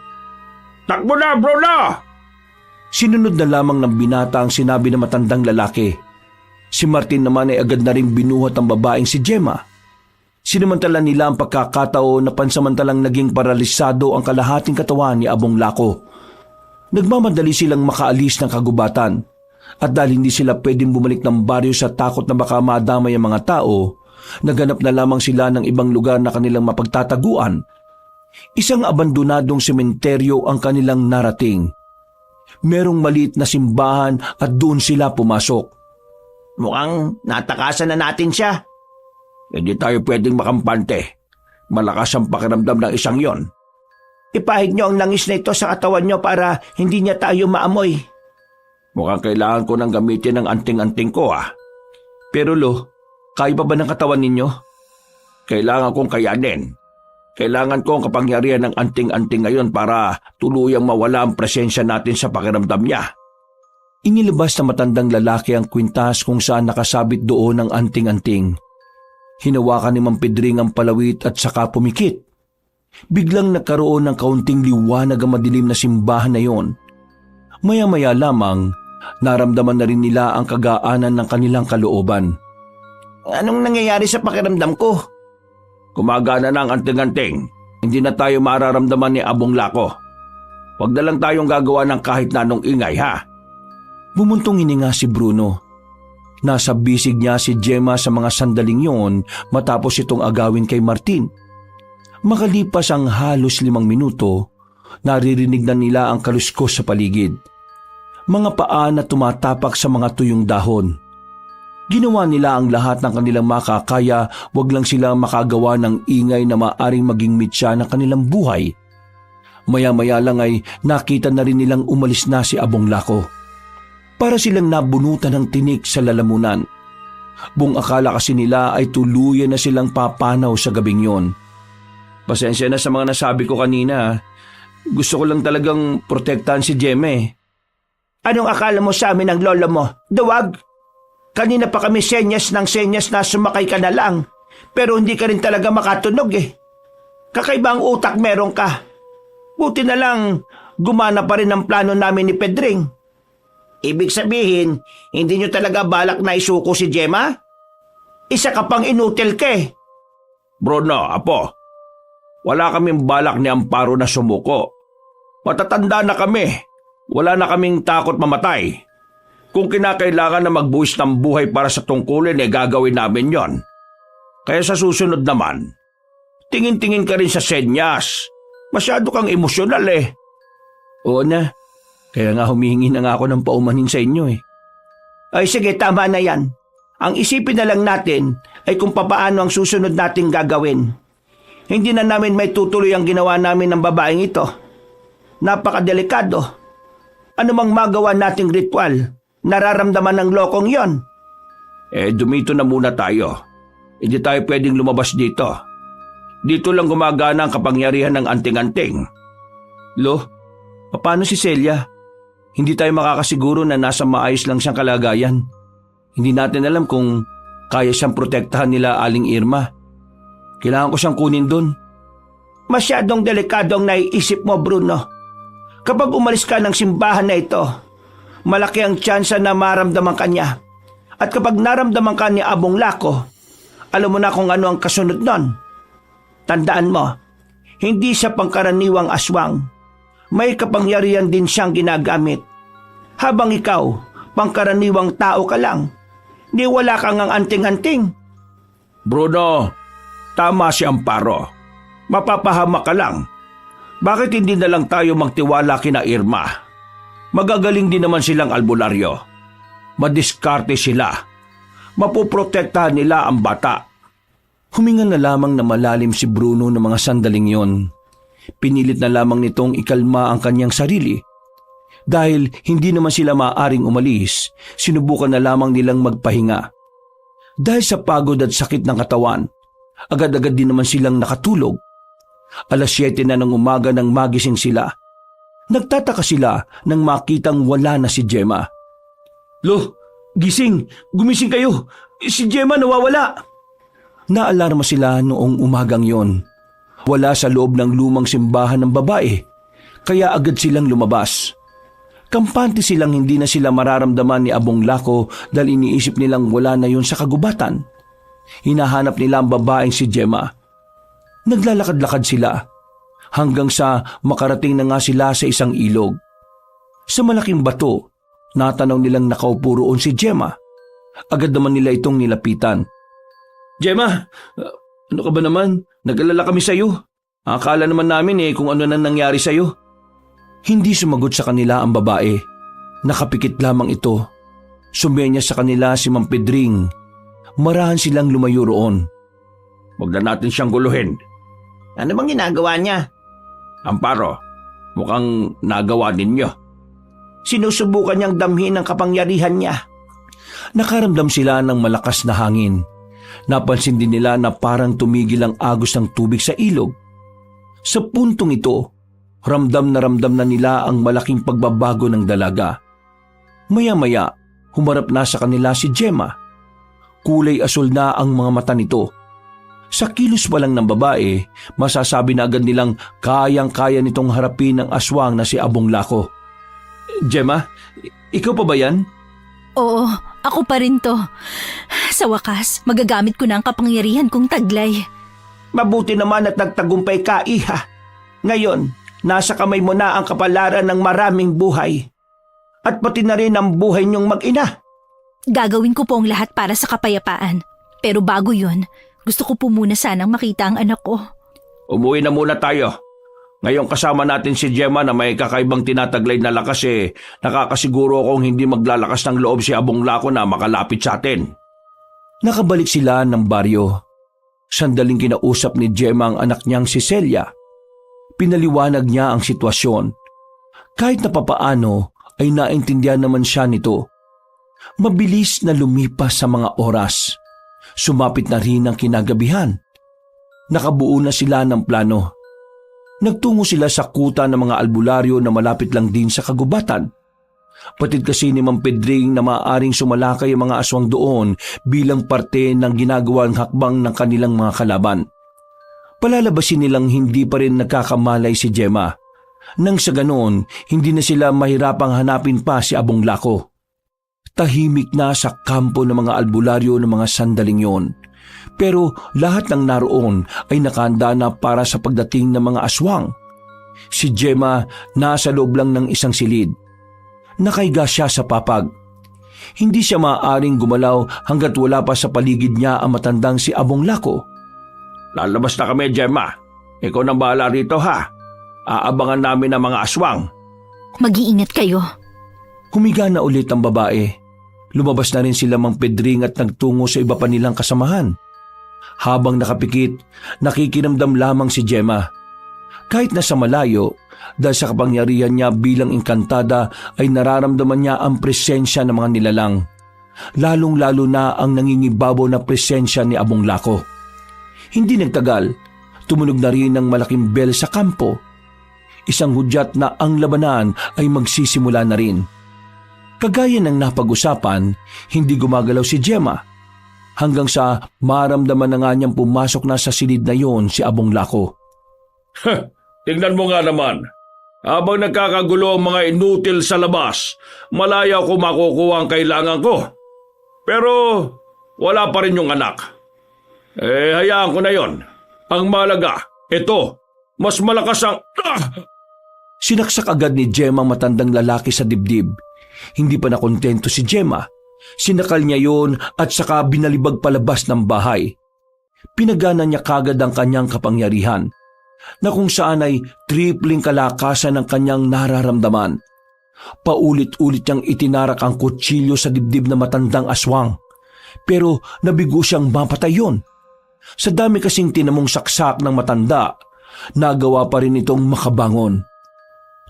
Takbo na, Bruno! Sinunod na lamang ng binata ang sinabi ng matandang lalaki. Si Martin naman ay agad na ring binuhat ang babaeng si Gemma. Sinamantala nila ang pagkakataon na pansamantalang naging paralisado ang kalahating katawan ni Abong Lako. Nagmamadali silang makaalis ng kagubatan at dahil hindi sila pwedeng bumalik ng baryo sa takot na baka madamay ang mga tao, naghanap na lamang sila ng ibang lugar na kanilang mapagtataguan. Isang abandonadong sementeryo ang kanilang narating. Merong maliit na simbahan at doon sila pumasok. Mukhang natakasan na natin siya. Hindi tayo pwedeng makampante. Malakas ang pakiramdam ng isang yon. Ipahid niyo ang langis na ito sa katawan niyo para hindi niya tayo maamoy. Mukhang kailangan ko nang gamitin ang anting-anting ko Pero Lo, kaya pa ba ng katawan ninyo? Kailangan kong kayanin. Kailangan ko ang kapangyarihan ng anting-anting ngayon para tuluyang mawala ang presensya natin sa pakiramdam niya. Inilabas na matandang lalaki ang kwintas kung saan nakasabit doon ang anting-anting. Hinawakan ni Mang Pedring ang palawit at saka pumikit. Biglang nagkaroon ng kaunting liwanag ang madilim na simbahan na yon. Maya-maya lamang, naramdaman na rin nila ang kagaanan ng kanilang kalooban. Anong nangyayari sa pakiramdam ko? Gumagana na ang anting-anting. Hindi na tayo mararamdaman ni Abong Lako. Huwag na lang tayong gagawa ng kahit na anong ingay, Bumuntong hininga si Bruno. Nasa bisig niya si Gemma sa mga sandaling yon matapos itong agawin kay Martin. Makalipas ang halos 5 minuto, naririnig na nila ang kaluskos sa paligid. Mga paa na tumatapak sa mga tuyong dahon. Ginawa nila ang lahat ng kanilang makakaya, wag lang sila makagawa ng ingay na maaring maging mitya ng kanilang buhay. Maya-maya lang ay nakita na rin nilang umalis na si Abong Lako. Para silang nabunutan ng tinik sa lalamunan. Buong akala kasi nila ay tuluyan na silang papanaw sa gabing yon. Pasensya na sa mga nasabi ko kanina. Gusto ko lang talagang protektahan si Gemma Anong akala mo sa amin ng lola mo? Duwag? Kanina pa kami senyas ng senyas na sumakay ka na lang. Pero hindi ka rin talaga makatunog Kakaiba ang utak meron ka. Buti na lang, gumana pa rin ang plano namin ni Pedring. Ibig sabihin, hindi nyo talaga balak na isuko si Gemma? Isa ka pang inutil ka Bruno, Apo. Wala kaming balak ni Amparo na sumuko. Matatanda na kami. Wala na kaming takot mamatay. Kung kinakailangan na magbuwis ng buhay para sa tungkulin, gagawin namin yon. Kaya sa susunod naman, tingin-tingin ka rin sa senyas. Masyado kang emosyonal Oo na, kaya nga humihingi na nga ako ng paumanhin sa inyo Ay sige, tama na yan. Ang isipin na lang natin ay kung papaano ang susunod nating gagawin. Hindi na namin may tutuloy ang ginawa namin ng babaeng ito. Napakadelikado. Ano mang magawa nating ritual, nararamdaman ng lokong yon. Dumito na muna tayo. Hindi tayo pwedeng lumabas dito. Dito lang gumagana ang kapangyarihan ng anting-anting. Lo, paano si Celia? Hindi tayo makakasiguro na nasa maayos lang siyang kalagayan. Hindi natin alam kung kaya siyang protektahan nila Aling Irma. Kailangan ko siyang kunin doon. Masyadong delikado ang naiisip mo, Bruno. Kapag umalis ka ng simbahan na ito, malaki ang tsansa na maramdaman ka niya. At kapag naramdaman ka ni Abong Lako, alam mo na kung ano ang kasunod nun. Tandaan mo, hindi siya pangkaraniwang aswang. May kapangyarihan din siyang ginagamit. Habang ikaw, pangkaraniwang tao ka lang, di wala kang ang anting-anting. Bruno, tama si Amparo. Mapapahama ka lang. Bakit hindi na lang tayo magtiwala kina Irma? Magagaling din naman silang albularyo. Madiskarte sila. Mapoprotektahan nila ang bata. Huminga na lamang na malalim si Bruno ng mga sandaling yon. Pinilit na lamang nitong ikalma ang kanyang sarili. Dahil hindi naman sila maaaring umalis, sinubukan na lamang nilang magpahinga. Dahil sa pagod at sakit ng katawan, agad-agad din naman silang nakatulog. 7:00 na ng umaga nang magising sila. Nagtataka sila nang makitang wala na si Gemma. Lo, gising! Gumising kayo! Si Gemma nawawala! Naalarma sila noong umagang yon. Wala sa loob ng lumang simbahan ng babae, kaya agad silang lumabas. Kampante silang hindi na sila mararamdaman ni Abong Lako dahil iniisip nilang wala na yun sa kagubatan. Hinahanap nila ang babaeng si Gemma. Naglalakad-lakad sila hanggang sa makarating na nga sila sa isang ilog. Sa malaking bato, natanaw nilang nakaupo roon si Gemma. Agad naman nila itong nilapitan. Gemma, ano ka ba naman? Nag-alala kami sa'yo. Akala naman namin kung ano na nangyari sa'yo. Hindi sumagot sa kanila ang babae. Nakapikit lamang ito. Sumenya sa kanila si Mang Pedring. Marahan silang lumayo roon. Huwag na natin siyang guluhin. Ano bang ginagawa niya? Amparo, mukhang nagawa ninyo. Sinusubukan niyang damhin ang kapangyarihan niya. Nakaramdam sila ng malakas na hangin. Napansin din nila na parang tumigil ang agos ng tubig sa ilog. Sa puntong ito, ramdam na nila ang malaking pagbabago ng dalaga. Maya-maya, humarap na sa kanila si Gemma. Kulay asul na ang mga mata nito. Sa kilos pa lang ng babae, masasabi na agad nilang kayang-kaya nitong harapin ang aswang na si Abong Lako. Gemma, ikaw pa ba yan? Oo, ako pa rin to. Sa wakas, magagamit ko na ang kapangyarihan kong taglay. Mabuti naman at nagtagumpay ka, Iha. Ngayon, nasa kamay mo na ang kapalaran ng maraming buhay. At pati na rin ang buhay niyong mag-ina. Gagawin ko po ang lahat para sa kapayapaan. Pero bago yun, gusto ko po muna sanang makita ang anak ko. Umuwi na muna tayo. Ngayong kasama natin si Gemma na may kakaibang tinataglay na lakas nakakasiguro akong hindi maglalakas ng loob si Abong Lako na makalapit sa atin. Nakabalik sila ng baryo. Sandaling kinausap ni Gemma ang anak niyang si Celia. Pinaliwanag niya ang sitwasyon. Kahit na papaano ay naintindihan naman siya nito. Mabilis na lumipas sa mga oras. Sumapit na rin ang kinagabihan. Nakabuo na sila ng plano. Nagtungo sila sa kuta ng mga albularyo na malapit lang din sa kagubatan. Patid kasi ni Mang Pedring na maaaring sumalakay ang mga aswang doon bilang parte ng ginagawang hakbang ng kanilang mga kalaban. Palalabasin nilang hindi pa rin nagkakamalay si Gemma. Nang sa ganoon, hindi na sila mahirapang hanapin pa si Abong Lako. Tahimik na sa kampo ng mga albularyo ng mga sandaling yon. Pero lahat ng naroon ay nakahanda na para sa pagdating ng mga aswang. Si Gemma nasa loob lang ng isang silid. Nakahiga siya sa papag. Hindi siya maaaring gumalaw hanggat wala pa sa paligid niya ang matandang si Abong Lako. Lalabas na kami, Gemma. Ikaw nang bahala rito, ha? Aabangan namin ang mga aswang. Mag-iingat kayo. Humiga na ulit ang babae. Lumabas na rin sila Mang Pedring at nagtungo sa iba pa nilang kasamahan. Habang nakapikit, nakikiramdam lamang si Gemma. Kahit nasa malayo, dahil sa kapangyarihan niya bilang engkantada ay nararamdaman niya ang presensya ng mga nilalang. Lalong-lalo na ang nangingibabaw na presensya ni Abong Lako. Hindi nagtagal, tumunog na rin ang malaking bell sa kampo. Isang hudyat na ang labanan ay magsisimula na rin. Kagaya ng napag-usapan, hindi gumagalaw si Gemma. Hanggang sa maramdaman na nga niyang pumasok na sa silid na yon si Abong Lako. Tingnan mo nga naman. Habang nagkakagulo ang mga inutil sa labas, malaya ko makukuha ang kailangan ko. Pero wala pa rin yung anak. Hayaan ko na yon. Ang malaga, ito, mas malakas ang... Sinaksak agad ni Gemma ang matandang lalaki sa dibdib. Hindi pa nakontento si Gemma. Sinakal niya yon at saka binalibag palabas ng bahay. Pinagana niya kagad ang kanyang kapangyarihan, na kung saan ay tripling kalakasan ng kanyang nararamdaman. Paulit-ulit niyang itinarak ang kutsilyo sa dibdib na matandang aswang. Pero nabigo siyang mapatay yun. Sa dami kasing tinamong saksak ng matanda, nagawa pa rin itong makabangon.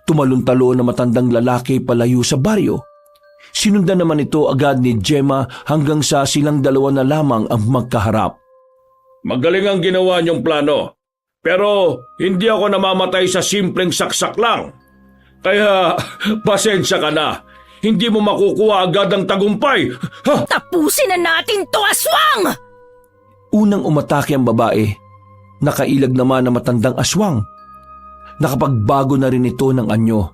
Tumalon-talon na matandang lalaki palayo sa baryo. Sinundan naman ito agad ni Gemma hanggang sa silang dalawa na lamang ang magkaharap. Magaling ang ginawa niyong plano. Pero hindi ako namamatay sa simpleng saksak lang. Kaya pasensya ka na. Hindi mo makukuha agad ang tagumpay. Ha? Tapusin na natin to, aswang! Unang umatake ang babae. Nakailag naman ang matandang aswang. Nakapagbago na rin ito ng anyo.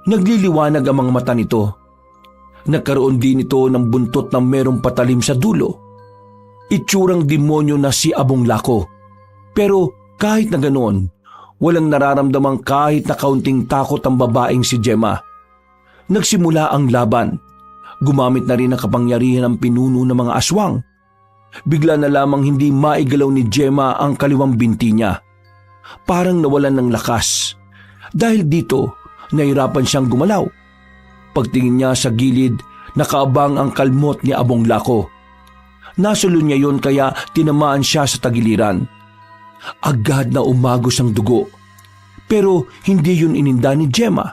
Nagliliwanag ang mga mata nito. Nagkaroon din ito ng buntot na merong patalim sa dulo. Itsurang demonyo na si Abong Lako. Pero kahit na ganoon, walang nararamdamang kahit na kaunting takot ang babaeng si Gemma. Nagsimula ang laban. Gumamit na rin ang kapangyarihan ng pinuno ng mga aswang. Bigla na lamang hindi maigalaw ni Gemma ang kaliwang binti niya. Parang nawalan ng lakas. Dahil dito, nahirapan siyang gumalaw. Pagtingin niya sa gilid, nakaabang ang kalmot ni Abong Lako. Nasulo niya yon kaya tinamaan siya sa tagiliran. Agad na umagos ang dugo. Pero hindi yun ininda ni Gemma.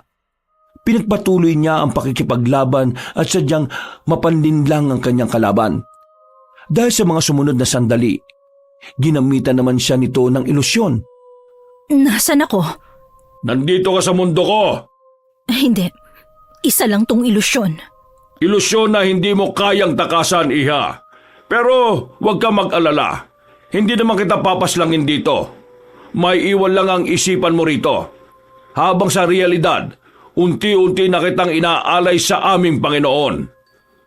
Pinagpatuloy niya ang pakikipaglaban at sadyang mapanlinlang ang kanyang kalaban. Dahil sa mga sumunod na sandali, ginamitan naman siya nito ng ilusyon. Nasaan ako? Nandito ka sa mundo ko. Hindi. Isa lang tong ilusyon. Ilusyon na hindi mo kayang takasan, iha. Pero huwag ka mag-alala. Hindi naman kita papaslangin dito. May iwan lang ang isipan mo rito. Habang sa realidad, unti-unti na kitang inaalay sa aming Panginoon.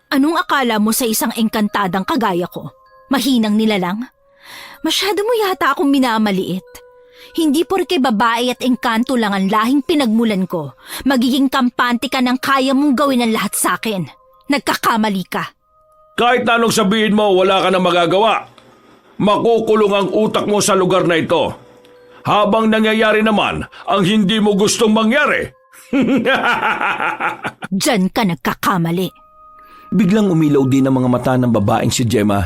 Anong akala mo sa isang engkantadang kagaya ko? Mahinang nilalang? Masyado mo yata akong minamaliit. Hindi porke babae at engkanto lang ang lahing pinagmulan ko, magiging kampante ka ng kaya mong gawin ang lahat sa akin. Nagkakamali ka. Kahit na anong sabihin mo, wala ka na magagawa. Makukulong ang utak mo sa lugar na ito. Habang nangyayari naman ang hindi mo gustong mangyari. Diyan ka nagkakamali. Biglang umilaw din ang mga mata ng babaeng si Gemma.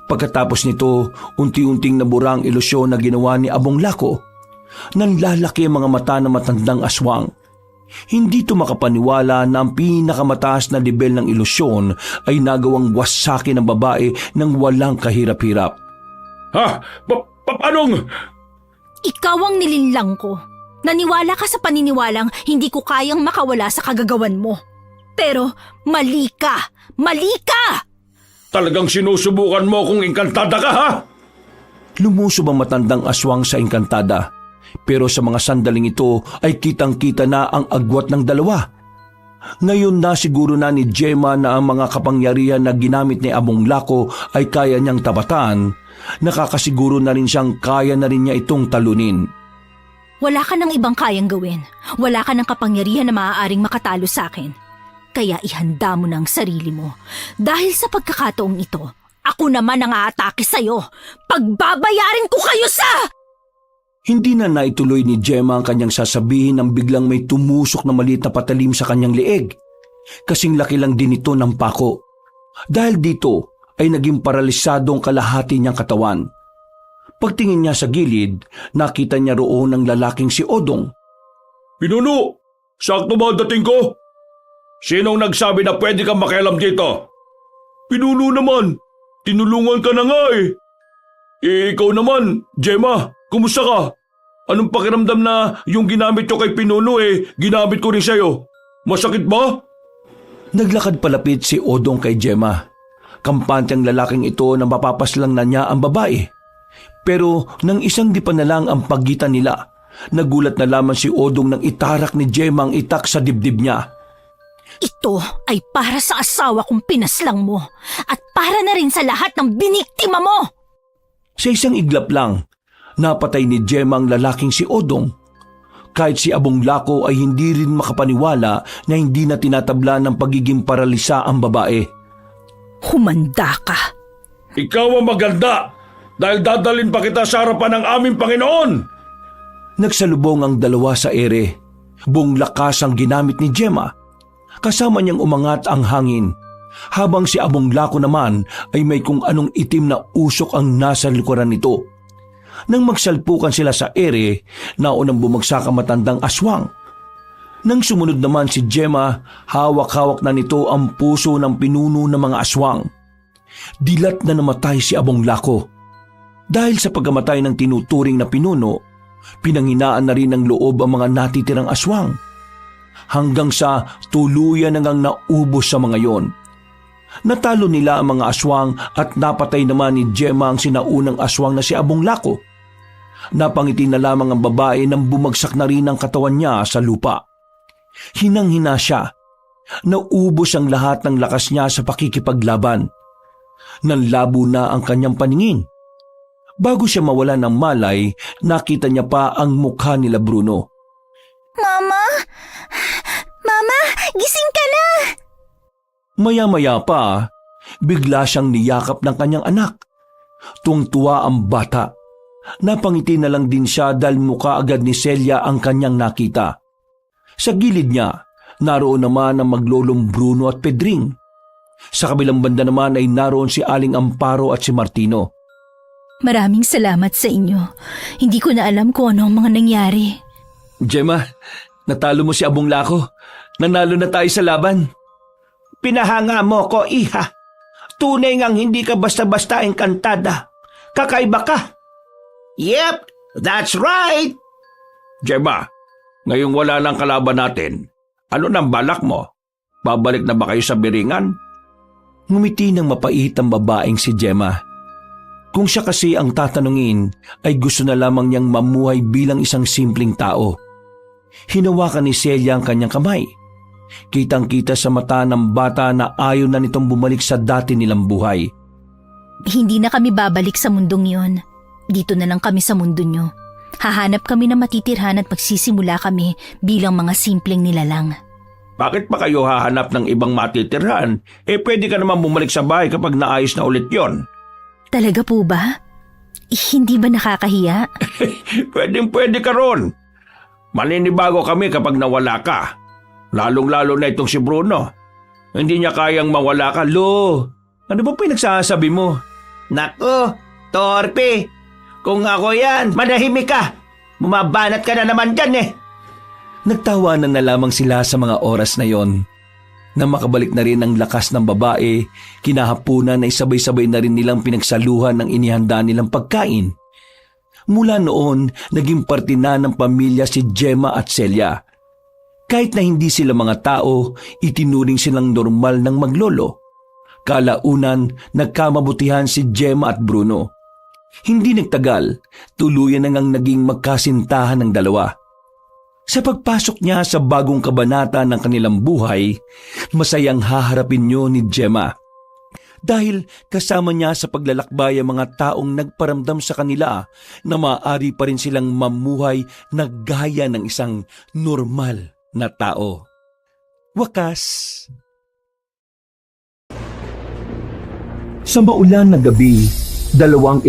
Pagkatapos nito, unti-unting nabura ang ilusyon na ginawa ni Abong Lako. Nanlalaki ang mga mata ng matandang aswang. Hindi ito makapaniwala na ang pinakamataas na level ng ilusyon ay nagawang wasakin ng babae ng walang kahirap-hirap. Ha? Paanong? Ikaw ang nilinlang ko. Naniwala ka sa paniniwalang hindi ko kayang makawala sa kagagawan mo. Pero mali ka! Mali ka! Talagang sinusubukan mo kung engkantada ka, ha? Lumusob ang matandang aswang sa engkantada. Pero sa mga sandaling ito ay kitang-kita na ang agwat ng dalawa. Ngayon na siguro na ni Gemma na ang mga kapangyarihan na ginamit ni Abong Lako ay kaya niyang tapatan. Nakakasiguro na rin siyang kaya na rin niya itong talunin. Wala ka ng ibang kayang gawin. Wala ka ng kapangyarihan na maaaring makatalo sa akin. Kaya ihanda mo na ang sarili mo. Dahil sa pagkakataong ito, ako naman ang aatake sa'yo. Pagbabayarin ko kayo sa... Hindi na naituloy ni Gemma ang kanyang sasabihin nang biglang may tumusok na maliit na patalim sa kanyang leeg. Kasing laki lang din ito ng pako. Dahil dito ay naging paralisado ang kalahati niyang katawan. Pagtingin niya sa gilid, nakita niya roon ang lalaking si Odong. Pinuno, sakto ba ang dating ko? Sinong nagsabi na pwede kang makialam dito? Pinuno naman, tinulungan ka na nga eh. Ikaw naman, Gemma, kumusta ka? Anong pakiramdam na yung ginamit ko kay Pinuno ginamit ko rin sa'yo? Masakit ba? Naglakad palapit si Odong kay Gemma. Kampante ang lalaking ito na mapapaslang na niya ang babae. Pero nang isang di pa na lang ang pagitan nila, nagulat na lamang si Odong nang itarak ni Gemma ang itak sa dibdib niya. Ito ay para sa asawa kong pinaslang mo at para na rin sa lahat ng biniktima mo. Sa isang iglap lang, napatay ni Gemma ang lalaking si Odong. Kahit si Abong Lako ay hindi rin makapaniwala na hindi na tinatabla ng pagiging paralisa ang babae. Humanda ka. Ikaw ang maganda dahil dadalhin pa kita sa harapan ng aming Panginoon. Nagsalubong ang dalawa sa ere. Buong lakas ang ginamit ni Gemma. Kasama niyang umangat ang hangin. Habang si Abong Lako naman ay may kung anong itim na usok ang nasa likuran nito. Nang magsalpukan sila sa ere, naunang bumagsak ang matandang aswang. Nang sumunod naman si Gemma, hawak-hawak na nito ang puso ng pinuno ng mga aswang. Dilat na namatay si Abong Lako. Dahil sa pagkamatay ng tinuturing na pinuno, pinanghinaan na rin ng loob ang mga natitirang aswang. Hanggang sa tuluyan nang naubos sa mga yon. Natalo nila ang mga aswang at napatay naman ni Gemma ang sinaunang aswang na si Abong Lako. Napangiti na lamang ang babae nang bumagsak na rin ang katawan niya sa lupa. Hinang-hina siya. Naubos ang lahat ng lakas niya sa pakikipaglaban. Nanlabo na ang kanyang paningin. Bago siya mawala ng malay, nakita niya pa ang mukha nila Bruno. Mama? Mama, gising ka na! Maya-maya pa, bigla siyang niyakap ng kanyang anak. Tuwang-tuwa ang bata. Napangiti na lang din siya dahil mukha agad ni Celia ang kanyang nakita. Sa gilid niya, naroon naman ang maglolong Bruno at Pedring. Sa kabilang banda naman ay naroon si Aling Amparo at si Martino. Maraming salamat sa inyo. Hindi ko na alam kung ano ang mga nangyari. Gemma, natalo mo si Abong Lako. Nanalo na tayo sa laban. Pinahanga mo ko, iha. Tunay ngang hindi ka basta-basta engkantada. Kakaiba ka. Yep, that's right. Gemma, ngayong wala nang kalaban natin, ano nang balak mo? Babalik na ba kayo sa biringan? Ngumiti ng mapait ang babaeng si Gemma. Kung siya kasi ang tatanungin, ay gusto na lamang niyang mamuhay bilang isang simpleng tao. Hinawakan ni Celia ang kanyang kamay. Kitang-kita sa mata ng bata na ayaw na nitong bumalik sa dati nilang buhay. Hindi na kami babalik sa mundong yon. Dito na lang kami sa mundo nyo. Hahanap kami na matitirhan at magsisimula kami bilang mga simpleng nilalang. Bakit pa kayo hahanap ng ibang matitirhan? Pwede ka naman bumalik sa bahay kapag naayos na ulit yon. Talaga po ba? Hindi ba nakakahiya? Pwede ka ron. Maninibago kami kapag nawala ka. Lalong-lalo na itong si Bruno. Hindi niya kayang mawala ka. Lo, ano ba pinagsasabi mo? Nako, torpe. Kung ako yan, manahimik ka. Bumabanat ka na naman dyan eh. Nagtawanan na lamang sila sa mga oras na yon. Nang makabalik na rin ang lakas ng babae, kinahapunan ay sabay-sabay na rin nilang pinagsaluhan ng inihanda nilang pagkain. Mula noon, naging parte na ng pamilya si Gemma at Celia. Kahit na hindi sila mga tao, itinuring silang normal ng maglolo. Kalaunan, nagkamabutihan si Gemma at Bruno. Hindi nagtagal, tuluyan na ngang naging magkasintahan ng dalawa. Sa pagpasok niya sa bagong kabanata ng kanilang buhay, masayang haharapin niyo ni Gemma. Dahil kasama niya sa paglalakbay ang mga taong nagparamdam sa kanila na maaari pa rin silang mamuhay na gaya ng isang normal na tao. Wakas. Sa maulan na gabi, dalawang